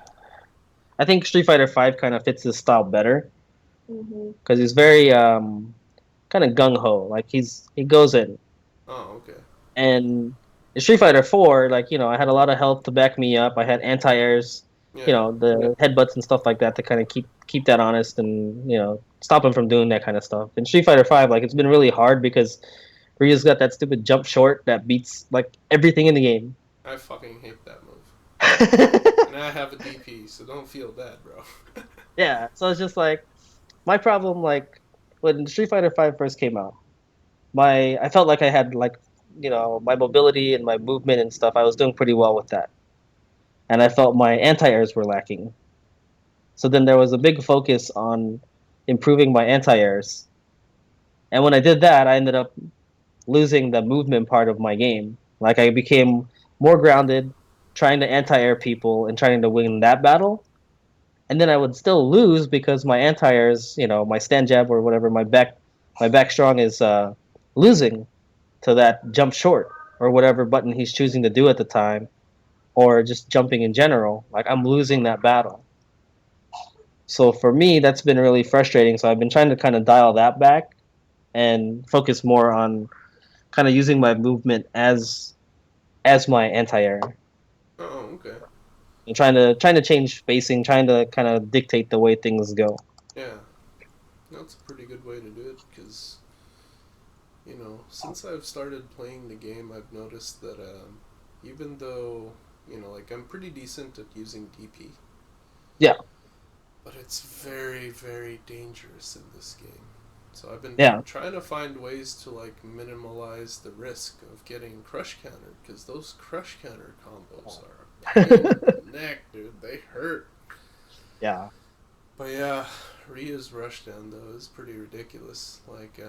I think Street Fighter Five kind of fits his style better because he's very kind of gung ho. Like he goes in. Oh, okay. And in Street Fighter 4, like, I had a lot of health to back me up. I had anti-airs, Yeah. the headbutts and stuff like that to kind of keep that honest and, stop him from doing that kind of stuff. In Street Fighter 5, like, it's been really hard because Ryu's got that stupid jump short that beats, like, everything in the game. I fucking hate that move. Yeah, And I have a DP, so don't feel bad, bro. so it's just like, my problem, like, when Street Fighter 5 first came out, I felt like I had, like, my mobility and my movement and stuff. I was doing pretty well with that, and I felt my anti-airs were lacking. So then there was a big focus on improving my anti-airs. And when I did that, I ended up losing the movement part of my game. Like I became more grounded, trying to anti-air people and trying to win that battle. And then I would still lose because my anti-airs, my stand jab or whatever, my back strong is losing to that jump short or whatever button he's choosing to do at the time, or just jumping in general. Like I'm losing that battle. So for me, that's been really frustrating. So I've been trying to kind of dial that back and focus more on kind of using my movement as my anti-air Oh, okay. and trying to change spacing, trying to kind of dictate the way things go. Yeah. That's a pretty good way to do it, because, since I've started playing the game, I've noticed that even though, like, I'm pretty decent at using DP, Yeah, but it's very, very dangerous in this game. So I've been yeah, trying to find ways to, like, minimalize the risk of getting crush countered, because those crush counter combos are a pain in the neck, dude. They hurt. yeah, But yeah, Rya's rushdown though is pretty ridiculous. Like,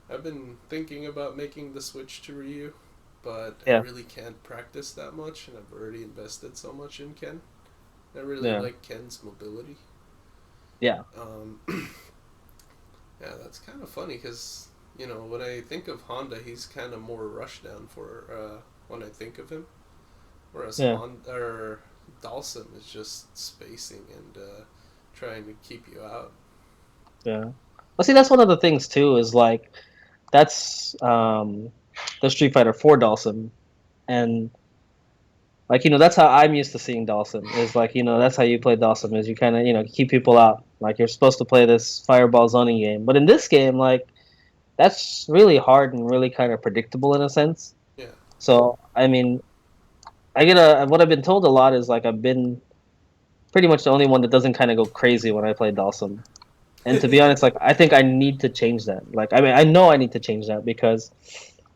I've been thinking about making the switch to Ryu, but I yeah, really can't practice that much, and I've already invested so much in Ken. I really yeah, like Ken's mobility. yeah, Um, yeah, that's kind of funny because, when I think of Honda, he's kind of more rushdown for when I think of him. Whereas Yeah. Dalsum is just spacing and trying to keep you out. Yeah. Well, see, that's one of the things too. Is like that's the Street Fighter 4 Dawson, and like that's how I'm used to seeing Dawson. Is like that's how you play Dawson. Is you kind of keep people out. Like you're supposed to play this fireball zoning game, but in this game, like that's really hard and really kind of predictable in a sense. Yeah. So I mean, what I've been told a lot is like I've been pretty much the only one that doesn't kind of go crazy when I play Dawson. And to be honest, like I think I need to change that. Like I mean, I know I need to change that because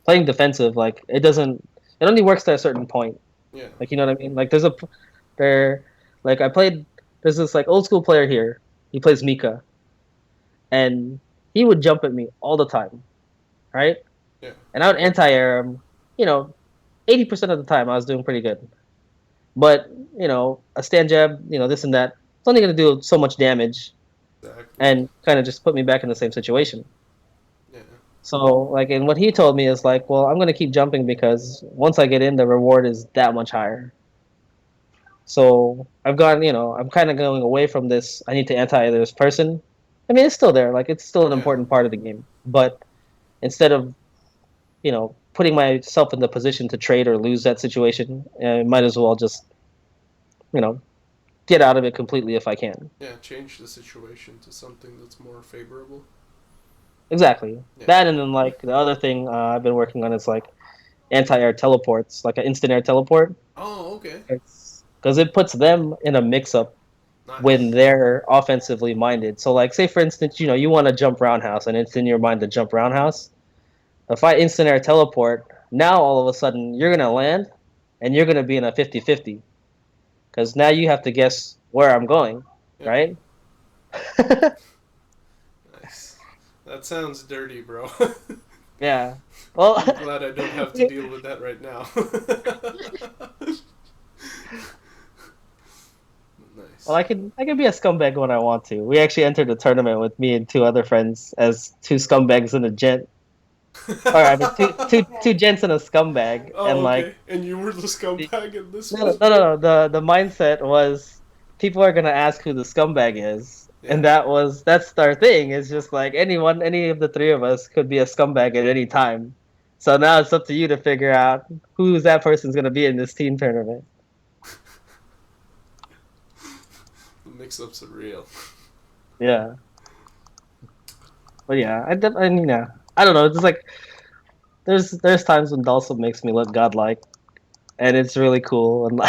playing defensive, like it only works to a certain point. Yeah. Like you know what I mean? Like there, like there's this like old school player here. He plays Mika, and he would jump at me all the time, right? Yeah. And I would anti-air him. 80% of the time I was doing pretty good. But a stand jab, this and that, it's only going to do so much damage Exactly. and kind of just put me back in the same situation. Yeah. So, like, and what he told me is like, well, I'm going to keep jumping because once I get in, the reward is that much higher. So I'm kind of going away from this. I need to anti this person. I mean, it's still there. Like, it's still an Yeah. important part of the game. But instead of, putting myself in the position to trade or lose that situation, I might as well just, you know, get out of it completely if I can. Yeah. Change the situation to something that's more favorable. Exactly. Yeah. That and then like the other thing I've been working on is like anti-air teleports, like an instant air teleport. Oh, okay. Because it puts them in a mix-up Nice. when they're offensively minded. So like say for instance, you want to jump roundhouse and it's in your mind to jump roundhouse. If I instant air teleport, now all of a sudden you're gonna land and you're gonna be in a 50-50. Because now you have to guess where I'm going, Yeah. right? Nice. That sounds dirty, bro. Yeah. Well, I'm glad I don't have to deal with that right now. Nice. well, I can be a scumbag when I want to. We actually entered a tournament with me and two other friends as two scumbags and a gent. Or I mean, two gents and a scumbag, Oh, and okay. like And you were the scumbag in this no, one? no, no, no. The mindset was people are gonna ask who the scumbag is, Yeah. and that's our thing. It's just like any of the three of us could be a scumbag at any time. So now it's up to you to figure out who's that person's gonna be in this team tournament. The mix-ups are real. Yeah, but yeah, I mean, yeah, I don't know. It's just like there's times when Dulce makes me look godlike, and it's really cool. And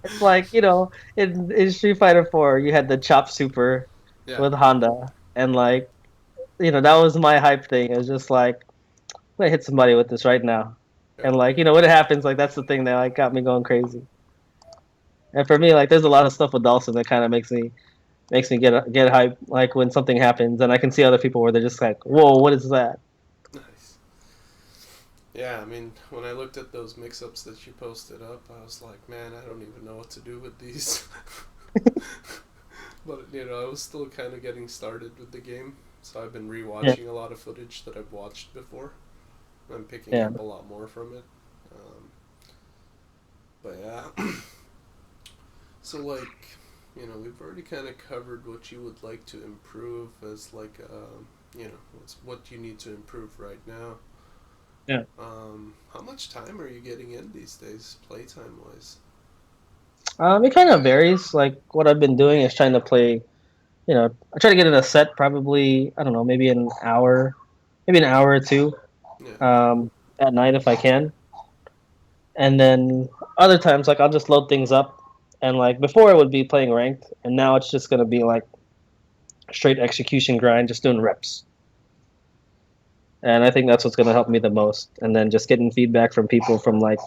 it's like in Street Fighter 4, you had the Chop Super Yeah. with Honda, and like that was my hype thing. It was just like I'm gonna hit somebody with this right now, and like when it happens, like that's the thing that like got me going crazy. And for me, like there's a lot of stuff with Dawson that kind of makes me get hype. Like when something happens, and I can see other people where they're just like, "Whoa, what is that?" Nice. Yeah, I mean, when I looked at those mix-ups that you posted up, I was like, man, I don't even know what to do with these. But, I was still kind of getting started with the game, so I've been rewatching a lot of footage that I've watched before. I'm picking up a lot more from it. But yeah. So, like, we've already kind of covered what you would like to improve as, like, what you need to improve right now. Yeah. How much time are you getting in these days, playtime wise? It kind of varies. Like what I've been doing is trying to play. I try to get in a set probably I don't know maybe maybe an hour or two Yeah. at night if I can, and then other times like I'll just load things up, and like before it would be playing ranked, and now it's just gonna be like straight execution grind, just doing reps. And I think that's what's gonna help me the most, and then just getting feedback from people from like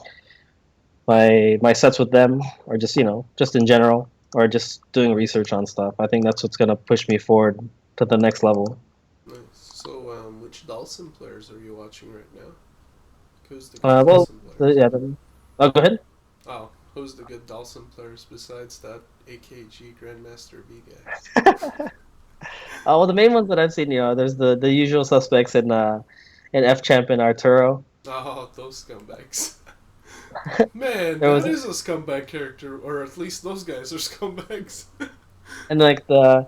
my sets with them, or just just in general, or just doing research on stuff. I think that's what's gonna push me forward to the next level. Nice. So, which Dalsum players are you watching right now? Who's the good Well, Dalsum players? yeah. Oh, go ahead. Oh, who's the good Dalsum players besides that AKG Grandmaster B guy? Well, the main ones that I've seen, there's the usual suspects in F Champ and Arturo. Oh, those scumbags. Man, There was that is a scumbag character, or at least those guys are scumbags. and like the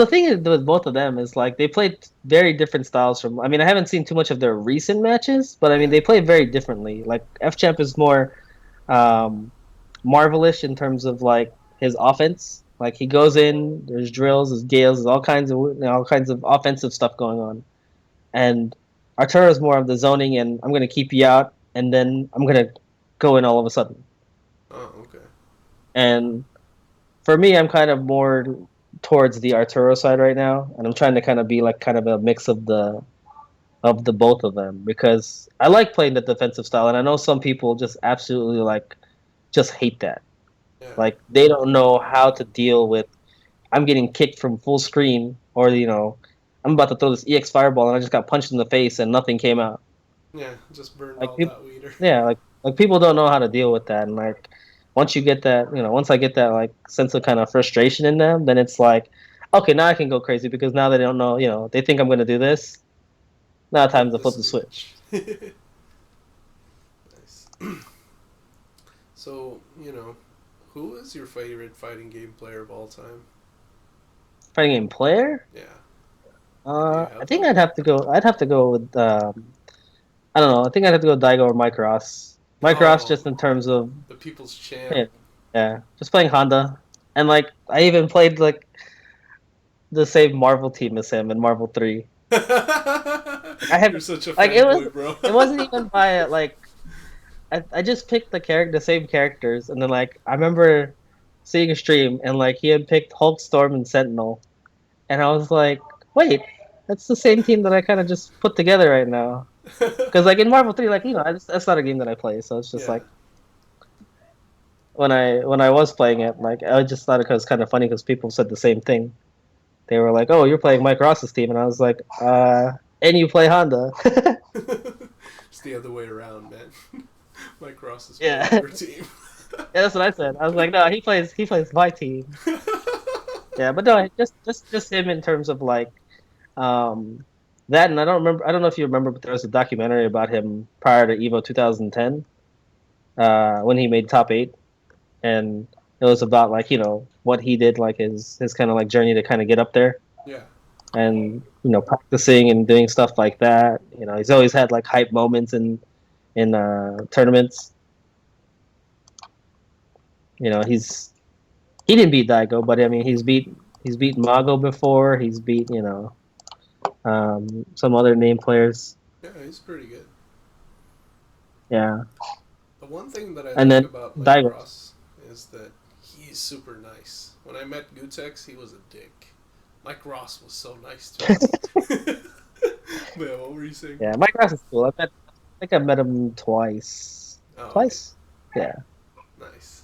thing is with both of them is like they played very different styles from. I mean, I haven't seen too much of their recent matches, but I mean Yeah. they play very differently. Like F Champ is more um, Marvelish in terms of like his offense. Like he goes in, there's drills, there's gales, there's all kinds of offensive stuff going on. And Arturo is more of the zoning, and I'm gonna keep you out, and then I'm gonna go in all of a sudden. Oh, okay. And for me, I'm kind of more towards the Arturo side right now, and I'm trying to kind of be like kind of a mix of the both of them because I like playing the defensive style, and I know some people just absolutely like just hate that. Yeah. Like they don't know how to deal with I'm getting kicked from full screen, or I'm about to throw this EX fireball and I just got punched in the face and nothing came out. Yeah, just burned Like all people, that weeder. yeah, like people don't know how to deal with that, and like once you get that, once I get that like sense of kind of frustration in them, then it's like, okay, now I can go crazy because now they don't know, they think I'm gonna do this. Now time Flip to the flip the switch. switch. Nice. So, who is your favorite fighting game player of all time? Fighting game player? Yeah. Do you I have think one? I'd have to go. I'd have to go with. I don't know. I think I'd have to go Daigo or Mike Ross. Mike Ross, Oh, just in terms of the people's champ. yeah, yeah, just playing Honda, and like I even played like the same Marvel team as him in Marvel 3. I have You're such a like fanboy, bro. it wasn't even by like I just picked the same characters, and then like I remember seeing a stream and like he had picked Hulk, Storm, and Sentinel, and I was like, wait, that's the same team that I kind of just put together right now. Because like in Marvel 3, like that's not a game that I play, so it's just Yeah. like when I was playing it, like I just thought it was kind of funny because people said the same thing. They were like, "Oh, you're playing Mike Ross's team," and I was like, and you play Honda." It's the other way around, man. Mike Ross is Yeah. playing your team. Yeah, that's what I said. I was like, "No, he plays my team." Yeah, but no, just him in terms of like um that, and I don't know if you remember, but there was a documentary about him prior to Evo 2010 when he made top 8, and it was about like what he did, like his kind of like journey to kind of get up there, Yeah. and practicing and doing stuff like that. He's always had like hype moments in tournaments. He didn't beat Daigo, but I mean he's beat Mago before. He's beat some other name players. Yeah, he's pretty good. Yeah, The one thing that I and like then about Mike Daigo. Ross is that he's super nice. When I met Gutex, he was a dick. Mike Ross was so nice to him. Man, what were you saying? Yeah, Mike Ross is cool. I think I met him twice. Oh, Twice? Yeah. nice.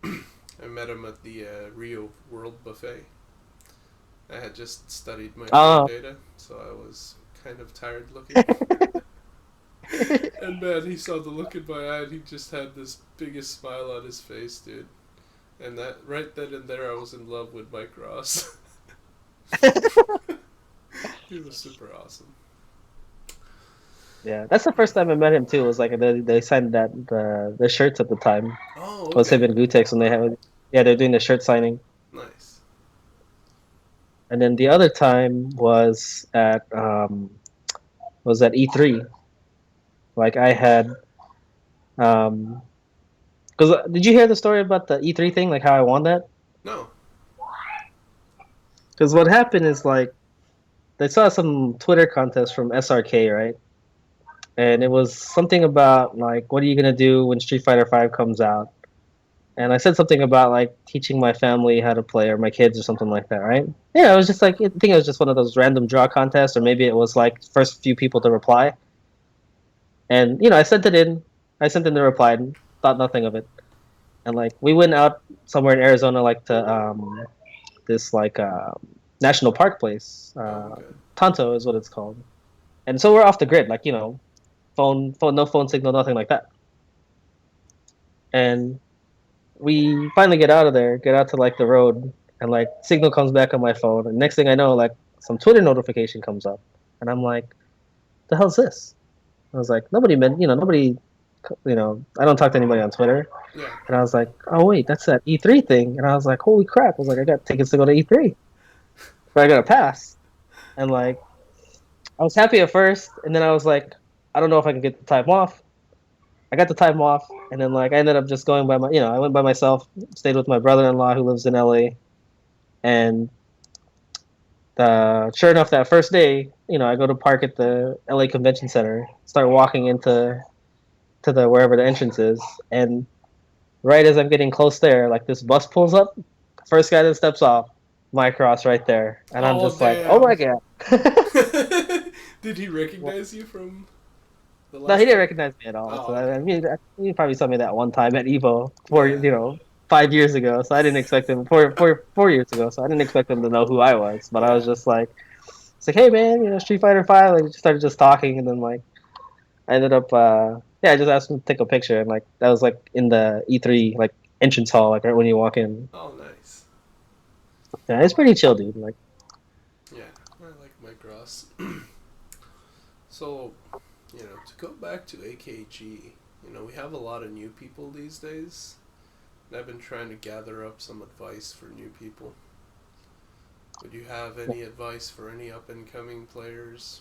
Yeah. I met him at the Rio World Buffet. I had just studied my data, so I was kind of tired looking. And man, he saw the look in my eye and he just had this biggest smile on his face, dude. And that right then and there I was in love with Mike Ross. He was super awesome. Yeah, that's the first time I met him too. It was like they signed the shirts at the time. Oh, It was him okay. and Gutex when they're doing the shirt signing. Nice. And then the other time was at E3. Like I had because did you hear the story about the E3 thing? Like how I won that? No. Because what happened is like they saw some Twitter contest from SRK, right? And it was something about like, what are you gonna do when Street Fighter V comes out? And I said something about like teaching my family how to play, or my kids, or something like that, right? Yeah, it was just like I think it was just one of those random draw contests, or maybe it was like first few people to reply. And I sent it in. I sent in the reply and thought nothing of it. And like we went out somewhere in Arizona, like to this like national park place. Oh, okay. Tonto is what it's called. And so we're off the grid, like phone, no phone signal, nothing like that. And we finally get out of there, get out to like the road, and like signal comes back on my phone. And next thing I know, like some Twitter notification comes up, and I'm like, "The hell's this?" I was like, nobody I don't talk to anybody on Twitter. Yeah. And I was like, oh wait, that's that E3 thing. And I was like, holy crap! I was like, I got tickets to go to E3, but I got a pass. And like, I was happy at first, and then I was like, I don't know if I can get the time off. I got the time off, and then like I ended up just going by I went by myself, stayed with my brother-in-law who lives in LA, and sure enough, that first day, I go to park at the LA Convention Center, start walking into the wherever the entrance is, and right as I'm getting close there, like this bus pulls up, first guy that steps off, my cross right there, and I'm Oh just like, oh my damn! god. Did he recognize you from the No, last he didn't time? recognize me at all. Oh, So okay. I mean, he probably saw me that one time at Evo Yeah. 5 years ago. So I didn't expect him 4 years ago. So I didn't expect him to know who I was. But I was Yeah. just like, it's like, hey man, Street Fighter Five. Like, just started just talking, and then like I ended up, I just asked him to take a picture, and like that was like in the E3 like entrance hall, like right when you walk in. Oh, nice. Yeah, it's pretty chill, dude. Like, Yeah, I like Micross. So, to go back to AKG, we have a lot of new people these days. And I've been trying to gather up some advice for new people. Would you have any advice for any up and coming players?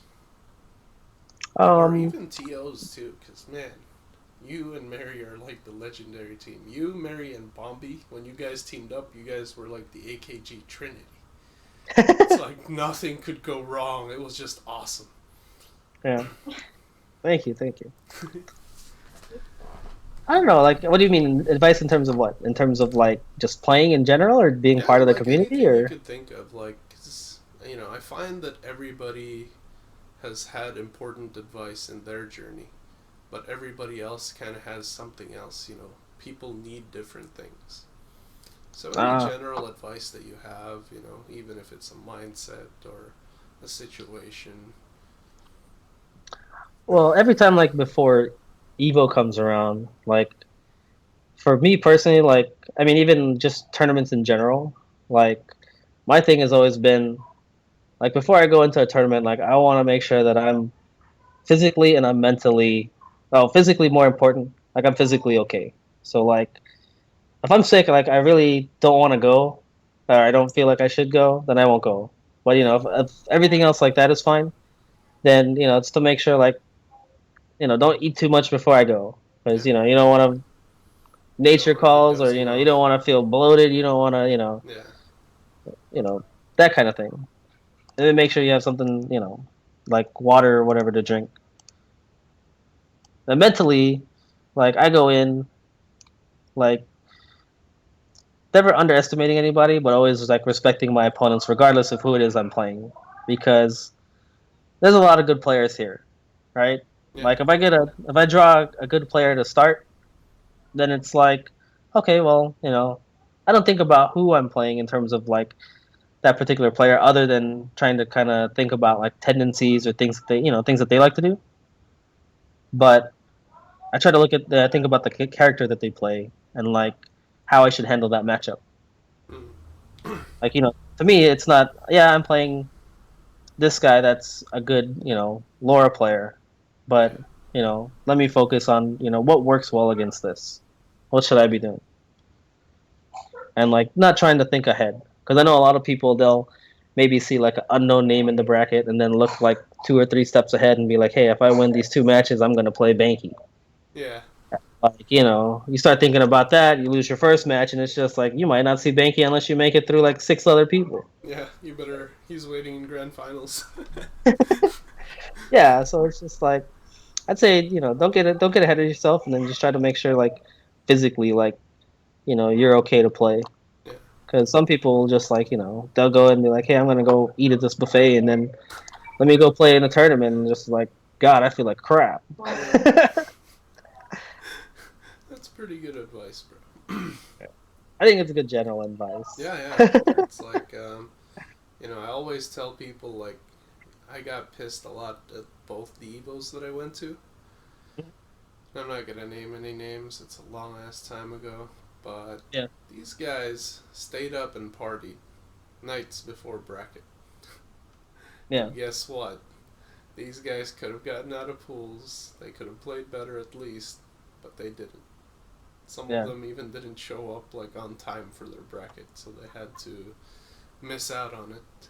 Or um, even TOs too, because man, you and Mary are like the legendary team. You, Mary, and Bombi, when you guys teamed up, you guys were like the AKG Trinity. It's like nothing could go wrong. It was just awesome. yeah. Thank you. I don't know. Like, what do you mean advice in terms of what? In terms of like just playing in general, or being Yeah, part of the like community, anything you or? could think of. Like, 'cause, I find that everybody has had important advice in their journey, but everybody else kind of has something else. People need different things. So any general advice that you have, even if it's a mindset or a situation. Well, every time like before Evo comes around, like for me personally, like I mean, even just tournaments in general, like my thing has always been like before I go into a tournament, like I want to make sure that I'm physically and I'm mentally, well, physically more important. Like I'm physically okay. So like if I'm sick, like I really don't want to go, or I don't feel like I should go, then I won't go. But if everything else like that is fine, then it's to make sure like don't eat too much before I go, Yeah, because you don't want to you don't nature want to get calls, or dozy you mouth. don't want to feel bloated, you don't want to Yeah, you know that kind of thing. And then make sure you have something like water or whatever to drink. And mentally, like I go in like never underestimating anybody, but always like respecting my opponents regardless of who it is I'm playing, because there's a lot of good players here, right? yeah, Like if I draw a good player to start, then it's like, okay, well, I don't think about who I'm playing in terms of like that particular player, other than trying to kind of think about like tendencies or things that things that they like to do. But I try to think about the character that they play, and like how I should handle that matchup. mm, Like to me, it's not, yeah, I'm playing this guy that's a good Laura player, yeah, but let me focus on what works well against this. What should I be doing? And like not trying to think ahead, because I know a lot of people, they'll maybe see like an unknown name in the bracket and then look like 2 or 3 steps ahead and be like, hey, if I win these 2 matches, I'm gonna play Banky. yeah, Like you start thinking about that, you lose your first match, and it's just like you might not see Banky unless you make it through like 6 other people. yeah. You better. He's waiting in grand finals. Yeah, so it's just like I'd say don't get ahead of yourself, and then just try to make sure like physically like you're okay to play. Yeah, Because some people will just like they'll go and be like, hey, I'm gonna go eat at this buffet, and then let me go play in a tournament, and just like, God, I feel like crap. yeah. That's pretty good advice, bro. I think it's a good general advice. Yeah, yeah. It's like, I always tell people, like, I got pissed a lot at both the Evos that I went to. I'm not going to name any names, it's a long ass time ago. But Yeah. these guys stayed up and partied nights before bracket. Yeah. And guess what? These guys could have gotten out of pools. They could have played better at least. but they didn't. Some Yeah. of them even didn't show up like on time for their bracket, so they had to miss out on it.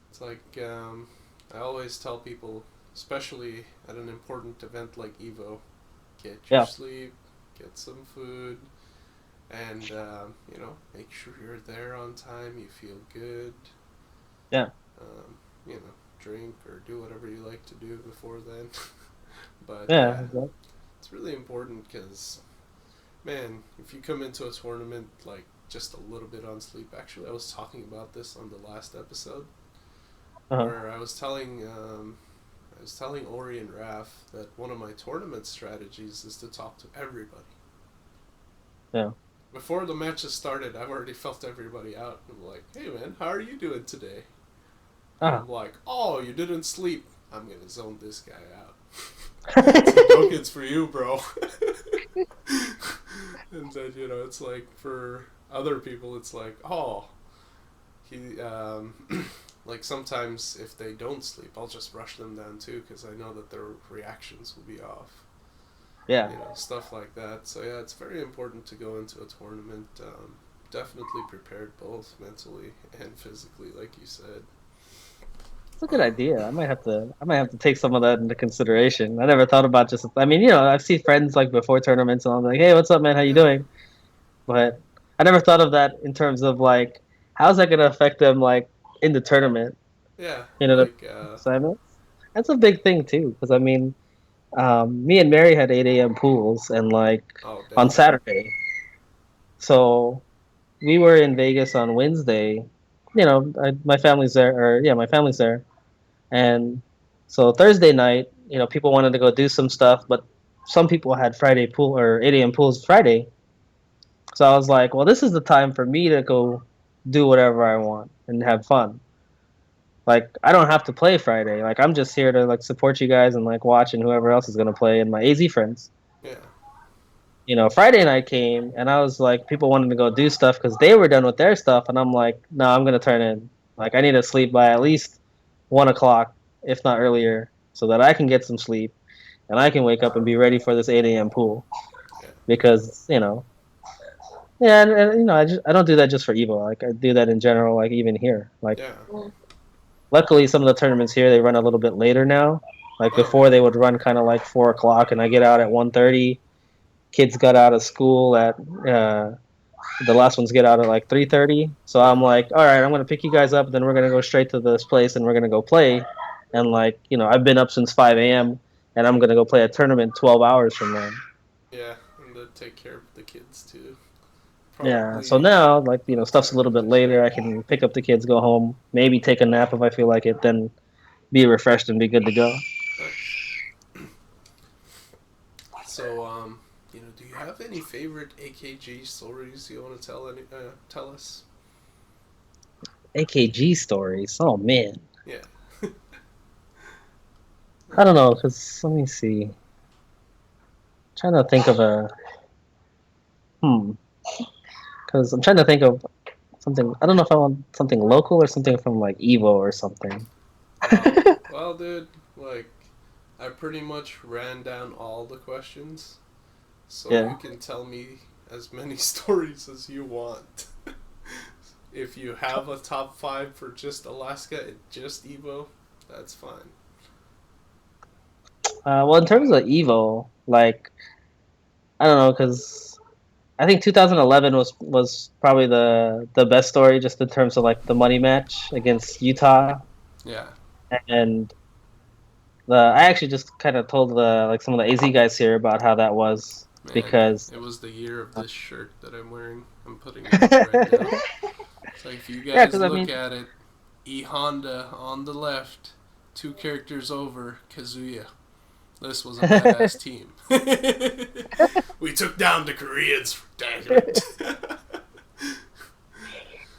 It's like I always tell people, especially at an important event like Evo, get your Yeah. sleep, get some food, and you know, make sure you're there on time. You feel good. Yeah. You know, drink or do whatever you like to do before then. But Yeah. it's really important because, man, if you come into a tournament like just a little bit on sleep, actually, I was talking about this on the last episode, where I was telling Ori and Raf that one of my tournament strategies is to talk to everybody. Yeah. Before the matches started, I've already felt everybody out. I'm like, hey man, how are you doing today? I'm like, oh, you didn't sleep. I'm gonna zone this guy out. It's for you, bro. And then, you know, it's like for other people, it's like, oh, he, like sometimes if they don't sleep, I'll just rush them down too, because I know that their reactions will be off. Yeah. You know, stuff like that. So yeah, it's very important to go into a tournament definitely prepared both mentally and physically, like you said. It's a good idea. I might have to take some of that into consideration. I never thought about just. I mean, you know, I've seen friends like before tournaments, and I'm like, "Hey, what's up, man? How you doing?" But I never thought of that in terms of like, how's that gonna affect them like in the tournament? Yeah, You know, like the assignments. That's a big thing too, because I mean, me and Mary had 8 a.m. pools, and like oh on damn. Saturday, so we were in Vegas on Wednesday. You know, my family's there, or yeah, my family's there. And so Thursday night, you know, people wanted to go do some stuff, but some people had Friday pool or 8 a.m. pools Friday. So I was like, well, this is the time for me to go do whatever I want and have fun. Like, I don't have to play Friday. Like, I'm just here to like support you guys and like watch and whoever else is gonna play and my AZ friends. Yeah. You know, Friday night came and I was like, people wanted to go do stuff because they were done with their stuff, and I'm like, no, I'm gonna turn in. Like, I need to sleep by at least 1 o'clock, if not earlier, so that I can get some sleep and I can wake up and be ready for this 8 a.m. pool. Yeah. Because you know, yeah, and you know, I don't do that just for Evo. Like, I do that in general. Like, even here, like, Yeah. luckily some of the tournaments here they run a little bit later now. Like Oh, before, they would run kind of like 4 o'clock, and I get out at 1:30. Kids got out of school at the last ones get out at like 3:30. So I'm like, all right, I'm gonna pick you guys up, then we're gonna go straight to this place and we're gonna go play. And like, you know, I've been up since 5 a.m. and I'm gonna go play a tournament 12 hours from now. yeah, and to take care of the kids too. Yeah. So now, like, you know, stuff's a little bit later. I can pick up the kids, go home, maybe take a nap if I feel like it, then be refreshed and be good to go. Nice. So, you know, do you have any favorite AKG stories you want to tell us? AKG stories. Oh man. Yeah. I don't know, cause let me see. Trying to think of a because I'm trying to think of something. I don't know if I want something local or something from like Evo or something. Well, dude, like, I pretty much ran down all the questions, so Yeah. you can tell me as many stories as you want. If you have a top 5 for just Alaska and just Evo, that's fine. Well, in terms of Evo, like I don't know, because I think 2011 was probably the best story, just in terms of like the money match against Utah, Yeah. and I actually just kind of told like some of the AZ guys here about how that was. Man, Because it was the year of this shirt that I'm wearing. I'm putting it up right now. So if you guys 'cause I look mean- at it, E Honda on the left, 2 characters over, Kazuya. This was a badass team. We took down the Koreans. Damn it.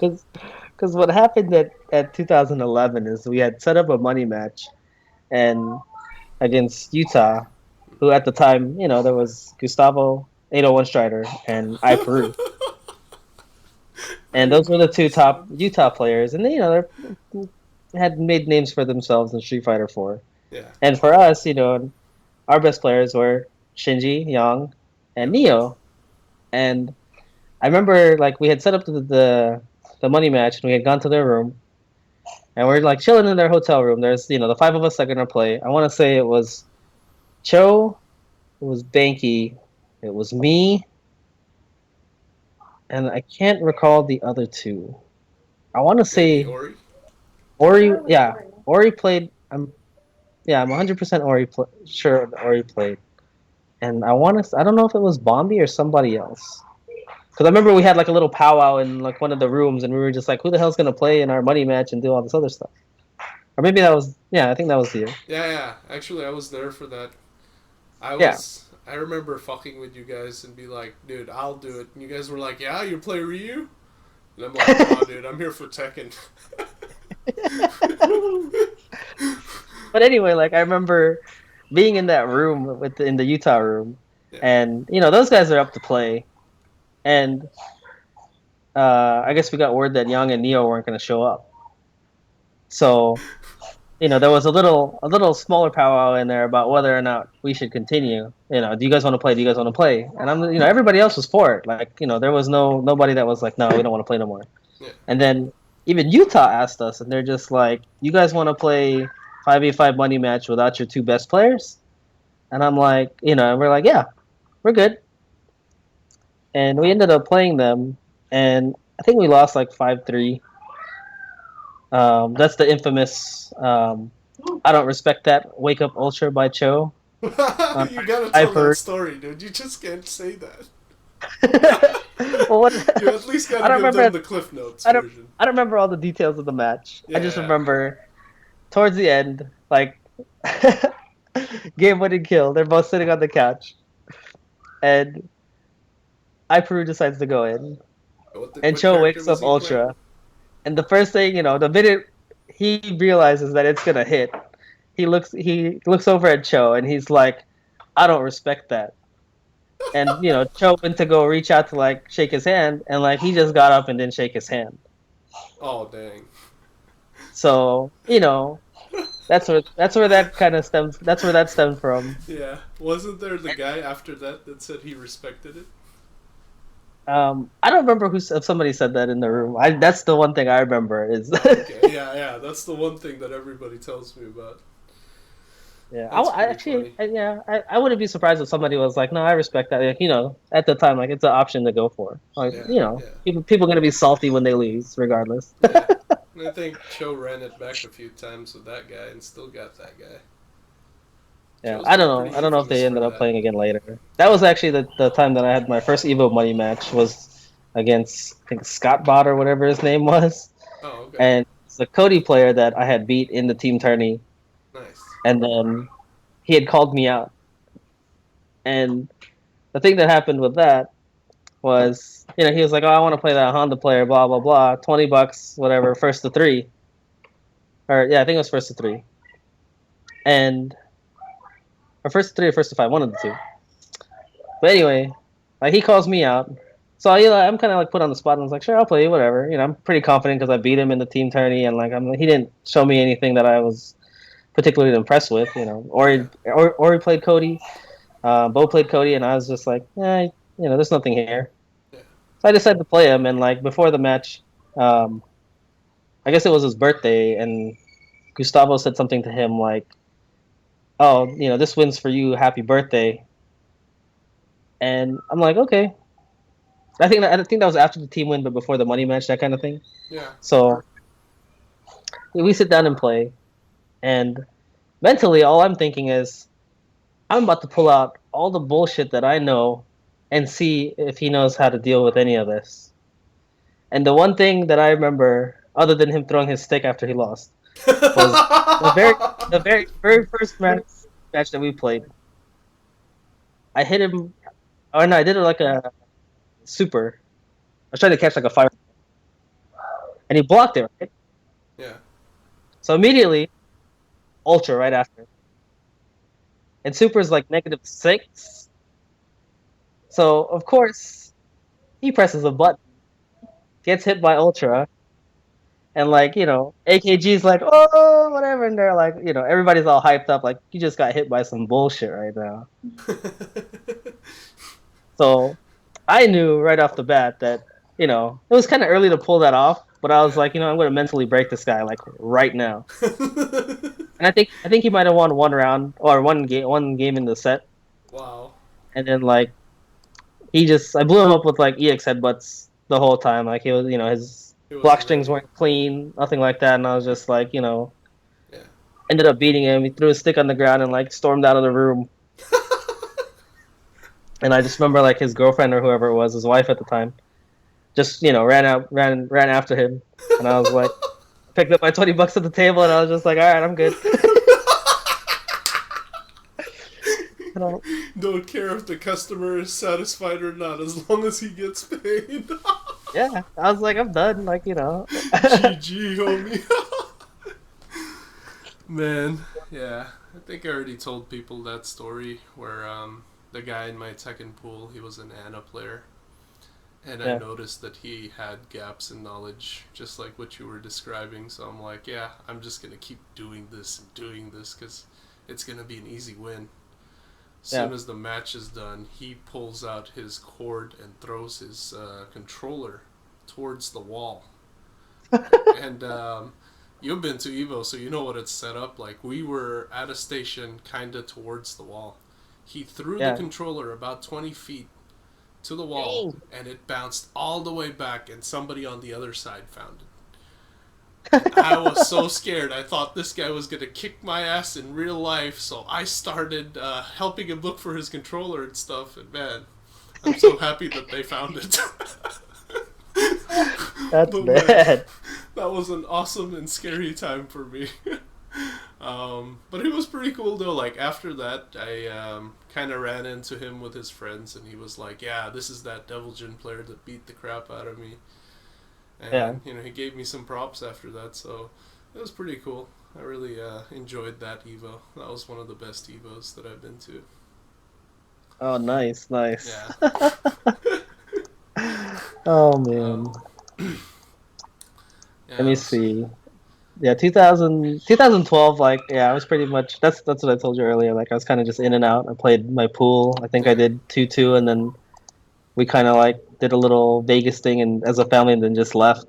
Because what happened at 2011 is we had set up a money match, and against Utah, who at the time, you know, there was Gustavo, 801 Strider, and I Peru. And those were the 2 top Utah players, and they, you know, they had made names for themselves in Street Fighter 4. Yeah. And for us, you know, our best players were Shinji, Yang, and Neo. And I remember like we had set up the money match and we had gone to their room and we're like chilling in their hotel room. There's the 5 of us that are gonna play. I want to say it was Cho, it was Banky, it was me, and I can't recall the other two. I want to Maybe say Ori? Ori. Yeah, Ori played. I'm 100% sure Ori played. And I don't know if it was Bombi or somebody else. Because I remember we had like a little powwow in like one of the rooms, and we were just like, "Who the hell's gonna play in our money match and do all this other stuff?" Or maybe that was, yeah, I think that was you. Yeah. Actually, I was there for that. Yeah. I remember fucking with you guys and be like, dude, I'll do it. And you guys were like, yeah, you play Ryu? And I'm like, no, dude, I'm here for Tekken. But anyway, like I remember being in that room in the Utah room, Yeah. and those guys are up to play, and I guess we got word that Young and Neo weren't going to show up, so there was a little smaller powwow in there about whether or not we should continue. Do you guys want to play? Do you guys want to play? And everybody else was for it. Like, there was nobody that was like, no, we don't want to play no more. Yeah. And then even Utah asked us, and they're just like, you guys want to play 5v5 money match without your two best players? And I'm like, we're like, yeah, we're good. And we ended up playing them, and I think we lost like 5-3. That's the infamous I don't respect that Wake Up Ultra by Cho. You gotta I've tell that heard. story, dude. You just can't say that. Well, what, You at least I gotta don't give them remember. the Cliff Notes I don't. version. I don't remember all the details of the match. I just remember towards the end, like game-winning kill. They're both sitting on the couch, and Peru decides to go in, and What Cho character wakes was up he playing? Ultra, and the first thing the minute he realizes that it's gonna hit, he looks over at Cho, and he's like, "I don't respect that." And Cho went to go reach out to like shake his hand, and like he just got up and didn't shake his hand. Oh, dang. So that's where that kind of stems. That's where that stemmed from. Yeah. Wasn't there the guy after that said he respected it? I don't remember if somebody said that in the room. That's the one thing I remember is. Okay. Yeah. That's the one thing that everybody tells me about. Yeah, That's I pretty actually, funny. I wouldn't be surprised if somebody was like, "No, I respect that." Like, at the time, like it's an option to go for. Like, Yeah. people gonna be salty when they lose, regardless. Yeah. And I think Cho ran it back a few times with that guy and still got that guy. Yeah, Cho's I don't pretty know. I don't know if infamous they ended for up that. playing again later. That was actually the time that I had my first Evo money match was against I think Scott Bot or whatever his name was, Oh, okay. and it's a Cody player that I had beat in the team tourney, Nice. and then he had called me out. And the thing that happened with that was, he was like, "Oh, I want to play that Honda player, blah blah blah, $20, whatever, first to three." Or yeah, I think it was first to three. And or first to three or first to five, one of the two. But anyway, like he calls me out. So I'm kind of like put on the spot, and I was like, "Sure, I'll play you, whatever." I'm pretty confident because I beat him in the team tourney, and like he didn't show me anything that I was particularly impressed with. Or he played Cody. Bo played Cody, and I was just like, there's nothing here. Yeah. So I decided to play him, and like before the match, I guess it was his birthday, and Gustavo said something to him like, "Oh, this win's for you. Happy birthday." And I'm like, okay. I think that was after the team win, but before the money match, that kind of thing. Yeah. So we sit down and play, and mentally, all I'm thinking is, I'm about to pull out all the bullshit that I know, and see if he knows how to deal with any of this. And the one thing that I remember, other than him throwing his stick after he lost, was the very first match that we played. I hit him. Oh no, I did it like a super. I was trying to catch like a fire, and he blocked it. Right? Yeah. So immediately, ultra right after, and super is like -6. So of course, he presses a button, gets hit by ultra, And like, AKG's like, oh, whatever, and they're like, everybody's all hyped up, like you just got hit by some bullshit right now. So I knew right off the bat that, it was kind of early to pull that off, but I was like, I'm going to mentally break this guy like right now. And I think he might have won one round or one game in the set. Wow. And then like I blew him up with like EX headbutts the whole time. Like he was, his It block wasn't strings really- weren't clean, nothing like that. And I was just like, Yeah. ended up beating him. He threw his stick on the ground and like stormed out of the room. And I just remember like his girlfriend or whoever it was, his wife at the time, just ran after him. And I was like, picked up my $20 at the table, and I was just like, all right, I'm good. Don't care if the customer is satisfied or not, as long as he gets paid. Yeah, I was like, I'm done. Like, GG, homie. Man, yeah. I think I already told people that story where the guy in my Tekken pool, he was an Ana player. And I noticed that he had gaps in knowledge, just like what you were describing. So I'm like, yeah, I'm just going to keep doing this because it's going to be an easy win. As soon as the match is done, he pulls out his cord and throws his controller towards the wall. And you've been to Evo, so you know what it's set up like. We were at a station kind of towards the wall. He threw the controller about 20 feet to the wall, and it bounced all the way back, and somebody on the other side found it. I was so scared. I thought this guy was going to kick my ass in real life, so I started helping him look for his controller and stuff, and man, I'm so happy that they found it. That's But bad. man, that was an awesome and scary time for me. But it was pretty cool though. Like after that, I kind of ran into him with his friends, and he was like, "Yeah, this is that Devil Jin player that beat the crap out of me." And he gave me some props after that, so it was pretty cool. I really enjoyed that Evo. That was one of the best Evos that I've been to. Oh, nice. Yeah. Oh man. Yeah, Let me see. Yeah, 2012. Like, I was pretty much. That's what I told you earlier. Like, I was kind of just in and out. I played my pool. I think I did 2-2, and then we kind of like did a little Vegas thing, and as a family, and then just left.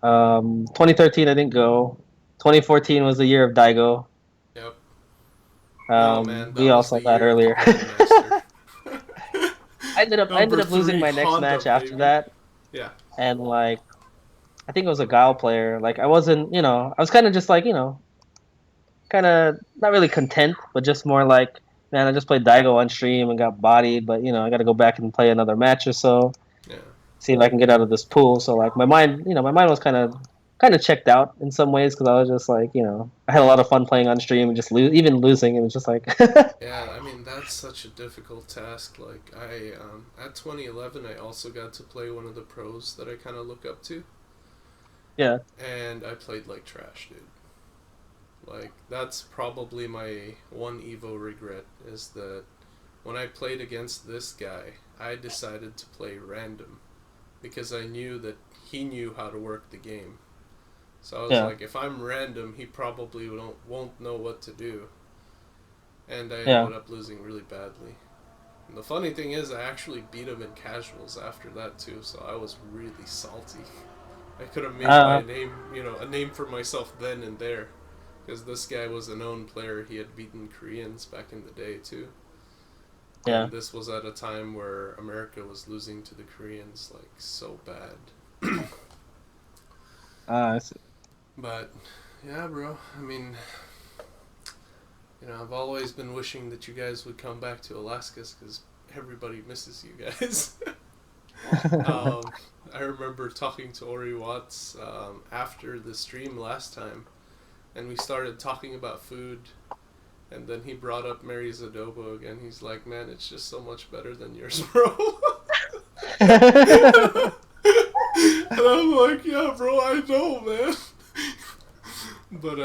2013, I didn't go. 2014 was the year of Daigo. Yep. No, man, We was also the had year of the earlier. Grandmaster. I ended up Number losing 3, my next Honda, match after baby. that, Yeah. and like I think it was a Guile player. Like I wasn't, I was kind of just like, kind of not really content, but just more like, man, I just played Daigo on stream and got bodied, but I got to go back and play another match or so, Yeah. see if I can get out of this pool. So like my mind was kind of checked out in some ways because I was just like, I had a lot of fun playing on stream and just even losing, it was just like, Yeah, I mean, that's such a difficult task. Like, at 2011, I also got to play one of the pros that I kind of look up to. yeah, And I played like trash, dude. Like, that's probably my one Evo regret, is that when I played against this guy, I decided to play random. Because I knew that he knew how to work the game. So I was like, if I'm random, he probably won't know what to do. And I ended up losing really badly. And the funny thing is, I actually beat him in casuals after that too, so I was really salty. I could have made my name, a name for myself then and there. Because this guy was a known player. He had beaten Koreans back in the day too. yeah. And this was at a time where America was losing to the Koreans like so bad. I see. But yeah, bro. I mean, I've always been wishing that you guys would come back to Alaska because everybody misses you guys. I remember talking to Ori Watts after the stream last time, and we started talking about food, and then he brought up Mary's adobo again. He's like, man, it's just so much better than yours, bro. And I'm like, yeah, bro, I know, man. But,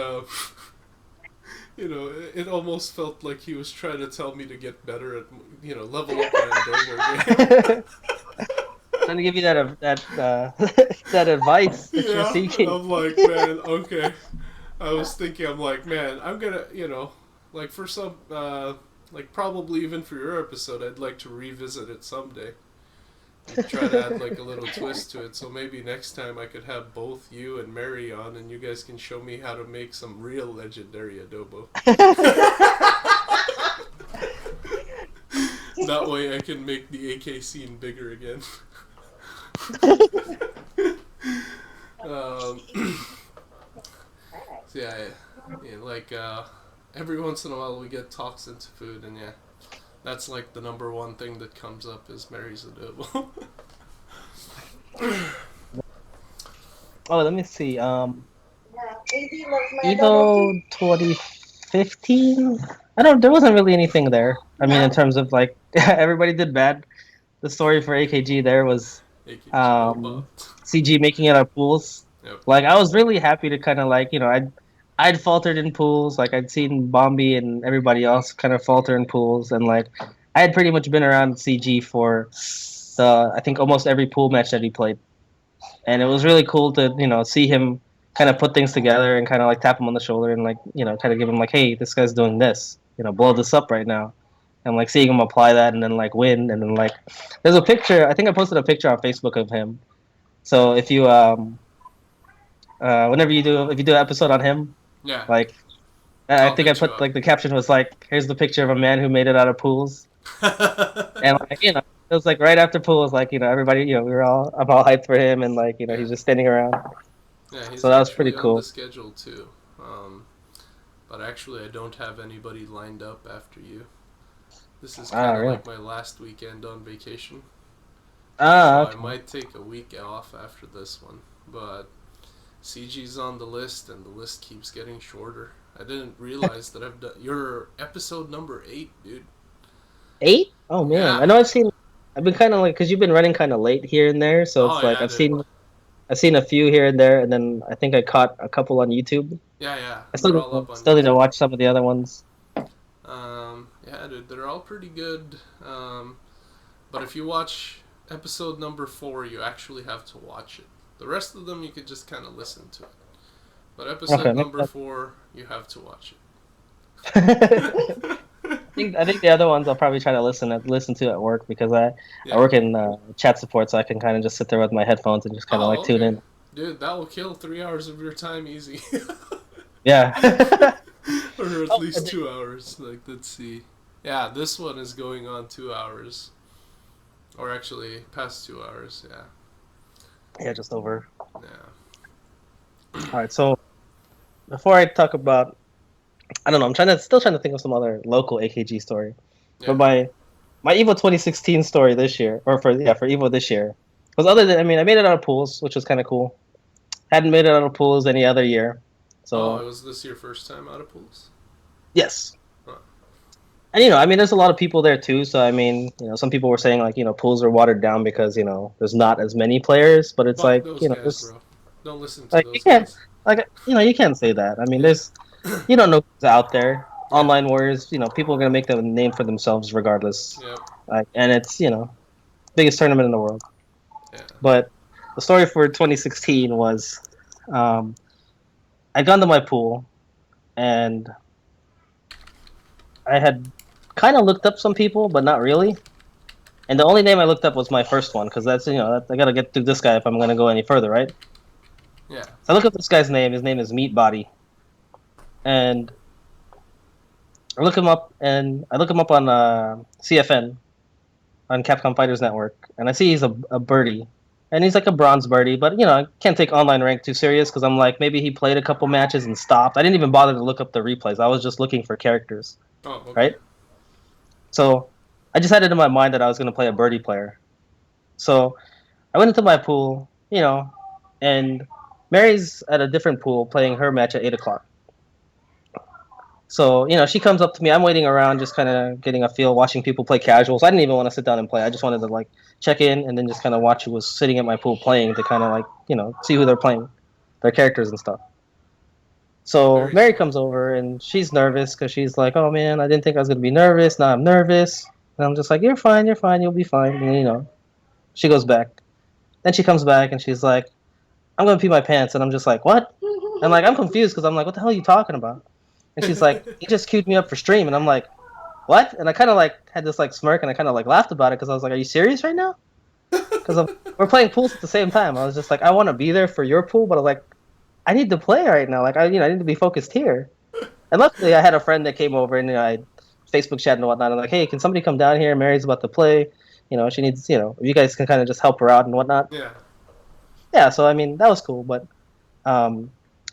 it almost felt like he was trying to tell me to get better at, level up my adobo game. trying to give you that advice that you're Yeah, seeking. I'm like, man, okay. I was thinking, I'm like, man, I'm gonna, like for some, like probably even for your episode, I'd like to revisit it someday. And try to add like a little twist to it. So maybe next time I could have both you and Mary on, and you guys can show me how to make some real legendary adobo. That way I can make the AK scene bigger again. um, so yeah, like every once in a while we get talks into food, and yeah, that's like the number one thing that comes up is Mary's adobo. Oh, let me see. Easy loves my Evo 2015. I don't. There wasn't really anything there. I mean, in terms of like everybody did bad. The story for AKG there was AKG um, CG making it at pools. Yep. Like I was really happy to kind of like I'd faltered in pools. Like I'd seen Bombi and everybody else kind of falter in pools, and like I had pretty much been around CG for I think almost every pool match that he played, and it was really cool to see him kind of put things together and kind of like tap him on the shoulder and like kind of give him like, hey, this guy's doing this, blow this up right now, and like seeing him apply that and then like win, and then like there's a picture. I think I posted a picture on Facebook of him. So if you whenever you do if you do an episode on him, Yeah. like I think I put like the caption was like, here's the picture of a man who made it out of pools. And like it was like right after pools, like everybody, I'm all hyped for him, and like he's just standing around. Yeah, he's so that was pretty cool. On the schedule too, but actually I don't have anybody lined up after you. This is kind of like my last weekend on vacation. So okay. I might take a week off after this one, but CG's on the list, and the list keeps getting shorter. I didn't realize that I've done. You're episode number 8, dude. 8? Oh man, yeah. I know I've been kind of like, because you've been running kind of late here and there, so it's like I've seen a few here and there, and then I think I caught a couple on YouTube. Yeah. I still need to watch some of the other ones. Yeah, dude, they're all pretty good. But if you watch episode number 4, you actually have to watch it. The rest of them you could just kind of listen to it. But episode number 4, you have to watch it. I think the other ones I'll probably try to listen to at work, because I work in chat support, so I can kind of just sit there with my headphones and just kind of tune in. Dude, that will kill 3 hours of your time easy. Yeah. Or at least 2 hours. Like, let's see. Yeah, this one is going on 2 hours. Or actually, past 2 hours, yeah. Yeah, just over. Yeah. Alright, so before I talk about, I don't know, I'm still trying to think of some other local AKG story. Yeah. But my EVO 2016 story this year, or for EVO this year, was other than, I mean, I made it out of pools, which was kind of cool. Hadn't made it out of pools any other year. So was this your first time out of pools? Yes. Huh. And I mean, there's a lot of people there too. So I mean, some people were saying like, pools are watered down because there's not as many players. But it's like, those guys, bro. Don't listen to like, those guys. You can't say that. I mean, there's, you don't know who's out there. Online warriors, people are gonna make them a name for themselves regardless. Yep. And it's biggest tournament in the world. Yeah. But the story for 2016 was, I'd gone to my pool, and I had kind of looked up some people, but not really. And the only name I looked up was my first one, because that's, I gotta get through this guy if I'm gonna go any further, right? Yeah. So I look up this guy's name. His name is Meat Body. And I look him up on CFN, on Capcom Fighters Network, and I see he's a birdie. And he's like a bronze birdie, but, I can't take online rank too serious, because I'm like, maybe he played a couple matches and stopped. I didn't even bother to look up the replays. I was just looking for characters. Oh, okay. Right? So I just had it in my mind that I was going to play a birdie player. So I went into my pool, and Mary's at a different pool playing her match at 8 o'clock. So, she comes up to me. I'm waiting around, just kind of getting a feel, watching people play casuals. I didn't even want to sit down and play. I just wanted to, like, check in and then just kind of watch who was sitting at my pool playing to kind of, like, see who they're playing, their characters and stuff. So Mary comes over, and she's nervous because she's like, oh, man, I didn't think I was going to be nervous. Now I'm nervous. And I'm just like, you're fine, you'll be fine. And, she goes back. Then she comes back and she's like, I'm gonna pee my pants, and I'm just like, what? And like I'm confused because I'm like, what the hell are you talking about? And she's like, he just queued me up for stream, and I'm like, what? And I kind of like had this like smirk, and I kind of like laughed about it because I was like, are you serious right now? Because we're playing pools at the same time. I was just like, I want to be there for your pool, but I'm like, I need to play right now. Like I need to be focused here. And luckily, I had a friend that came over, and I Facebook chat and whatnot. I'm like, hey, can somebody come down here? Mary's about to play. She needs, you guys can kind of just help her out and whatnot. Yeah. Yeah, so I mean that was cool, but I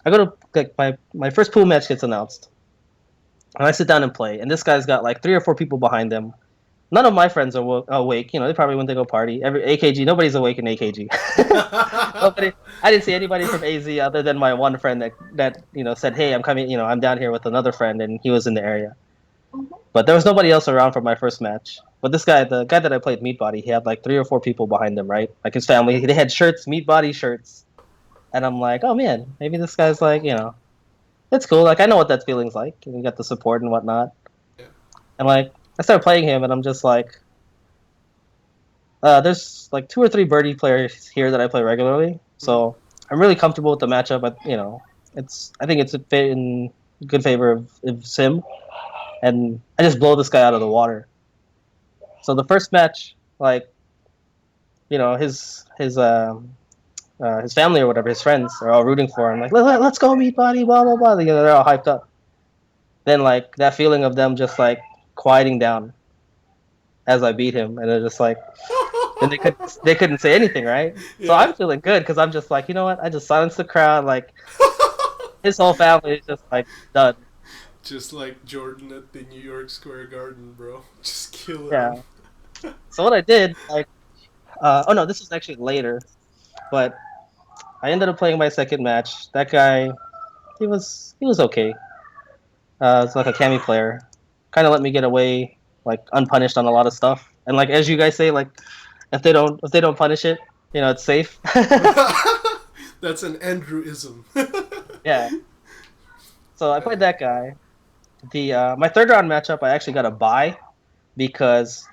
go to like my first pool match gets announced, and I sit down and play, and this guy's got like 3 or 4 people behind him. None of my friends are awake. They probably went to go party. Every AKG, nobody's awake in AKG. Nobody. I didn't see anybody from AZ other than my one friend that said, "Hey, I'm coming. I'm down here with another friend," and he was in the area. But there was nobody else around for my first match. But this guy, the guy that I played Meat Body, he had like 3 or 4 people behind him, right? Like his family. They had shirts, Meat Body shirts. And I'm like, oh man, maybe this guy's like, it's cool. Like I know what that feeling's like. You got the support and whatnot. Yeah. And like I started playing him, and I'm just like, there's like 2 or 3 birdie players here that I play regularly, so I'm really comfortable with the matchup. But I think it's in good favor of Sim, and I just blow this guy out of the water. So the first match, like, his family or whatever, his friends are all rooting for him. Like, let's go, Meat Body, blah blah blah. They're all hyped up. Then like that feeling of them just like quieting down as I beat him, and they're just like, and they couldn't say anything, right? Yeah. So I'm feeling good because I'm just like, you know what? I just silenced the crowd. Like his whole family is just like done. Just like Jordan at the New York Square Garden, bro. Just killing him. Yeah. So what I did, like, oh no, this was actually later, but I ended up playing my second match. That guy, he was okay. It's like a Cami player, kind of let me get away like unpunished on a lot of stuff. And like as you guys say, like if they don't punish it, it's safe. That's an Andrewism. Yeah. So I played that guy. The my third round matchup, I actually got a bye because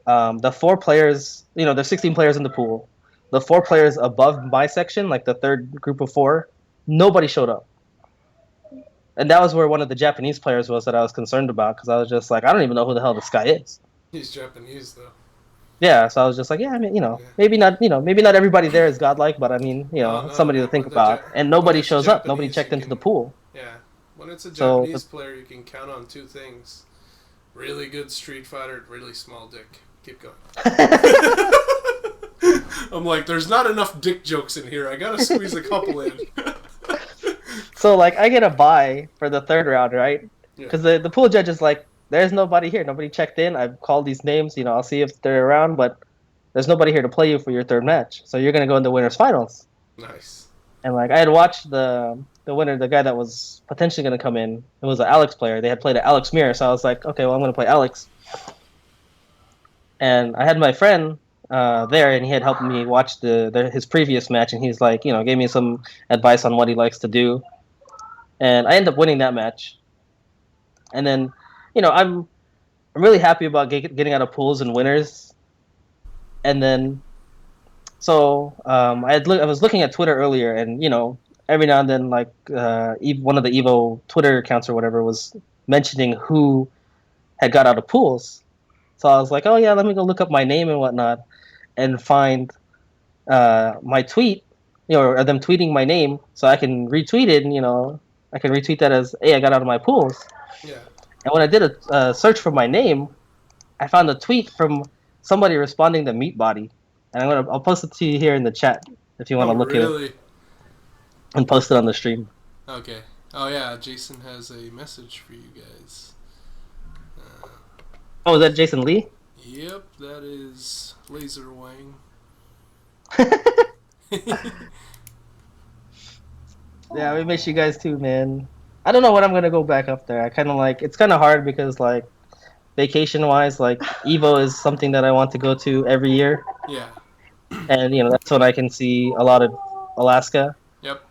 the 4 players, there's 16 players in the pool. The 4 players above my section, like the third group of 4, nobody showed up. And that was where one of the Japanese players was that I was concerned about because I was just like, I don't even know who the hell this guy is. He's Japanese though. Yeah, so I was just like, yeah, I mean, maybe not everybody there is godlike, but I mean, somebody to think about. And nobody shows up. Nobody checked into the pool. Yeah, when it's a Japanese player, you can count on 2 things: really good Street Fighter, really small dick. Keep going. I'm like, there's not enough dick jokes in here. I gotta squeeze a couple in. So like, I get a bye for the third round, right? Because the pool judge is like, there's nobody here. Nobody checked in. I've called these names. I'll see if they're around, but there's nobody here to play you for your third match. So you're gonna go into winners finals. Nice. And like, I had watched the winner, the guy that was potentially gonna come in. It was an Alex player. They had played an Alex Mirror, so I was like, okay, well, I'm gonna play Alex. And I had my friend there, and he had helped me watch his previous match, and he's like, gave me some advice on what he likes to do. And I ended up winning that match. And then, I'm really happy about getting out of pools and winners. And then, so I was looking at Twitter earlier, and every now and then, like one of the Evo Twitter accounts or whatever was mentioning who had got out of pools. So I was like, oh yeah, let me go look up my name and whatnot, and find my tweet, or them tweeting my name, so I can retweet it, and I can retweet that as, hey, I got out of my pools. Yeah. And when I did a search for my name, I found a tweet from somebody responding to Meat Body, and I'll post it to you here in the chat if you want to look at it and post it on the stream. Okay. Oh yeah, Jason has a message for you guys. Oh, is that Jason Lee? Yep, that is Laser Wang. Yeah, we miss you guys too, man. I don't know when I'm gonna go back up there. I kind of like, it's kind of hard because like vacation wise, like Evo is something that I want to go to every year. Yeah. And that's when I can see a lot of Alaska. Yep.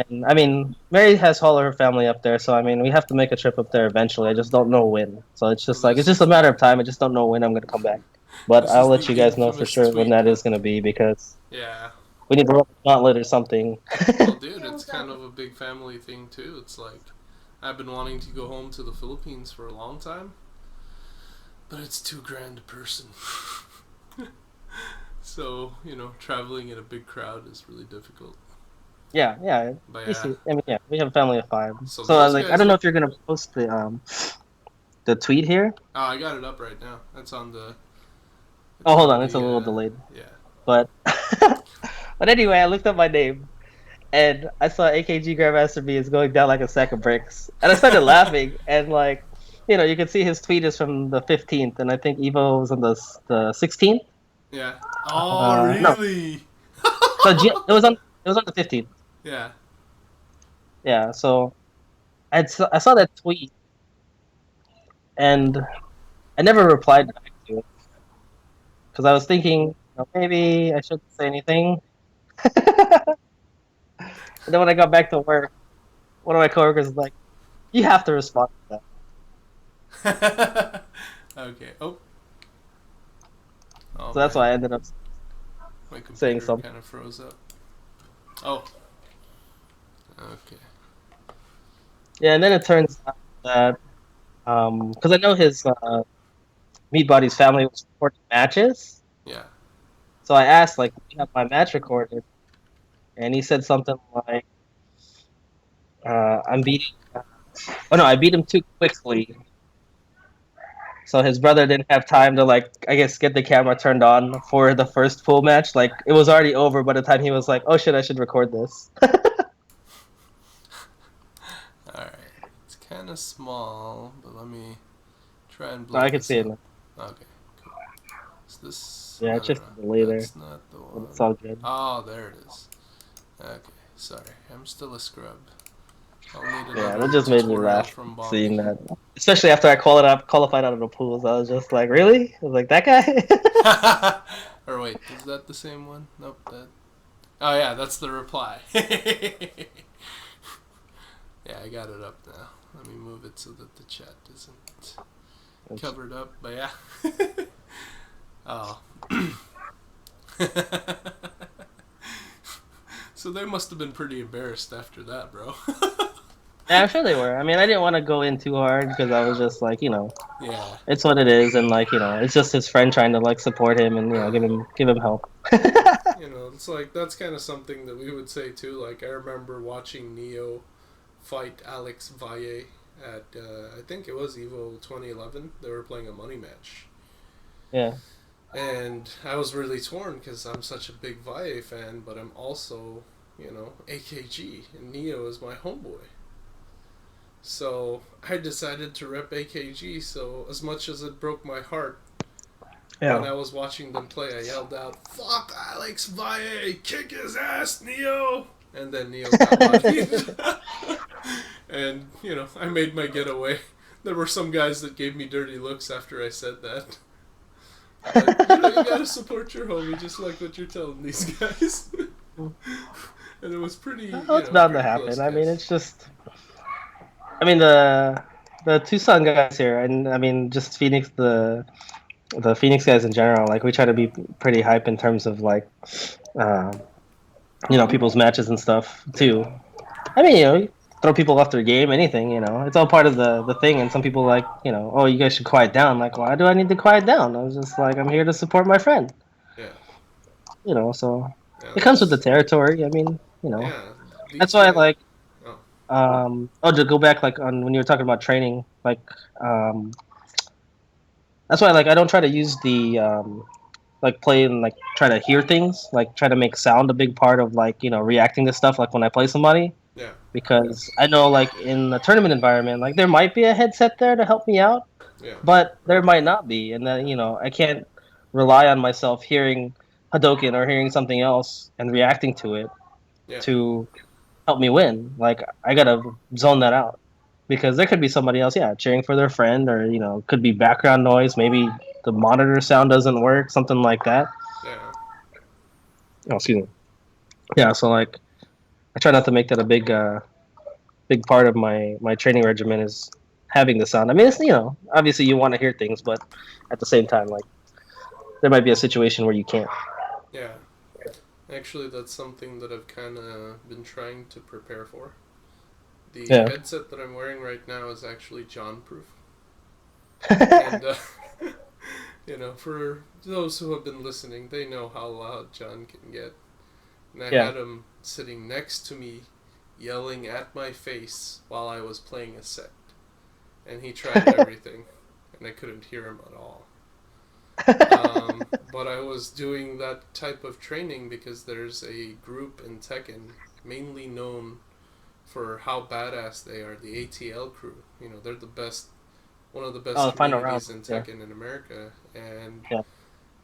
And I mean, Mary has all of her family up there, so I mean, we have to make a trip up there eventually. I just don't know when. So it's just like, it's just a matter of time. I just don't know when I'm gonna come back. But This I'll is let the you guys know for infamous sure when tweet. that is going to be, because Yeah. we need to run a gauntlet or something. Well, dude, it's kind of a big family thing too. It's like I've been wanting to go home to the Philippines for a long time, but it's $2,000 a person. So, traveling in a big crowd is really difficult. Yeah. But You yeah, see, I mean, yeah, we have a family of 5. so So I those was like, I guys don't know are. if you're gonna post the tweet here. Oh, I got it up right now. That's on the. It's Oh, hold on on, it's a the. little delayed. Yeah. But but anyway, I looked up my name and I saw AKG Grandmaster B is going down like a sack of bricks, and I started laughing. And like, you can see his tweet is from the 15th, and I think Evo was on the 16th. Yeah. Oh, No, really? so it was on the 15th. Yeah. Yeah, so I saw that tweet, and I never replied back to it because I was thinking, maybe I shouldn't say anything. And then when I got back to work, one of my coworkers was like, "You have to respond to that." Okay. Oh. Oh So that's why I man, ended up my saying computer something. kind of froze up. Oh. Okay. Yeah, and then it turns out that because I know his Meat Body's family was recording matches, Yeah. so I asked like, "Do you have my match recorded?" And he said something like, "I'm beating." Oh no, I beat him too quickly. So his brother didn't have time to like, I guess, get the camera turned on for the first full match. Like it was already over by the time he was like, "Oh shit, I should record this." All right. It's kind of small, but let me try and No, blow I can this see it up. now. Okay. Cool. Is this? Yeah, No, it's no, just no. a delay there, That's not the but one. it's all good. Oh, there it is. Okay. Sorry, I'm still a scrub. I'll need Yeah, another that just made me tutorial laugh from Bobby. seeing that. Especially after I qualified out of the pools, I was just like, really? I was like, that guy? Or wait, is that the same one? Nope. That. Oh yeah, that's the reply. Yeah, I got it up now. Let me move it so that the chat isn't covered up. But yeah. Oh. So they must have been pretty embarrassed after that, bro. Yeah, I'm sure they were. I mean, I didn't want to go in too hard because I was just like, Yeah. it's what it is, and like, it's just his friend trying to like support him and give him help. It's like that's kind of something that we would say too. Like I remember watching Neo fight Alex Valle at I think it was Evo 2011. They were playing a money match. Yeah. And I was really torn because I'm such a big Valle fan, but I'm also, AKG, and Neo is my homeboy. So I decided to rep AKG, so as much as it broke my heart, when I was watching them play, I yelled out, "Fuck Alex Valle! Kick his ass, Neo!" And then Neo got bodied. And, I made my getaway. There were some guys that gave me dirty looks after I said that. But, you gotta support your homie, just like what you're telling these guys. And it was pretty. Well, it's bound to happen. I mean, it's just. I mean, the Tucson guys here, and I mean, just Phoenix, the Phoenix guys in general. Like, we try to be pretty hype in terms of like, people's matches and stuff too. I mean, throw people off their game, anything. It's all part of the thing. And some people like, oh, you guys should quiet down. Like, why do I need to quiet down? I was just like, I'm here to support my friend. Yeah. So Yeah, it comes with the territory. I mean, Yeah. that's why I like. Oh. To go back like on when you were talking about training, like that's why like I don't try to use the like play and like try to hear things, like try to make sound a big part of like reacting to stuff like when I play somebody. Yeah. Because I know like in the tournament environment, like there might be a headset there to help me out, Yeah. but there might not be, and then I can't rely on myself hearing Hadoken or hearing something else and reacting to it to help me win. Like I gotta zone that out because there could be somebody else, cheering for their friend, or could be background noise. Maybe the monitor sound doesn't work, something like that. Yeah. Oh, excuse me. Yeah, so like I try not to make that a big part of my training regimen is having the sound. I mean, it's obviously you want to hear things, but at the same time, like there might be a situation where you can't. Yeah. Actually, that's something that I've kind of been trying to prepare for. The Yeah. headset that I'm wearing right now is actually John-proof. And, you know, for those who have been listening, they know how loud John can get. And I had him sitting next to me, yelling at my face while I was playing a set. And he tried everything, and I couldn't hear him at all. But I was doing that type of training because there's a group in Tekken mainly known for how badass they are, the ATL crew. You know, they're the best, one of the best communities in Tekken in America. And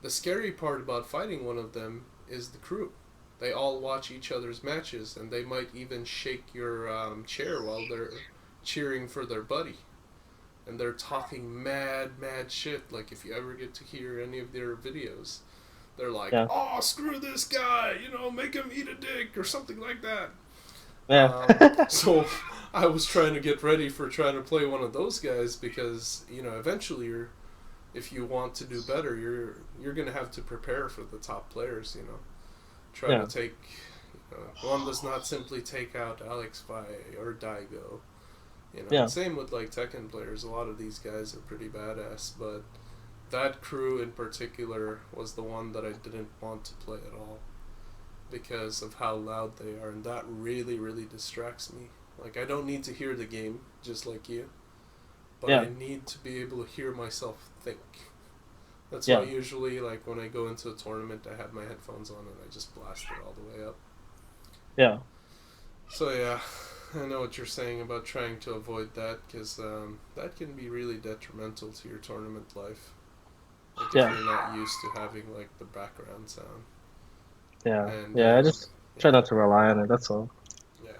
the scary part about fighting one of them is the crew. They all watch each other's matches, and they might even shake your chair while they're cheering for their buddy. And they're talking mad shit. Like, if you ever get to hear any of their videos, they're like, oh, screw this guy, you know, make him eat a dick, or something like that. Yeah. So I was trying to get ready for trying to play one of those guys because, you know, eventually if you want to do better, you're going to have to prepare for the top players, you know. Try to take, one does not simply take out Alex Vi or Daigo. You know, same with like Tekken players. A lot of these guys are pretty badass, but that crew in particular was the one that I didn't want to play at all because of how loud they are, and that really distracts me. Like, I don't need to hear the game, just like you, but I need to be able to hear myself think. That's why usually, like, when I go into a tournament, I have my headphones on and I just blast it all the way up. Yeah. So yeah, I know what you're saying about trying to avoid that, because that can be really detrimental to your tournament life. Like, if you're not used to having, like, the background sound. Yeah. And, I just try not to rely on it, that's all. Yeah.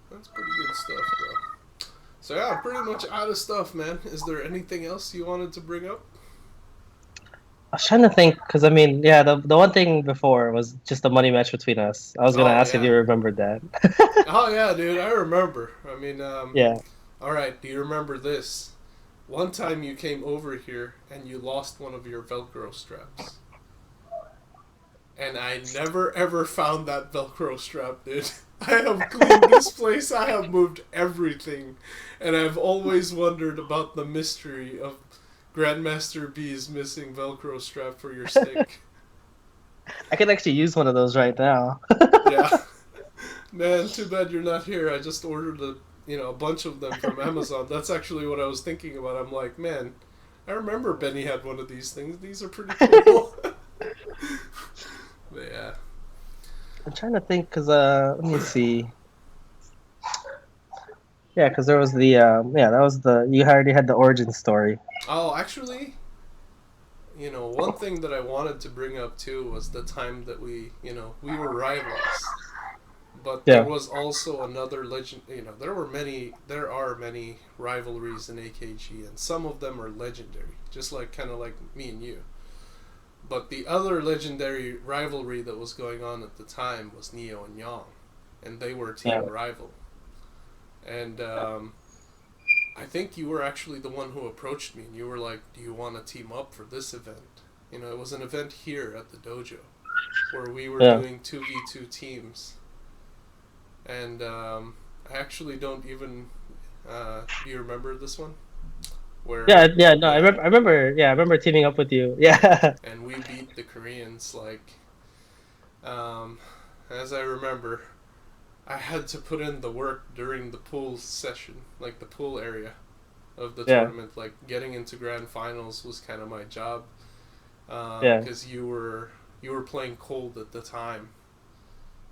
That's pretty good stuff, bro. So yeah, I'm pretty much out of stuff, man. Is there anything else you wanted to bring up? I was trying to think, because I mean, the one thing before was just the money match between us. I was going to ask if you remembered that. Oh, yeah, dude, I remember. I mean, yeah. Alright, do you remember this? One time you came over here and you lost one of your Velcro straps. And I never ever found that Velcro strap, dude. I have cleaned this place, I have moved everything. And I've always wondered about the mystery of Grandmaster B's missing Velcro strap for your stick. I could actually use one of those right now. Yeah. Man, too bad you're not here. I just ordered a bunch of them from Amazon. That's actually what I was thinking about. I'm like, man, I remember Benny had one of these things. These are pretty cool. But yeah. I'm trying to think, because, let me see. Yeah, because there was the, that was you already had the origin story. Oh, actually, one thing that I wanted to bring up too was the time that we were rivals. But there was also another legend, there are many rivalries in AKG, and some of them are legendary, just kind of like me and you. But the other legendary rivalry that was going on at the time was Neo and Yang, and they were team rival. And I think you were actually the one who approached me, and you were like, do you want to team up for this event? It was an event here at the dojo where we were doing 2v2 teams. And I actually don't even... do you remember this one? Where, I remember teaming up with you. Yeah. And we beat the Koreans, as I remember, I had to put in the work during the pool session, like the pool area of the tournament. Like, getting into grand finals was kind of my job, because you were playing cold at the time.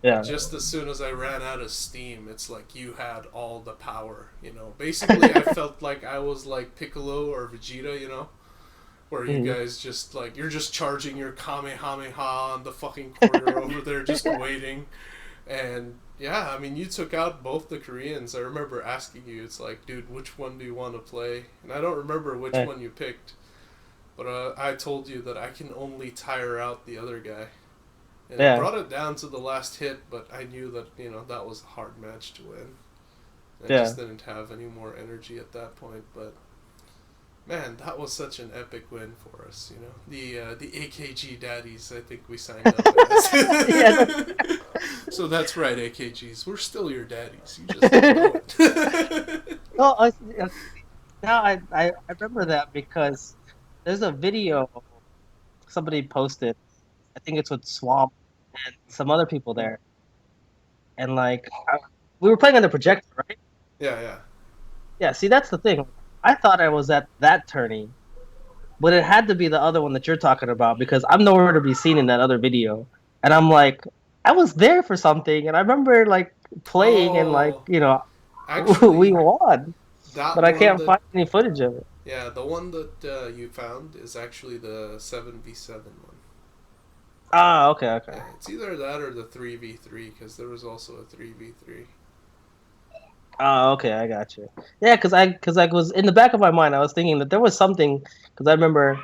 Yeah. Just as soon as I ran out of steam, it's like you had all the power, Basically, I felt like I was like Piccolo or Vegeta, where you guys just, you're just charging your Kamehameha on the fucking corner over there, just waiting. And, yeah, I mean, you took out both the Koreans. I remember asking you, it's like, dude, which one do you want to play? And I don't remember which one you picked. But I told you that I can only tire out the other guy. And I brought it down to the last hit, but I knew that, that was a hard match to win. I just didn't have any more energy at that point, but Man, that was such an epic win for us, you know. The AKG daddies, I think we signed up as. Yeah. So that's right, AKGs. We're still your daddies. You just don't know it. No, now I remember that because there's a video somebody posted. I think it's with Swamp and some other people there, and like we were playing on the projector, right? Yeah, yeah. Yeah. See, that's the thing. I thought I was at that tourney, but it had to be the other one that you're talking about because I'm nowhere to be seen in that other video, and I'm like, I was there for something, and I remember like playing and like Oh, we actually, won, but that I one can't that find any footage of it. yeah, the one that you found is actually the 7v7 one. Ah, okay, okay. Yeah, it's either that or the 3v3 because there was also a 3v3. Oh, okay, I got you. Yeah, because I was in the back of my mind, I was thinking that there was something because I remember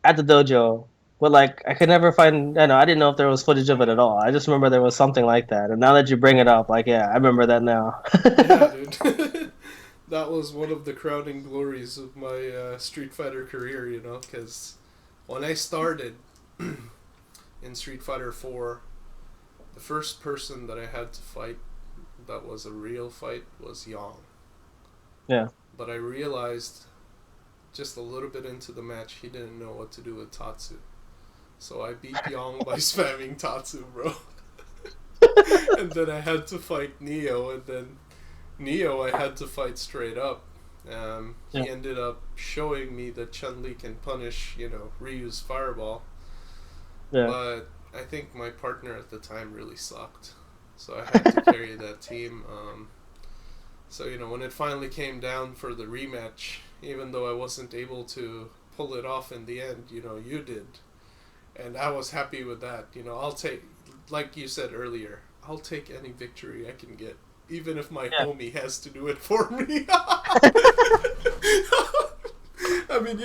at the dojo, but like I could never find. I know I didn't know if there was footage of it at all. I just remember there was something like that, and now that you bring it up, like yeah, I remember that now. Yeah, dude. That was one of the crowning glories of my Street Fighter career, you know, because when I started in Street Fighter 4, the first person that I had to fight that was a real fight was Yang. Yeah. But I realized just a little bit into the match he didn't know what to do with Tatsu. So I beat Yang by spamming Tatsu, bro. And then I had to fight Neo, and then Neo I had to fight straight up. He ended up showing me that Chun-Li can punish, Ryu's fireball. Yeah. But I think my partner at the time really sucked. So I had to carry that team. So, when it finally came down for the rematch, even though I wasn't able to pull it off in the end, you did. And I was happy with that. I'll take, like you said earlier, I'll take any victory I can get. Even if my homie has to do it for me. I mean,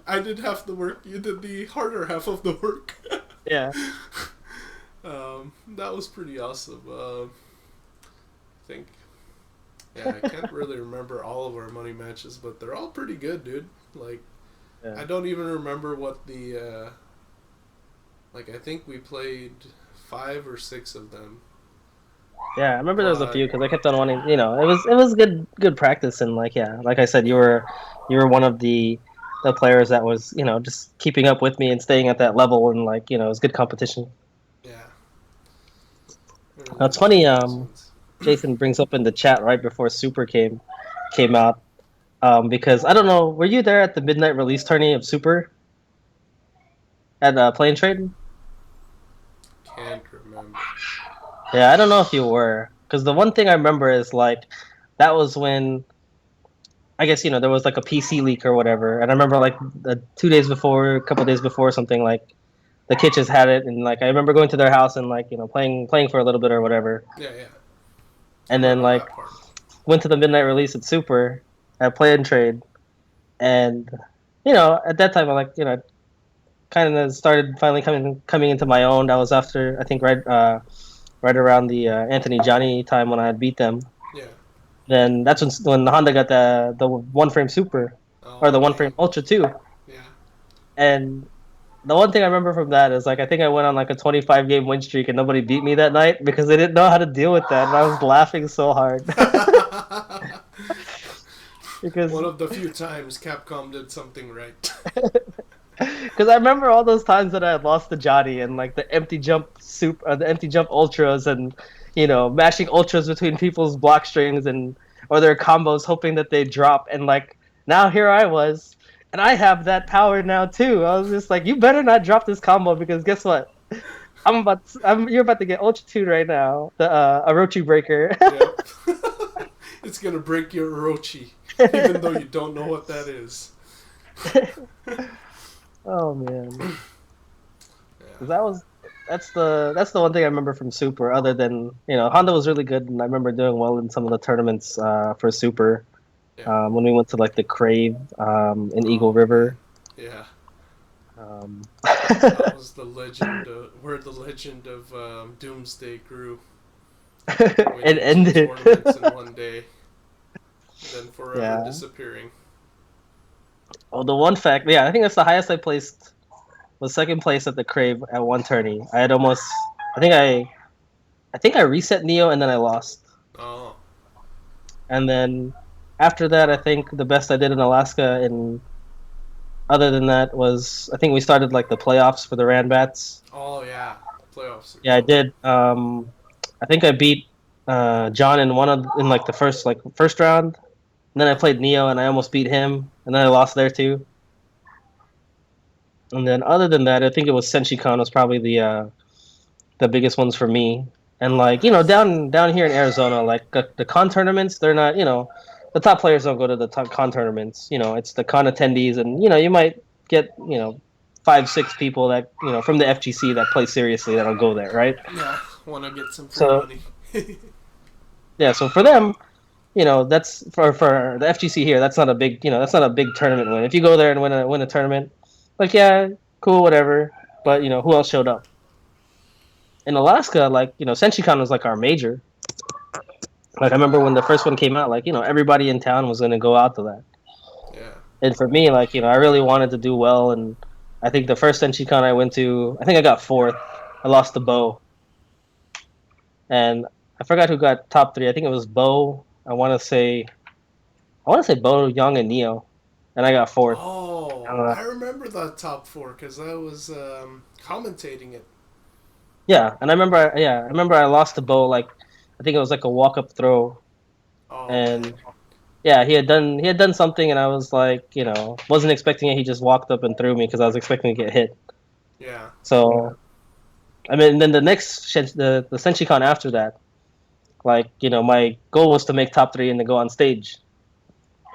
I did half the work. You did the harder half of the work. Yeah. That was pretty awesome. I think, I can't really remember all of our money matches, but they're all pretty good, dude. Like, I don't even remember what the, I think we played 5 or 6 of them. Yeah, I remember there was a few because I kept on wanting. It was good practice, and like I said, you were one of the players that was just keeping up with me and staying at that level, and it was good competition. Yeah. Now, it's funny. Jason brings up in the chat right before Super came out, because I don't know. Were you there at the midnight release tourney of Super at Plane Trade? Can't remember. Yeah, I don't know if you were, because the one thing I remember is that was when I guess there was a PC leak or whatever, and I remember 2 days before, a couple days before, something the Kitches had it, and I remember going to their house and playing for a little bit or whatever. Yeah, yeah. And then went to the midnight release at Super at Play and Trade, and at that time I kind of started finally coming into my own. That was after I think right around the Anthony Johnny time when I had beat them. Yeah. Then that's when Honda got the one frame Super or the one frame Ultra 2. Yeah. And the one thing I remember from that is I think I went on a 25 game win streak and nobody beat me that night because they didn't know how to deal with that, and I was laughing so hard. Because one of the few times Capcom did something right. Because I remember all those times that I had lost to Johnny and the empty jump the empty jump ultras and mashing ultras between people's block strings or their combos hoping that they drop, and now here I was and I have that power now too. I was just you better not drop this combo because guess what? You're about to get Ultra 2 right now. The Orochi breaker. Yep. It's gonna break your Orochi, even though you don't know what that is. Oh man. That's the one thing I remember from Super, other than Honda was really good, and I remember doing well in some of the tournaments for Super. Yeah. When we went to the Crave in Eagle River. Yeah. That was the legend where the legend of Doomsday grew. It ended tournaments in one day, then forever disappearing. Oh, the one fact, yeah, I think that's the highest I placed was second place at the Crave at one tourney. I had almost, I think I reset Neo and then I lost. Oh. And then after that, I think the best I did in Alaska, and other than that was I think we started like the playoffs for the Ranbats. Oh yeah. Playoffs. Yeah, I did. I think I beat John in like the first round. And then I played Neo and I almost beat him, and then I lost there too. And then other than that, I think it was Senshi-Con was probably the biggest ones for me. And Oh, like nice. down here in Arizona, like the con tournaments, they're not the top players don't go to the top con tournaments. It's the con attendees, and you might get 5, 6 people that from the FGC that play seriously that'll go there, right? Yeah. Want to get some free So money. yeah, so for them, that's for the FGC here. That's not a big that's not a big tournament win. If you go there and win a tournament, like yeah, cool, whatever. But who else showed up? In Alaska, like Senshi-Con was like our major. Like I remember when the first one came out, like everybody in town was gonna go out to that. Yeah. And for me, like I really wanted to do well, and I think the first Senshi-Con I went to, I think I got fourth. I lost to Bo, and I forgot who got top three. I think it was Bo. I want to say Bo, Young, and Neo, and I got fourth. Oh, Uh, I remember that top four because I was commentating it. yeah, and I remember I lost to Bo. Like I think it was like a walk up throw, Oh man. and yeah, he had done something, and I was like, wasn't expecting it. He just walked up and threw me because I was expecting to get hit. Yeah. So I mean, then the Senshi-Con after that, like my goal was to make top three and to go on stage,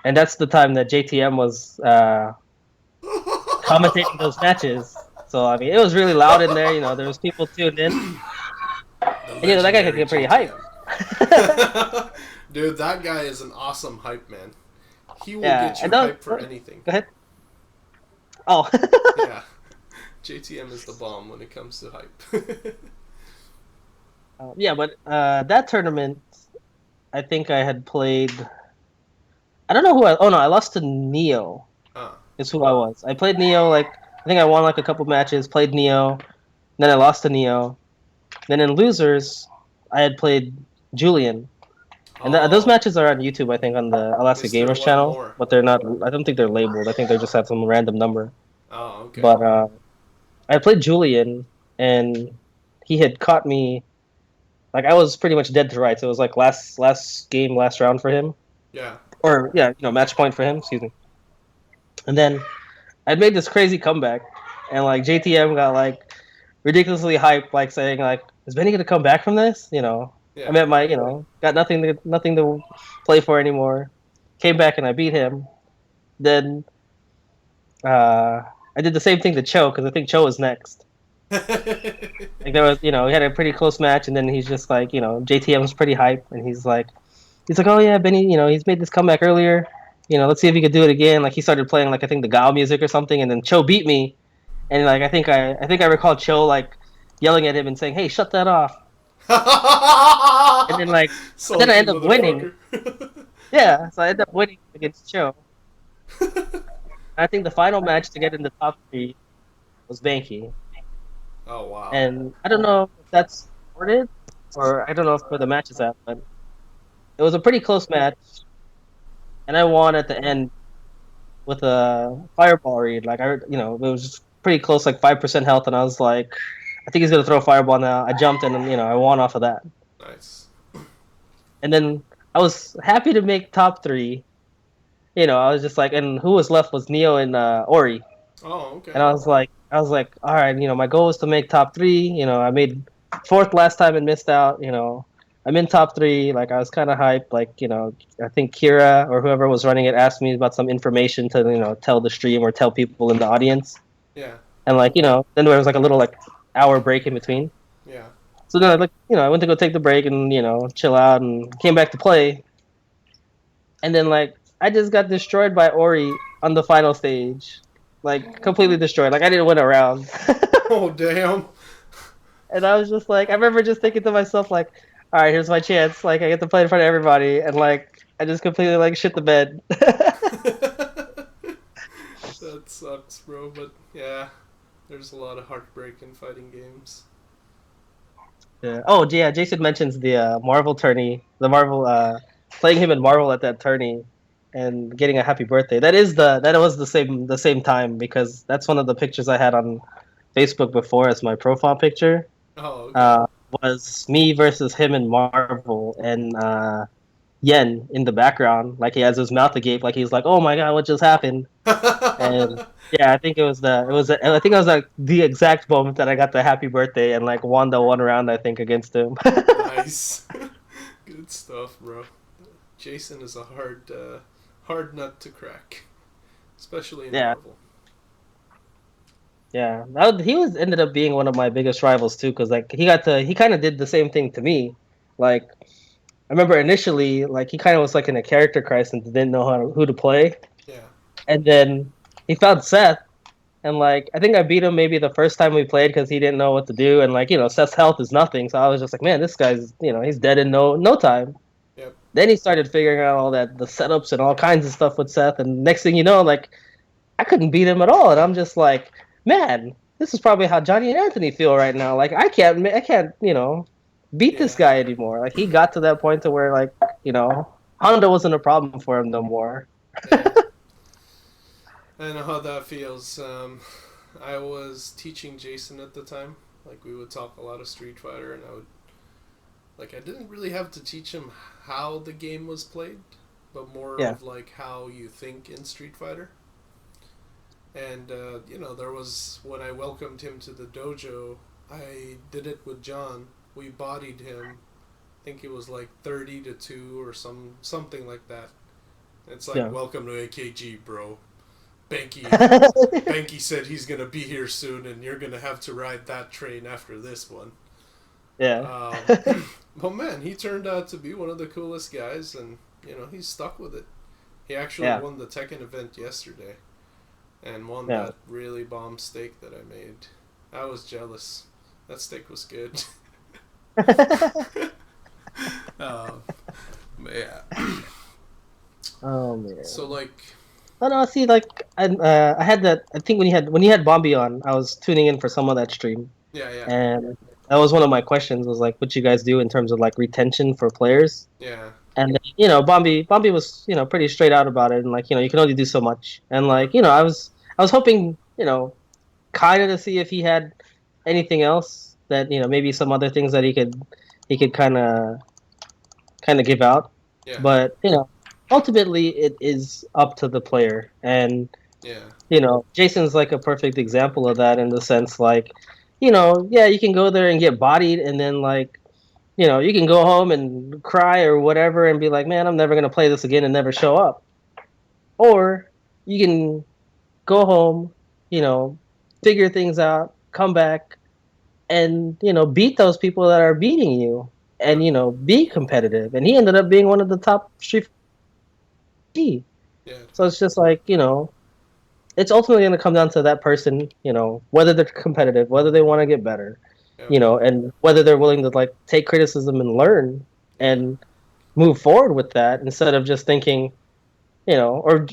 and that's the time that JTM was commentating those matches. So I mean, it was really loud in there. There was people tuned in, The and that guy could legendary get pretty hype. JTM. Dude, that guy is an awesome hype man. He will Yeah, get you and those, hype for anything. go ahead. Oh, Yeah. JTM is the bomb when it comes to hype. yeah, but that tournament, I think I had played. I don't know who I. Oh no, I lost to Neo. Ah. Is who I was. I played Neo. Like I think I won like a couple matches. Played Neo, then I lost to Neo. Then in losers, I had played Julian. And those Oh, matches are on YouTube, I think, on the Alaska Mr. Gamers One channel. More. But they're not. I don't think they're labeled. I think they just have some random number. Oh, okay. But I played Julian, and he had caught me. Like I was pretty much dead to rights. It was like last game, last round for him, Yeah. or yeah, match point for him. Excuse me. And then I'd made this crazy comeback, and like JTM got like ridiculously hyped, like saying like, "Is Benny gonna come back from this?" Yeah. I'm at my, got nothing to play for anymore. Came back and I beat him. Then I did the same thing to Cho because I think Cho was next. Like there was, we had a pretty close match, and then he's just like, JTM was pretty hype, and he's like, oh yeah, Benny, he's made this comeback earlier. Let's see if he could do it again. Like he started playing like I think the Gao music or something, and then Cho beat me, and like I think I recall Cho like yelling at him and saying, "Hey, shut that off." And then like, but then I Salty end up winning. motherfucker. Yeah, so I ended up winning against Cho. I think the final match to get in the top three was Banky, Oh wow. and I don't know if that's recorded or I don't know if where the match is at, but it was a pretty close match, and I won at the end with a fireball read. Like it was just pretty close, like 5% health, and I was like, I think he's gonna throw a fireball now. I jumped and I won off of that, Nice. and then I was happy to make top three. I was just like, and who was left was Neo and Ori. Oh, okay. And I was like, all right, my goal was to make top three. I made fourth last time and missed out. I'm in top three. Like I was kind of hyped. Like I think Kira or whoever was running it asked me about some information to tell the stream or tell people in the audience. Yeah. And like then there was like a little like hour break in between. Yeah. So then I went to go take the break and chill out and came back to play. And then like I just got destroyed by Ori on the final stage. Like completely destroyed. Like I didn't win a round. Oh damn. And I was just like, I remember just thinking to myself like, all right, here's my chance. Like I get to play in front of everybody, and like I just completely like shit the bed. That sucks, bro. But yeah, there's a lot of heartbreak in fighting games. Yeah. Oh, yeah. Jason mentions the Marvel tourney, the Marvel playing him in Marvel at that tourney, and getting a happy birthday. That was the same time because that's one of the pictures I had on Facebook before as my profile picture. Oh, okay. Uh, was me versus him in Marvel and Yen in the background, like he has his mouth agape, like he's like, "Oh my god, what just happened?" And yeah, I think I think it was like the exact moment that I got the happy birthday and like won the one round I think against him. Nice. Good stuff, bro. Jason is a hard nut to crack, especially in Yeah, Marvel. yeah. He was ended up being one of my biggest rivals too, because like he kind of did the same thing to me. Like I remember initially, like he kind of was like in a character crisis and didn't know who to play, Yeah. and then he found Seth. And like I think I beat him maybe the first time we played because he didn't know what to do, and like Seth's health is nothing, so I was just like, man, this guy's he's dead in no time. Yep. Then he started figuring out all that the setups and all kinds of stuff with Seth, and next thing you know, like I couldn't beat him at all, and I'm just like, man, this is probably how Johnny and Anthony feel right now. Like I can't beat this Yeah. guy anymore. Like he got to that point to where like Honda wasn't a problem for him no more. Yeah. I know how that feels. I was teaching Jason at the time. Like we would talk a lot of Street Fighter, and I didn't really have to teach him how the game was played, but more Yeah. of like how you think in Street Fighter. And there was when I welcomed him to the dojo, I did it with John. We bodied him. I think it was like 30-2 or something like that. It's like, Yeah. welcome to AKG, bro. Banky said he's gonna be here soon, and you're gonna have to ride that train after this one. Yeah. But man, he turned out to be one of the coolest guys, and he's stuck with it. He actually Yeah. won the Tekken event yesterday, and won Yeah. that really bomb steak that I made. I was jealous. That steak was good. Yeah. Oh man. So like, Oh no, see, like I had that. I think when you had Bombi on, I was tuning in for some of that stream, yeah, and that was one of my questions. Was like, what you guys do in terms of like retention for players? yeah, And Bombi was pretty straight out about it, and like you can only do so much. And yeah, like I was hoping kind of to see if he had anything else that maybe some other things that he could kind of give out. yeah, But ultimately it is up to the player, and yeah, Jason's like a perfect example of that in the sense like, yeah, you can go there and get bodied, and then like, you can go home and cry or whatever and be like, man, I'm never gonna play this again and never show up. Or you can go home, you know, figure things out, come back, and beat those people that are beating you, and yep, be competitive. And he ended up being one of the top Street G. yeah, So it's just like it's ultimately going to come down to that person, whether they're competitive, whether they want to get better, yep, and whether they're willing to like take criticism and learn yeah, and move forward with that instead of just thinking, or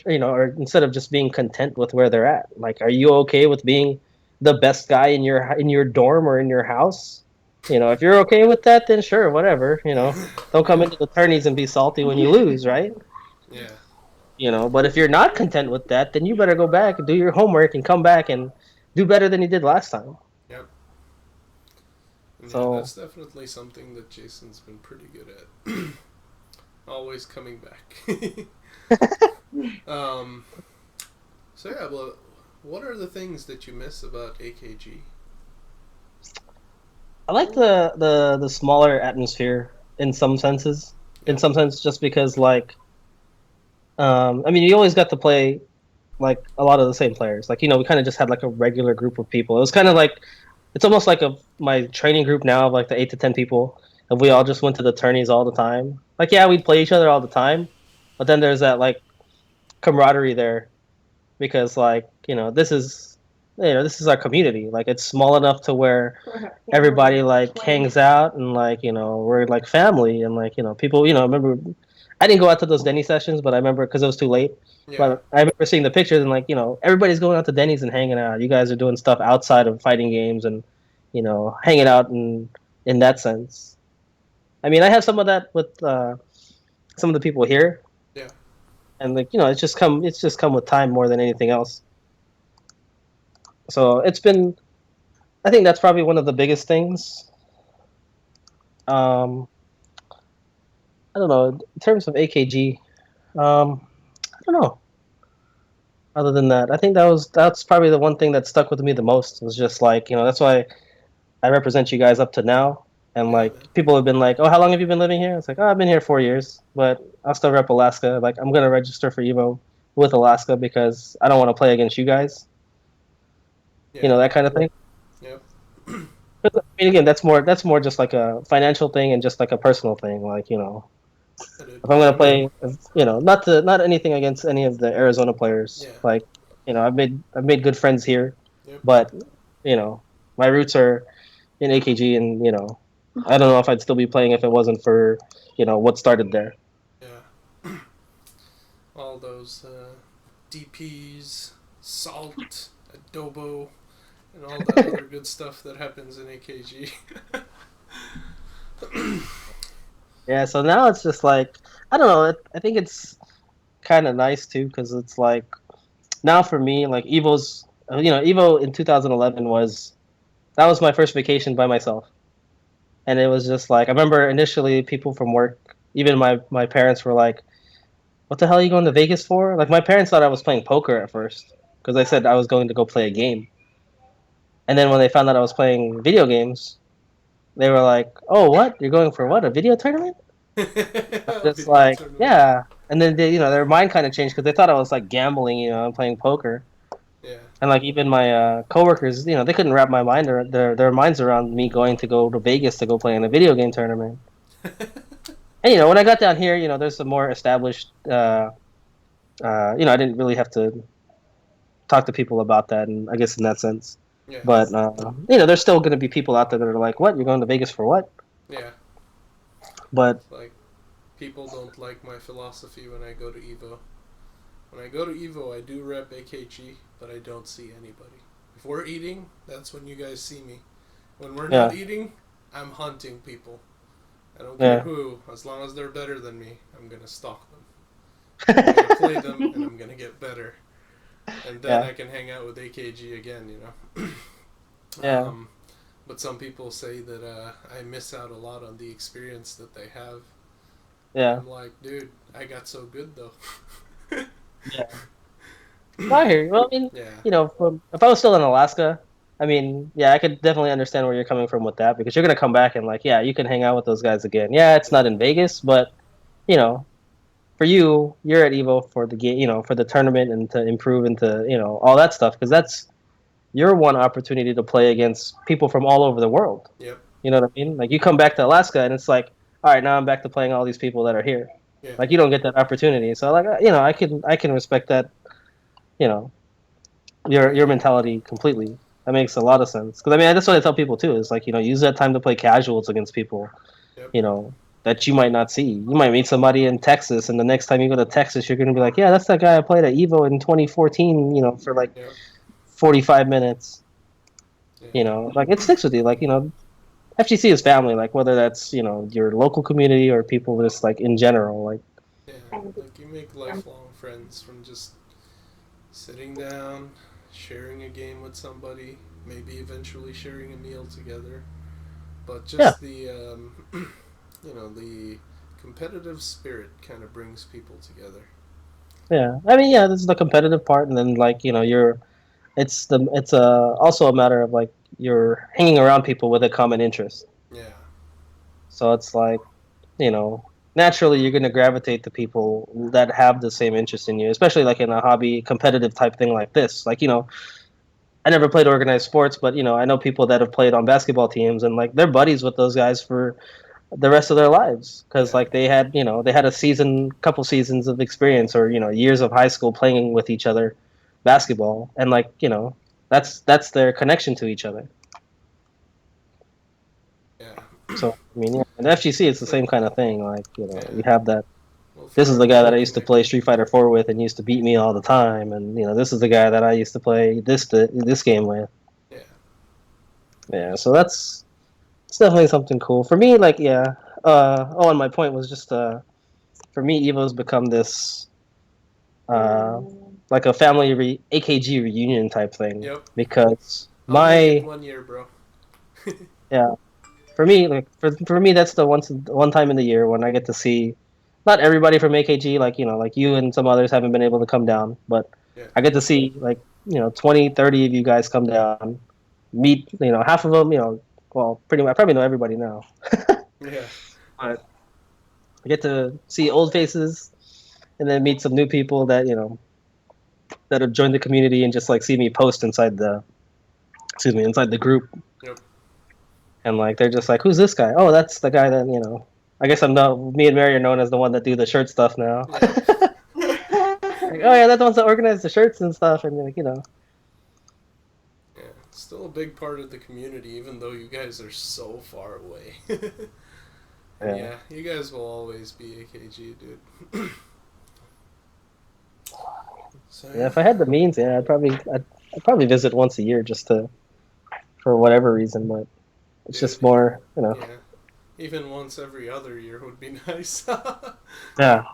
instead of just being content with where they're at. Like, are you okay with being the best guy in your dorm or in your house? If you're okay with that, then sure, whatever. Don't come yeah, into the tourneys and be salty when you lose, right? yeah, But if you're not content with that, then you better go back and do your homework and come back and do better than you did last time. yep. And yeah, So that's definitely something that Jason's been pretty good at. Always coming back. um, so yeah, well, what are the things that you miss about AKG? I like the smaller atmosphere in some senses. In Yep. some sense, just because like, I mean, you always got to play like a lot of the same players. Like we kind of just had like a regular group of people. It was kind of like it's almost like my training group now of like the 8 to 10 people, and we all just went to the tourneys all the time. Like yeah, we'd play each other all the time, but then there's that like camaraderie there because like this is our community. Like it's small enough to where everybody like hangs out and like we're like family and like people remember I didn't go out to those Denny sessions, but I remember because it was too late. Yeah. But I remember seeing the pictures and like everybody's going out to Denny's and hanging out. You guys are doing stuff outside of fighting games and hanging out in that sense. I mean, I have some of that with some of the people here. Yeah. And like it's just come with time more than anything else. So it's been, I think that's probably one of the biggest things. I don't know, in terms of AKG. I don't know. Other than that, I think that's probably the one thing that stuck with me the most. It was just like that's why I represent you guys up to now. And like people have been like, "Oh, how long have you been living here?" It's like, "Oh, I've been here 4 years, but I'll still rep Alaska. Like, I'm gonna register for Evo with Alaska because I don't want to play against you guys." Yeah. That kind of thing. Yep. But, I mean, again, that's more just like a financial thing and just like a personal thing. Like, if I'm gonna play, not anything against any of the Arizona players. Yeah. Like, I've made good friends here, Yep. but my roots are in AKG, and I don't know if I'd still be playing if it wasn't for what started there. Yeah. All those DPs, salt, adobo, and all that other good stuff that happens in AKG. Yeah, so now it's just like I don't know. I think it's kind of nice too because it's like now for me, like Evo in 2011 was my first vacation by myself, and it was just like I remember initially people from work, even my parents were like, "What the hell are you going to Vegas for?" Like my parents thought I was playing poker at first because I said I was going to go play a game, and then when they found out I was playing video games, they were like, "Oh, what? You're going for what? A video tournament?" Just like, yeah. And then their mind kind of changed because they thought I was like gambling, and playing poker. Yeah. And like even my coworkers, they couldn't wrap my mind or their minds around me going to go to Vegas to go play in a video game tournament. And when I got down here, there's some more established. I didn't really have to talk to people about that, and I guess in that sense. Yeah. But there's still going to be people out there that are like, "What? You're going to Vegas for what?" Yeah. But It's like people don't like my philosophy when I go to Evo. When I go to Evo, I do rep AKG, but I don't see anybody. If we're eating, that's when you guys see me. When we're not eating, I'm hunting people. I don't care who, as long as they're better than me, I'm gonna stalk them. I'm gonna play them, and I'm gonna get better. And then I can hang out with AKG again, Yeah. But some people say that I miss out a lot on the experience that they have. Yeah. I'm like, dude, I got so good though. Yeah. I hear you. Well, I mean, Yeah. if I was still in Alaska, I mean, yeah, I could definitely understand where you're coming from with that because you're gonna come back and like, yeah, you can hang out with those guys again. Yeah, it's not in Vegas, but for you, you're at Evo for the game, for the tournament and to improve into all that stuff because that's your one opportunity to play against people from all over the world. Yep. You know what I mean? Like you come back to Alaska and it's like, all right, now I'm back to playing all these people that are here. Yeah. Like you don't get that opportunity. So like I can respect that. Your mentality completely. That makes a lot of sense. Because I mean that's what I tell people too. Is like use that time to play casuals against people. Yep. That you might not see. You might meet somebody in Texas, and the next time you go to Texas, you're gonna be like, yeah, that's that guy I played at Evo in 2014. For like 45 minutes. Yeah. Like it sticks with you. Like FGC is family. Like whether that's your local community or people just like in general. Like Yeah. Like you make lifelong friends from just sitting down, sharing a game with somebody, maybe eventually sharing a meal together. But just the the competitive spirit kind of brings people together. yeah, I mean this is the competitive part, and then like it's also a matter of like you're hanging around people with a common interest. Yeah. So it's like naturally you're going to gravitate to people that have the same interest in you, especially like in a hobby competitive type thing like this. Like I never played organized sports, but I know people that have played on basketball teams and like they're buddies with those guys for the rest of their lives because like they had a couple seasons of experience or years of high school playing with each other basketball and like that's their connection to each other. Yeah. So I mean in FGC it's the same kind of thing, like you have that. Well, this is the guy that I used to play Street Fighter 4 with and used to beat me all the time, and this is the guy that I used to play this game with. Yeah. Yeah, so it's definitely something cool for me. Like, yeah. And my point was just for me, Evo's become this like a family AKG reunion type thing. Yep. Because I'll make it 1 year, bro. yeah, for me, like for me, that's the one time in the year when I get to see not everybody from AKG, like like you and some others haven't been able to come down, but Yeah. I get to see like 20, 30 of you guys come down, meet half of them, well, pretty much I probably know everybody now, Yeah. but I get to see old faces and then meet some new people that that have joined the community and just like see me post inside the inside the group. Yep. And like they're just like, who's this guy? Oh, that's the guy that I guess me and Mary are known as the one that do the shirt stuff now. Yeah. Like, oh yeah, that's the ones that organize the shirts and stuff, and like Yeah. It's still a big part of the community, even though you guys are so far away. Yeah, you guys will always be AKG, dude. So, yeah. If I had the means, yeah, I'd probably visit once a year just for whatever reason, but it's just more, Yeah. Even once every other year would be nice. Yeah.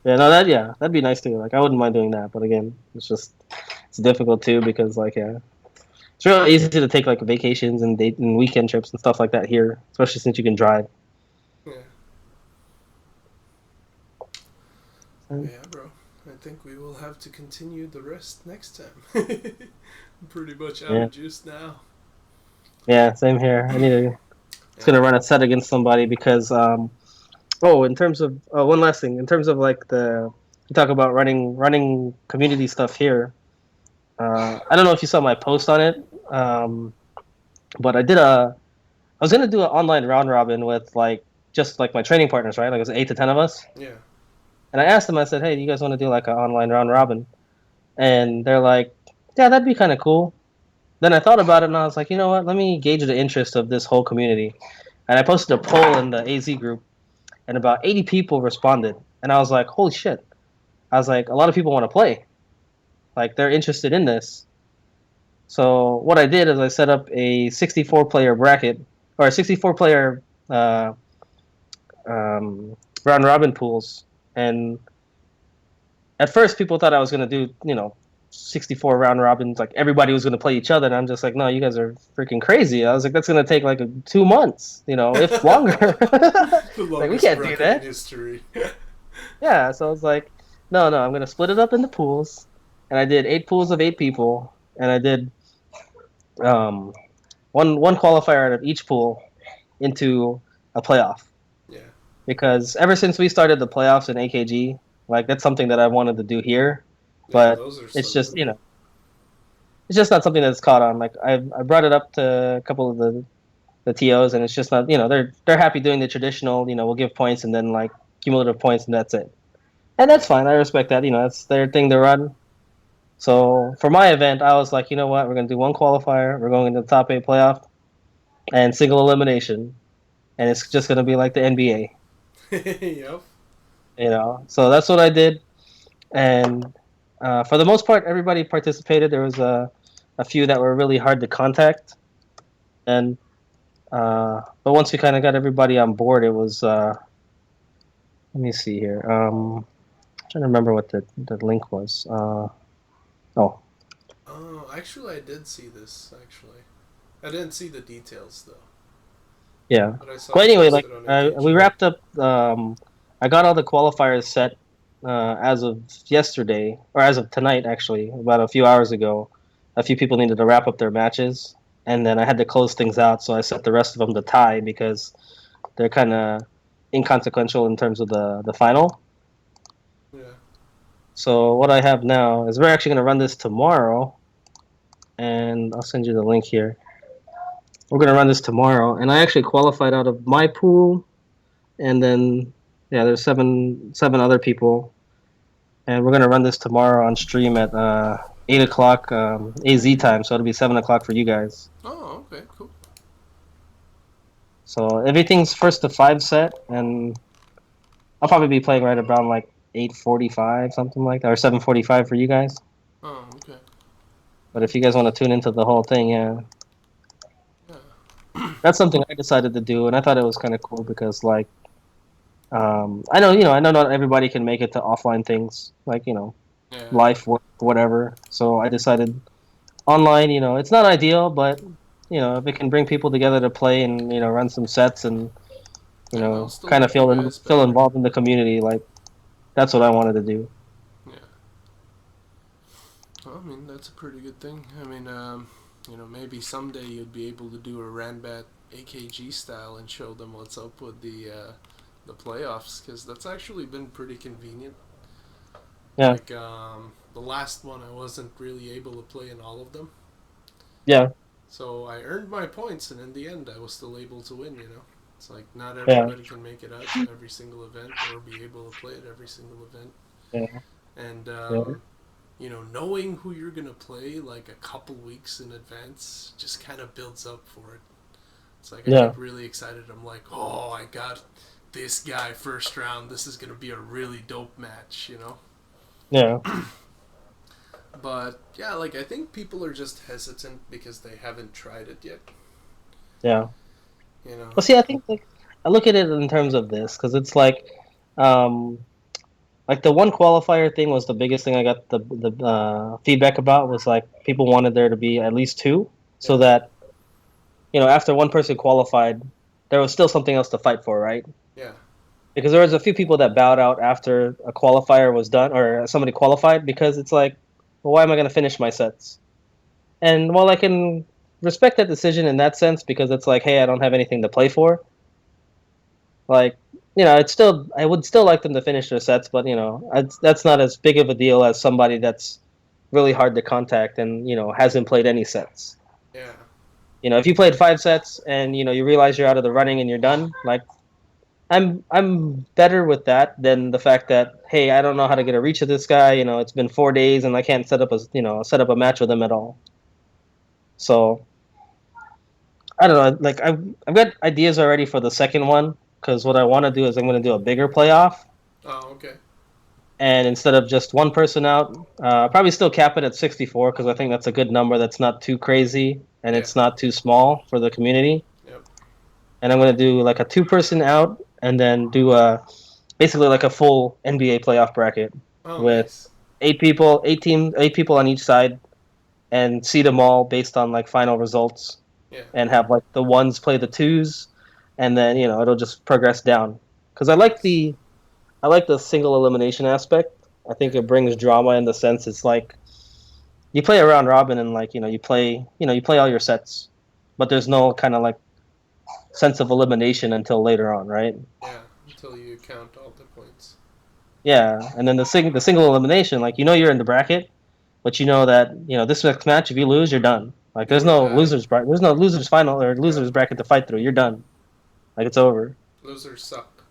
Yeah, no, that'd be nice too. Like, I wouldn't mind doing that, but again, it's difficult too because like, yeah, it's real easy to take like vacations and date and weekend trips and stuff like that here, especially since you can drive. Yeah. Yeah, bro. I think we will have to continue the rest next time. I'm pretty much out of juice now. Yeah, same here. I need to. It's gonna run a set against somebody because in terms of one last thing, in terms of like you talk about running community stuff here. I don't know if you saw my post on it, but I was gonna do an online round robin with like just like my training partners, right? Like it was 8 to 10 of us. Yeah. And I asked them, I said, hey, do you guys want to do like an online round robin? And they're like, yeah, that'd be kind of cool. Then I thought about it and I was like, you know what? Let me gauge the interest of this whole community. And I posted a poll in the AZ group, and about 80 people responded. And I was like, holy shit. I was like, a lot of people want to play. Like, they're interested in this. So what I did is I set up a 64-player bracket, or a 64-player round robin pools. And at first, people thought I was going to do, 64 round robins. Like, everybody was going to play each other. And I'm just like, no, you guys are freaking crazy. I was like, that's going to take like 2 months, if longer. Like, we can't do that. History. Yeah, so I was like, no, I'm going to split it up into pools. And I did 8 pools of 8 people. And I did one qualifier out of each pool into a playoff. Yeah. Because ever since we started the playoffs in AKG, like that's something that I wanted to do here, but it's just it's just not something that's caught on. Like I brought it up to a couple of the TOs, and it's just not they're happy doing the traditional. We'll give points and then like cumulative points, and that's it. And that's fine. I respect that. That's their thing to run. So for my event, I was like, you know what? We're gonna do one qualifier. We're going into the top 8 playoff, and single elimination, and it's just gonna be like the NBA. Yep. So that's what I did, and for the most part, everybody participated. There was a few that were really hard to contact, and but once we kind of got everybody on board, it was. Let me see here. I'm trying to remember what the link was. Oh, actually, I did see this. Actually, I didn't see the details though. Yeah. But I saw Well, anyway, like we wrapped up. I got all the qualifiers set as of yesterday, or as of tonight, actually, about a few hours ago. A few people needed to wrap up their matches, and then I had to close things out, so I set the rest of them to tie because they're kind of inconsequential in terms of the final. Yeah. So what I have now is we're actually going to run this tomorrow, and I'll send you the link here. We're going to run this tomorrow, and I actually qualified out of my pool, and then there's seven other people, and we're going to run this tomorrow on stream at 8 o'clock AZ time, so it'll be 7 o'clock for you guys. Oh, okay, cool. So everything's 1st to 5 set, and I'll probably be playing right around like 8:45, something like that, or 7:45 for you guys. Oh, okay. But if you guys want to tune into the whole thing, yeah, Yeah. that's something I decided to do, and I thought it was kind of cool because like, I know not everybody can make it to offline things like Yeah. life, work, whatever. So I decided online, it's not ideal, but if it can bring people together to play and run some sets and And I'll still kind of get you feel guys feel better. involved in the community, like that's what I wanted to do. Yeah. Well, I mean, that's a pretty good thing. I mean, maybe someday you'd be able to do a Ranbat AKG style and show them what's up with the playoffs, because that's actually been pretty convenient. Yeah. Like, the last one, I wasn't really able to play in all of them. Yeah. So I earned my points, and in the end, I was still able to win, It's like not Yeah. everybody can make it out to every single event or be able to play at every single event. Yeah. And, Yeah. Knowing who you're going to play like a couple weeks in advance just kind of builds up for it. It's like I get really excited. I'm like, oh, I got this guy first round. This is going to be a really dope match, Yeah. But, yeah, like, I think people are just hesitant because they haven't tried it yet. Yeah. Well, see, I think I look at it in terms of this because it's um, like the one qualifier thing was the biggest thing I got the feedback about was like people wanted there to be at least two so that after one person qualified, there was still something else to fight for, right? Yeah. Because there was a few people that bowed out after a qualifier was done or somebody qualified because it's like, well, why am I going to finish my sets? And while I can respect that decision in that sense because it's like, hey, I don't have anything to play for. Like, I would still like them to finish their sets, but that's not as big of a deal as somebody that's really hard to contact and hasn't played any sets. Yeah. If you played 5 sets and you realize you're out of the running and you're done, like I'm better with that than the fact that hey, I don't know how to get a reach of this guy. It's been 4 days and I can't set up a match with him at all. So I don't know. Like I've got ideas already for the second one because what I want to do is I'm going to do a bigger playoff. Oh, okay. And instead of just one person out, probably still cap it at 64 because I think that's a good number. That's not too crazy and it's not too small for the community. Yep. And I'm going to do like a 2-person out and then do basically like a full NBA playoff bracket with Nice. 8 people, 8 people on each side, and seed them all based on like final results. Yeah. And have like the ones play the twos, and then it'll just progress down. Because I like the single elimination aspect. I think it brings drama in the sense it's like you play a round robin and like you play all your sets, but there's no kind of like sense of elimination until later on, right? Yeah, until you count all the points. Yeah, and then the single elimination, like you're in the bracket, but that this next match if you lose you're done. Like there's no losers bracket, there's no losers final or losers bracket to fight through. You're done. Like it's over. Losers suck.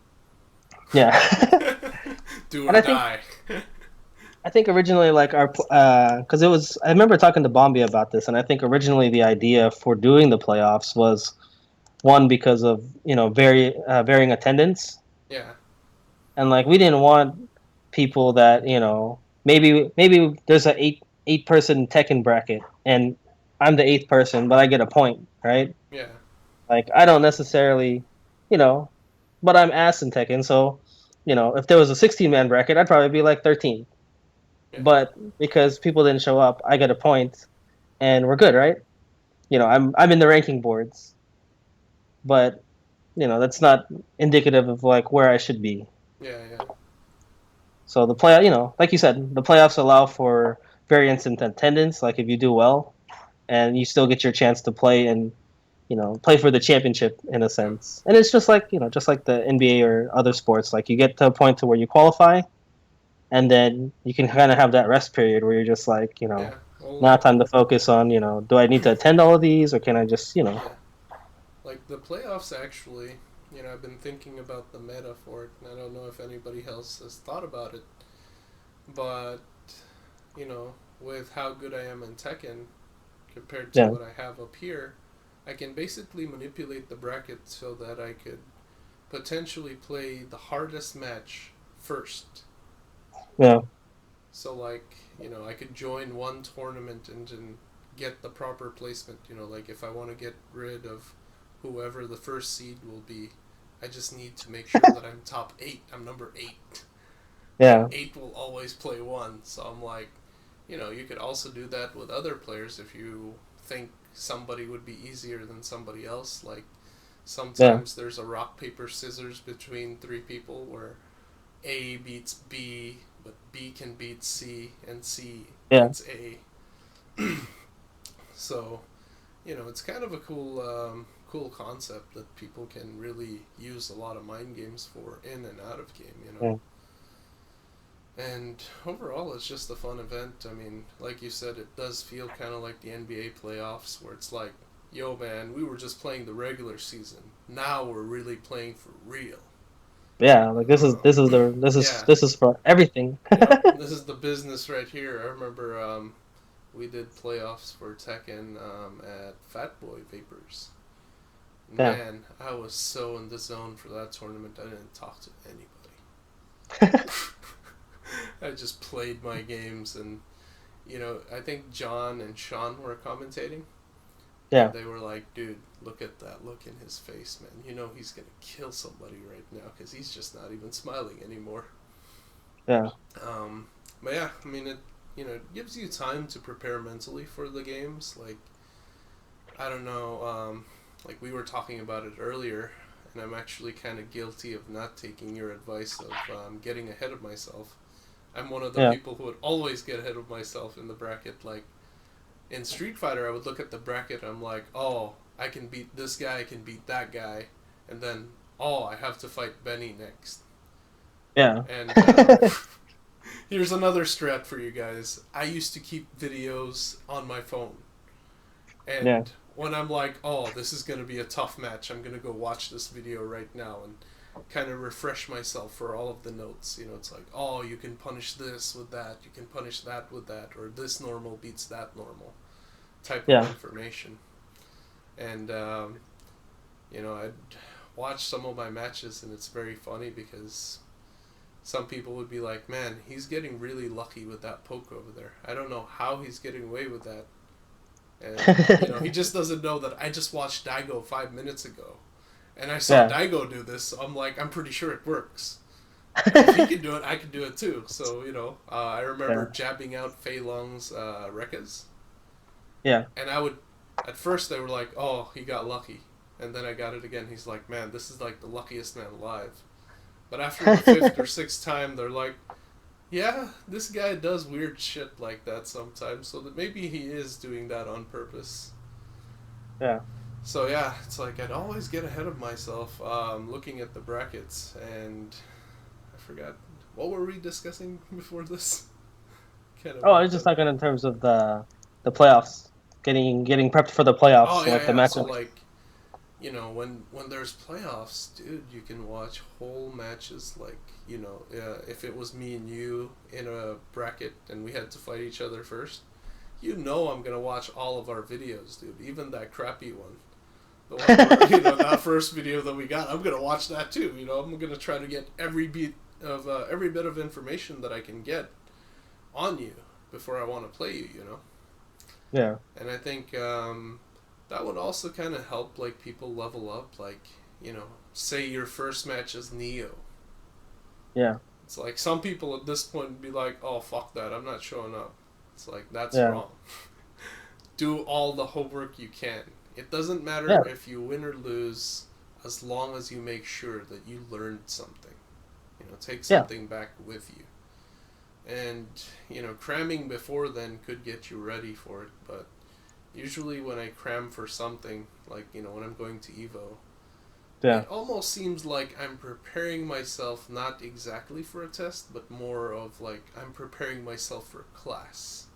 Yeah. Do or die. I think originally like our because I remember talking to Bombi about this, and I think originally the idea for doing the playoffs was one because of varying attendance. Yeah. And like we didn't want people that maybe there's a eight person Tekken bracket and I'm the 8th person, but I get a point, right? Yeah. Like I don't necessarily, but I'm ass in Tekken, so if there was a 16-man bracket, I'd probably be like 13. Yeah. But because people didn't show up, I get a point, and we're good, right? I'm in the ranking boards, but that's not indicative of like where I should be. Yeah. So like you said, the playoffs allow for variance in attendance. Like if you do well, and you still get your chance to play and play for the championship in a sense. And it's just like just like the NBA or other sports. Like you get to a point to where you qualify, and then you can kind of have that rest period where you're just like now time to focus on do I need to attend all of these or can I just Yeah. Like the playoffs actually. I've been thinking about the meta for it, and I don't know if anybody else has thought about it. But, with how good I am in Tekken compared to what I have up here, I can basically manipulate the bracket so that I could potentially play the hardest match first. Yeah. So like, I could join one tournament and get the proper placement. Like if I want to get rid of whoever the first seed will be, I just need to make sure that I'm top 8. I'm number 8. Yeah. 8 will always play 1. So I'm like, you could also do that with other players if you think somebody would be easier than somebody else. Like sometimes there's a rock, paper, scissors between 3 people where A beats B, but B can beat C, and C beats A. So, it's kind of a cool concept that people can really use a lot of mind games for in and out of game, And overall, it's just a fun event. I mean, like you said, it does feel kind of like the NBA playoffs, where it's like, yo, man, we were just playing the regular season. Now we're really playing for real. Yeah, like this is for everything. Yep, this is the business right here. I remember we did playoffs for Tekken at Fat Boy Vapors. Man, I was so in the zone for that tournament. I didn't talk to anybody. I just played my games, and I think John and Sean were commentating. Yeah. They were like, dude, look at that look in his face, man. He's going to kill somebody right now because he's just not even smiling anymore. Yeah. But yeah, I mean, it gives you time to prepare mentally for the games. Like, I don't know, like we were talking about it earlier, and I'm actually kind of guilty of not taking your advice of getting ahead of myself. I'm one of the people who would always get ahead of myself in the bracket. Like, in Street Fighter, I would look at the bracket and I'm like, oh, I can beat this guy, I can beat that guy, and then, I have to fight Benny next. Yeah. And here's another strat for you guys. I used to keep videos on my phone. And when I'm like, oh, this is going to be a tough match, I'm going to go watch this video right now and kind of refresh myself for all of the notes. It's like, oh, you can punish this with that, you can punish that with that, or this normal beats that normal type of information. And, I'd watch some of my matches, and it's very funny because some people would be like, man, he's getting really lucky with that poke over there. I don't know how he's getting away with that. And, he just doesn't know that I just watched Daigo 5 minutes ago. And I saw Daigo do this, so I'm like, I'm pretty sure it works. If he can do it, I can do it too. So, I remember jabbing out Fei Long's Rekkas. Yeah. And at first they were like, oh, he got lucky. And then I got it again. He's like, man, this is like the luckiest man alive. But after the 5th or 6th time, they're like, yeah, this guy does weird shit like that sometimes. So that maybe he is doing that on purpose. Yeah. So yeah, it's like I'd always get ahead of myself looking at the brackets, and I forgot, what were we discussing before this? I was just talking in terms of the playoffs, getting prepped for the playoffs. Oh yeah, the matchup. So like, when there's playoffs, dude, you can watch whole matches. Like, if it was me and you in a bracket and we had to fight each other first, I'm gonna watch all of our videos, dude, even that crappy one. The one where, that first video that we got, I'm gonna watch that too. I'm gonna try to get every bit of information that I can get on you before I want to play you. Yeah. And I think that would also kind of help, like, people level up. Like, say your first match is Neo. Yeah. It's like some people at this point would be like, oh, fuck that, I'm not showing up. It's like, that's wrong. Do all the homework you can. It doesn't matter if you win or lose, as long as you make sure that you learned something. Take something back with you. And, cramming before then could get you ready for it, but usually when I cram for something, like, when I'm going to EVO, it almost seems like I'm preparing myself not exactly for a test, but more of, like, I'm preparing myself for class.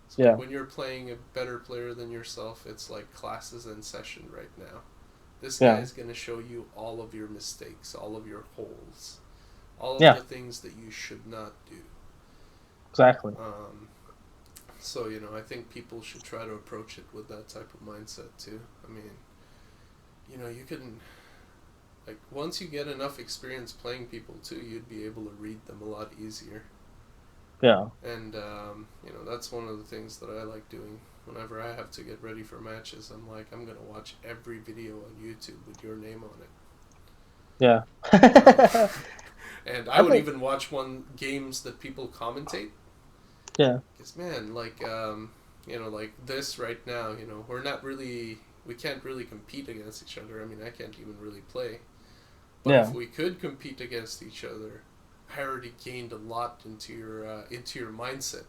So like when you're playing a better player than yourself, it's like classes in session right now. This guy is going to show you all of your mistakes, all of your holes, all of the things that you should not do. Exactly. So, I think people should try to approach it with that type of mindset too. I mean, you can, like once you get enough experience playing people too, you'd be able to read them a lot easier. Yeah. And that's one of the things that I like doing. Whenever I have to get ready for matches, I'm like, I'm gonna watch every video on YouTube with your name on it. Yeah. And I would even watch games that people commentate. Yeah. Because man, like like this right now, we can't really compete against each other. I mean, I can't even really play. But if we could compete against each other, I already gained a lot into your mindset,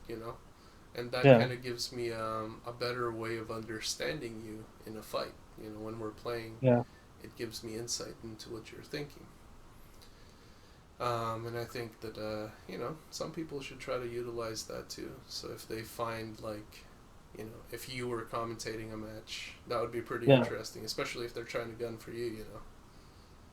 and that kind of gives me a better way of understanding you in a fight. When we're playing, it gives me insight into what you're thinking. And I think that some people should try to utilize that too. So if they find if you were commentating a match, that would be pretty interesting, especially if they're trying to gun for you.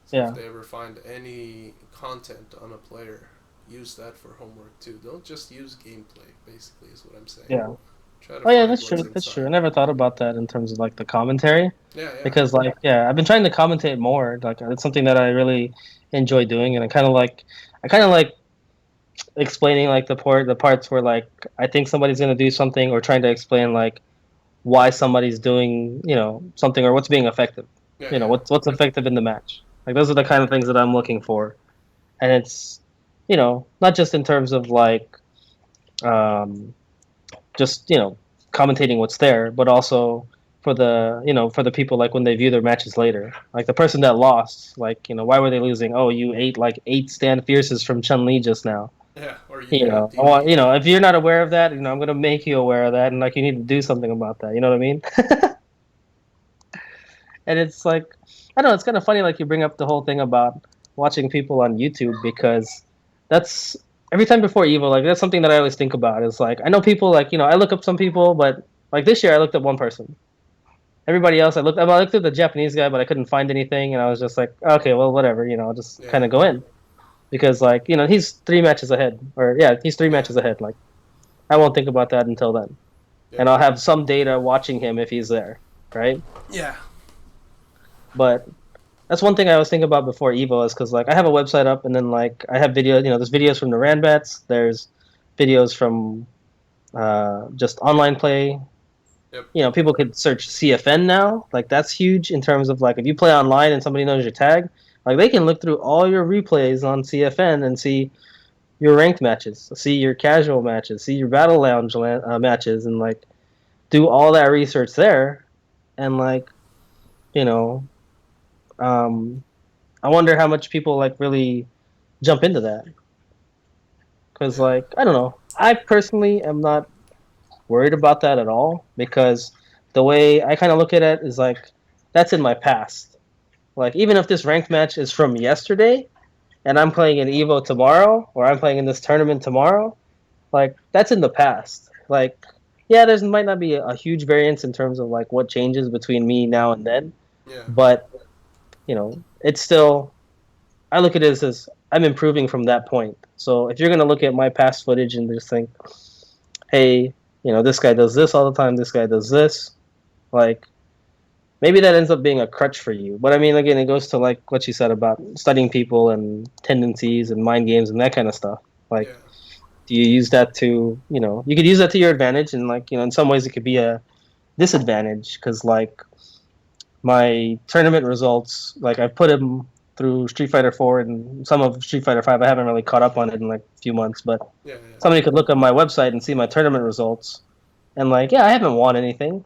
So if they ever find any content on a player, use that for homework too. Don't just use gameplay, basically, is what I'm saying. Yeah. Try to Oh yeah, find that's what's true. inside. That's true. I never thought about that in terms of like the commentary. Yeah. Because I've been trying to commentate more. Like it's something that I really enjoy doing, and I kind of like explaining like the parts where like I think somebody's gonna do something, or trying to explain like why somebody's doing something, or what's being effective. What's effective in the match. Like those are the kind of things that I'm looking for, and it's not just in terms of like just commentating what's there, but also for the people, like when they view their matches later, like the person that lost, like why were they losing? Oh, you ate like 8 stand fierces from Chun-Li just now. Yeah, or I want, if you're not aware of that, I'm gonna make you aware of that, and like you need to do something about that. You know what I mean? And it's like, I don't know, it's kind of funny. Like you bring up the whole thing about watching people on YouTube, because that's every time before Evo. Like that's something that I always think about. Is like I know people, like I look up some people, but like this year I looked up one person. Everybody else I looked at the Japanese guy, but I couldn't find anything, and I was just like, okay, well, whatever. I'll just kind of go in, because like he's 3 matches ahead, or he's 3 matches ahead. Like I won't think about that until then, and I'll have some data watching him if he's there, right? Yeah. But that's one thing I was thinking about before Evo, is because like I have a website up, and then like I have videos. There's videos from the Ranbats. There's videos from just online play. Yep. People could search CFN now. Like that's huge in terms of like if you play online and somebody knows your tag, like they can look through all your replays on CFN and see your ranked matches, see your casual matches, see your battle lounge matches, and like do all that research there, and like I wonder how much people like really jump into that, because like I don't know, I personally am not worried about that at all, because the way I kind of look at it is like that's in my past. Like even if this ranked match is from yesterday and I'm playing in Evo tomorrow, or I'm playing in this tournament tomorrow, like that's in the past. Like there's might not be a huge variance in terms of like what changes between me now and then, but it's still, I look at it as I'm improving from that point. So if you're gonna look at my past footage and just think, hey, this guy does this all the time, this guy does this, like maybe that ends up being a crutch for you. But I mean, again, it goes to like what you said about studying people and tendencies and mind games and that kind of stuff. Like, do you use that to, you could use that to your advantage, and like, in some ways it could be a disadvantage, because like my tournament results, like I put him through Street Fighter 4 and some of Street Fighter 5. I haven't really caught up on it in like a few months, but somebody could look at my website and see my tournament results, and like, I haven't won anything.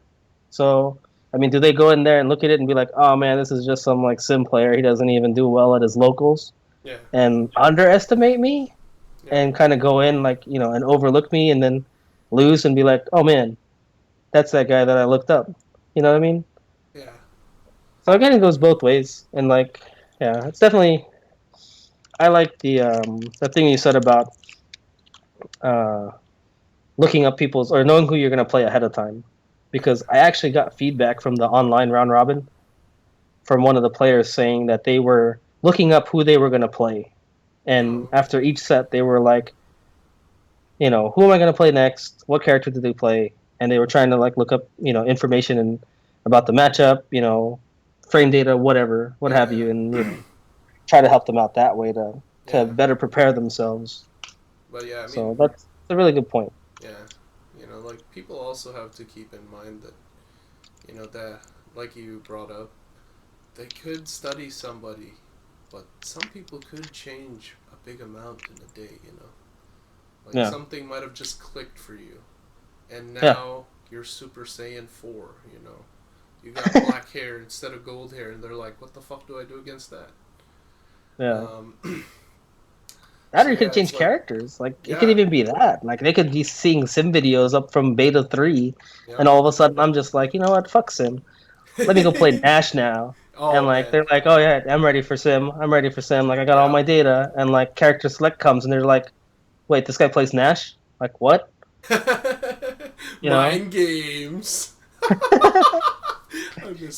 So, I mean, do they go in there and look at it and be like, oh man, this is just some like sim player, he doesn't even do well at his locals, and underestimate me, and kind of go in like, and overlook me, and then lose and be like, oh man, that's that guy that I looked up. You know what I mean? Yeah. So again, it goes both ways, and like, it's definitely. I like the thing you said about looking up people's, or knowing who you're gonna play ahead of time, because I actually got feedback from the online round robin from one of the players saying that they were looking up who they were gonna play, and after each set they were like, who am I gonna play next? What character did they play? And they were trying to like look up information and about the matchup, frame data, whatever, what have you, and try to help them out that way to Yeah. better prepare themselves. But yeah, I mean, So that's a really good point. yeah, like people also have to keep in mind that, that like you brought up, they could study somebody, but some people could change a big amount in a day. Like something might have just clicked for you, and now you're Super Saiyan 4. You got black hair instead of gold hair, and they're like, "What the fuck do I do against that?" Yeah. Or you could change characters. Like it could even be that. Like they could be seeing Sim videos up from beta 3, and all of a sudden I'm just like, you know what, fuck Sim. Let me go play Nash now. And like they're like, oh yeah, I'm ready for Sim. I'm ready for Sim. Like I got all my data, and like character select comes, and they're like, wait, this guy plays Nash? Like what? Mind games.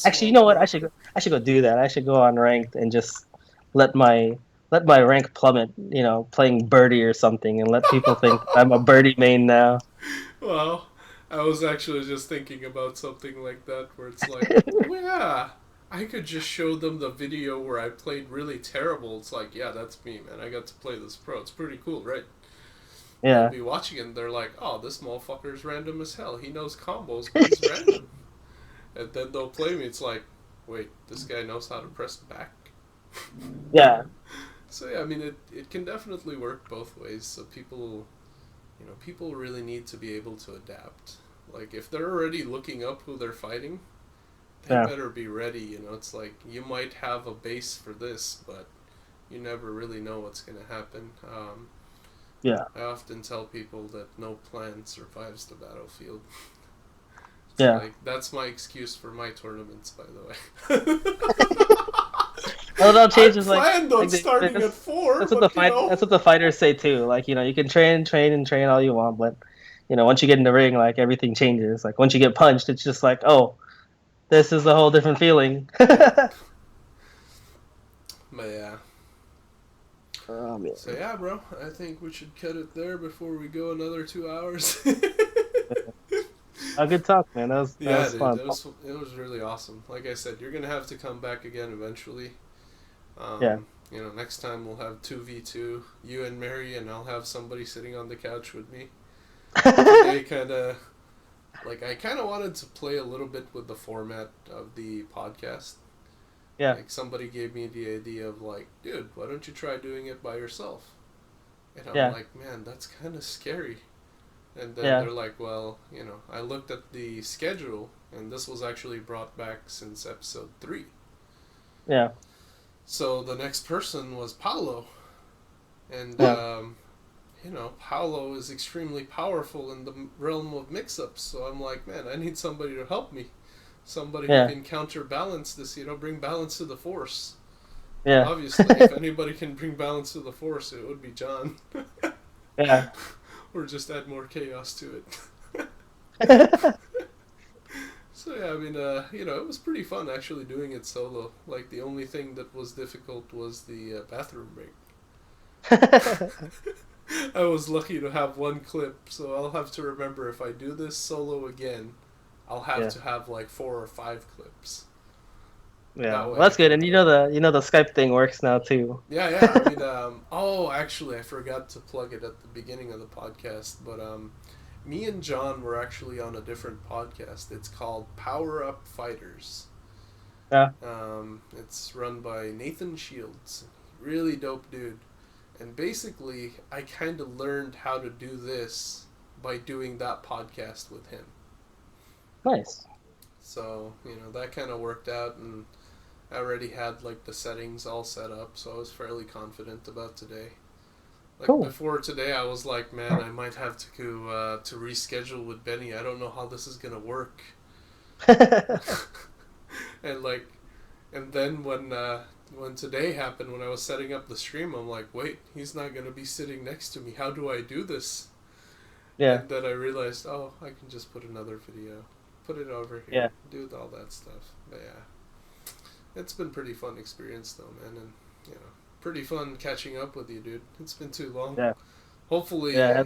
Actually, you know what? I should go do that. I should go on ranked and just let my rank plummet. Playing Birdie or something, and let people think I'm a Birdie main now. Well, I was actually just thinking about something like that, where it's like, oh yeah, I could just show them the video where I played really terrible. It's like, yeah, that's me, man. I got to play this pro. It's pretty cool, right? Yeah. They'll be watching it and they're like, oh, this motherfucker's random as hell. He knows combos, but he's random. And then they'll play me. It's like, wait, this guy knows how to press back? Yeah. So yeah, I mean, it can definitely work both ways. So people really need to be able to adapt. Like, if they're already looking up who they're fighting, they better be ready. It's like, you might have a base for this, but you never really know what's going to happen. I often tell people that no plan survives the battlefield. Like, that's my excuse for my tournaments, by the way. Well, they'll change. I planned on starting at 4. That's what the fighters say too. Like, you can train all you want, but once you get in the ring, like everything changes. Like once you get punched, it's just like, oh, this is a whole different feeling. But yeah. So yeah, bro, I think we should cut it there before we go another 2 hours. A good talk, man. That was fun. It was really awesome. Like I said, you're gonna have to come back again eventually. Next time we'll have 2v2, you and Mary, and I'll have somebody sitting on the couch with me. Today, I kind of wanted to play a little bit with the format of the podcast. Yeah. Like, somebody gave me the idea of like, dude, why don't you try doing it by yourself? And I'm like, man, that's kind of scary. And then they're like, well, I looked at the schedule, and this was actually brought back since episode 3. Yeah. So the next person was Paolo. And, Paolo is extremely powerful in the realm of mix-ups. So I'm like, man, I need somebody to help me. Somebody who can counterbalance this, bring balance to the force. Yeah. Obviously, if anybody can bring balance to the force, it would be John. Yeah. Or just add more chaos to it. So yeah, I mean, it was pretty fun actually doing it solo. Like, the only thing that was difficult was the bathroom break. I was lucky to have one clip, so I'll have to remember, if I do this solo again, I'll have to have like 4 or 5 clips. Yeah, well, that's good. And the Skype thing works now too. Yeah. I mean, actually, I forgot to plug it at the beginning of the podcast, but me and John were actually on a different podcast. It's called Power Up Fighters. Yeah. It's run by Nathan Shields. Really dope dude. And basically, I kind of learned how to do this by doing that podcast with him. Nice. So, that kind of worked out, and I already had like the settings all set up, so I was fairly confident about today. Like, cool. Before today, I was like, man, I might have to go to reschedule with Benny. I don't know how this is gonna work. And then when today happened, when I was setting up the stream, I'm like, wait, he's not gonna be sitting next to me. How do I do this? Yeah. And then I realized, I can just put another video, put it over here, do all that stuff. But yeah, it's been pretty fun experience though, man, and pretty fun catching up with you, dude. It's been too long. Yeah. Hopefully, I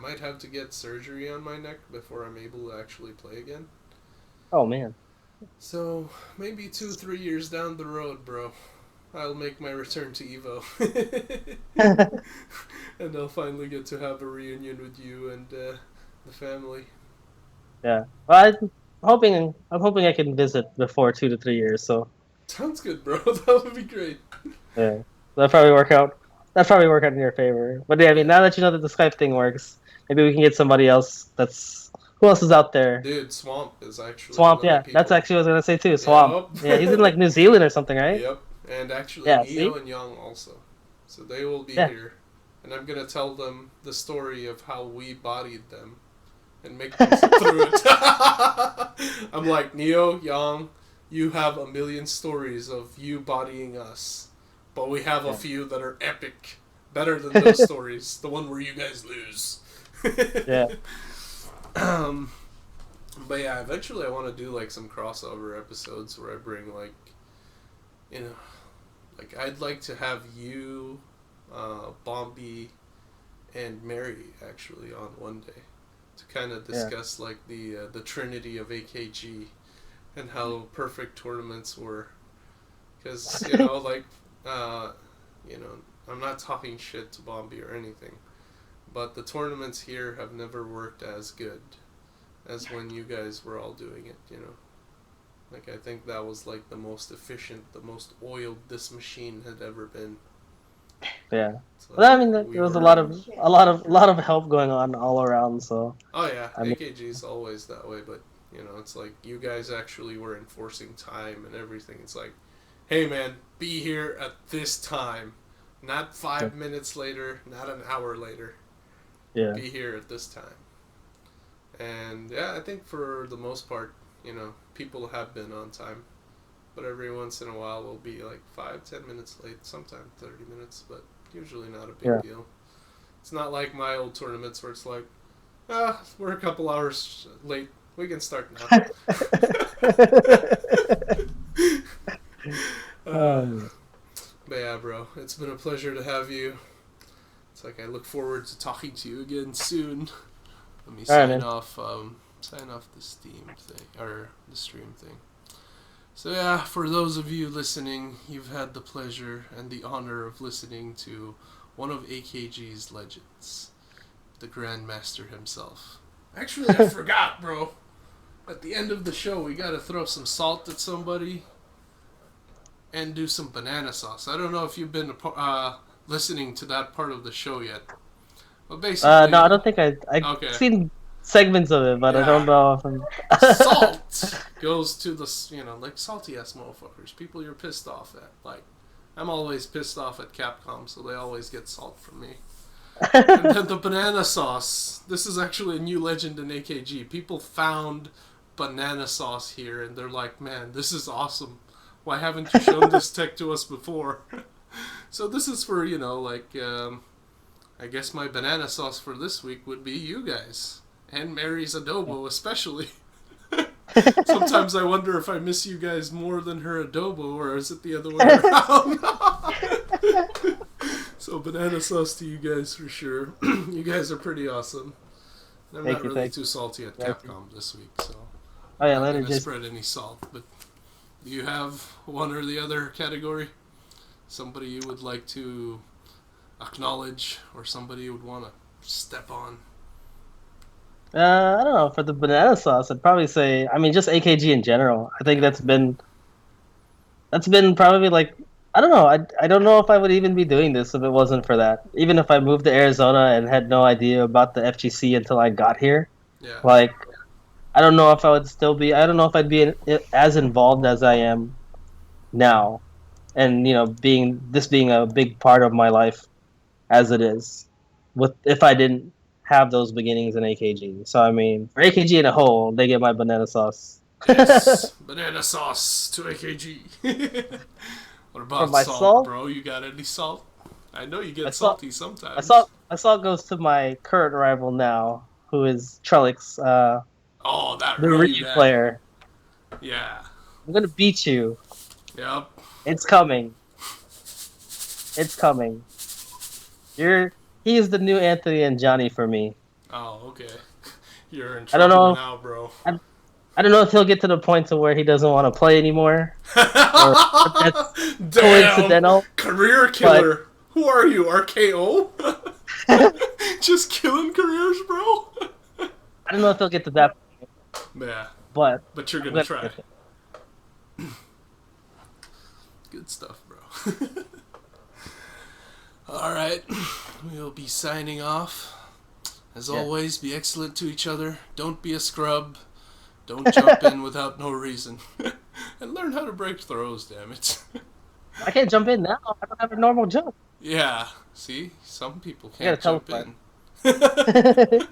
might have to get surgery on my neck before I'm able to actually play again. Oh man. So maybe 2-3 years down the road, bro. I'll make my return to Evo. And I'll finally get to have a reunion with you and the family. Yeah. Well, I'm hoping I can visit before 2 to 3 years. So Sounds good, bro. That would be great. yeah, that'll probably work out. That'll probably work out in your favor. But yeah, I mean, now that you know that the Skype thing works, maybe we can get somebody else. Who else is out there? Dude, Swamp is actually Swamp. one of Yeah, the that's people. actually what I was gonna say too. Swamp. Yep. Yeah, he's in like New Zealand or something, right? Yep. And actually, Yeah, Neo see? and Young also. So they will be Yeah. here. And I'm going to tell them the story of how we bodied them and make them sit through it. I'm like, Neo, Young, you have a million stories of you bodying us. But we have a few that are epic. Better than those stories. The one where you guys lose. Yeah. But yeah, eventually I want to do like some crossover episodes where I bring like, you know, like I'd like to have you, Bombi, and Mary actually on one day to kind of discuss like the trinity of AKG and how perfect tournaments were. Because you know, like, you know, I'm not talking shit to Bombi or anything, but the tournaments here have never worked as good as when you guys were all doing it, you know. Like, I think that was, like, the most efficient, the most oiled this machine had ever been. Yeah. So, Well, I mean, we there was a were- lot of help going on all around. So Oh, yeah, I mean- AKG's always that way, but, you know, it's like, you guys actually were enforcing time and everything. It's like, hey, man, be here at this time. Not 5 minutes later, not an hour later. yeah, Be here at this time. And yeah, I think for the most part, you know, people have been on time. But every once in a while we'll be like 5-10 minutes late, sometimes 30 minutes, but usually not a big deal. It's not like my old tournaments where it's like, we're a couple hours late. We can start now. But yeah, bro, it's been a pleasure to have you. It's like I look forward to talking to you again soon. Let me sign off the Steam thing or the stream thing. So yeah, for those of you listening, you've had the pleasure and the honor of listening to one of AKG's legends, the Grandmaster himself. Actually, I forgot, bro. At the end of the show, we gotta throw some salt at somebody and do some banana sauce. I don't know if you've been listening to that part of the show yet. But basically, no, I don't think I've Okay. seen segments of it, but I don't know if I'm... salt goes to the, you know, like salty ass motherfuckers, people you're pissed off at. Like, I'm always pissed off at Capcom, so they always get salt from me. And then the banana sauce. This is actually a new legend in AKG. People found banana sauce here, and they're like, man, this is awesome. Why haven't you shown this tech to us before? So this is for, you know, like, I guess my banana sauce for this week would be you guys. And Mary's adobo, especially. Sometimes I wonder if I miss you guys more than her adobo, or is it the other way around? So banana sauce to you guys for sure. You guys are pretty awesome. I'm not really too salty at Capcom this week, so Oh yeah, I'm not later going to just spread any salt. But do you have one or the other category? Somebody you would like to acknowledge, or somebody you would want to step on? I don't know, for the banana sauce, I'd probably say, I mean, just AKG in general. I think that's been probably like, I don't know. I don't know if I would even be doing this if it wasn't for that. Even if I moved to Arizona and had no idea about the FGC until I got here, Yeah. like, I don't know if I would still be. I don't know if I'd be as involved as I am now, and you know, being a big part of my life as it is, if I didn't have those beginnings in AKG. So I mean, for AKG in a whole, they get my banana sauce. Yes, banana sauce to AKG. What about my salt, bro? You got any salt? I know you get salty sometimes. My salt goes to my current rival now, who is Trellix, Oh, that the really Reed bad. player. Yeah. I'm gonna beat you. Yep. It's coming. It's coming. He is the new Anthony and Johnny for me. Oh, okay. You're in I don't trouble know. now, bro. I don't know if he'll get to the point to where he doesn't want to play anymore. That's Damn! coincidental. Career killer. Who are you, RKO? Just killing careers, bro. I don't know if he'll get to that point, Yeah, but you're I'm gonna try. get there. Good stuff, bro. Alright, we'll be signing off. As always, be excellent to each other. Don't be a scrub. Don't jump in without no reason. And learn how to break throws, damn it. I can't jump in now. I don't have a normal jump. Yeah, see? Some people I gotta can't jump teleport. in.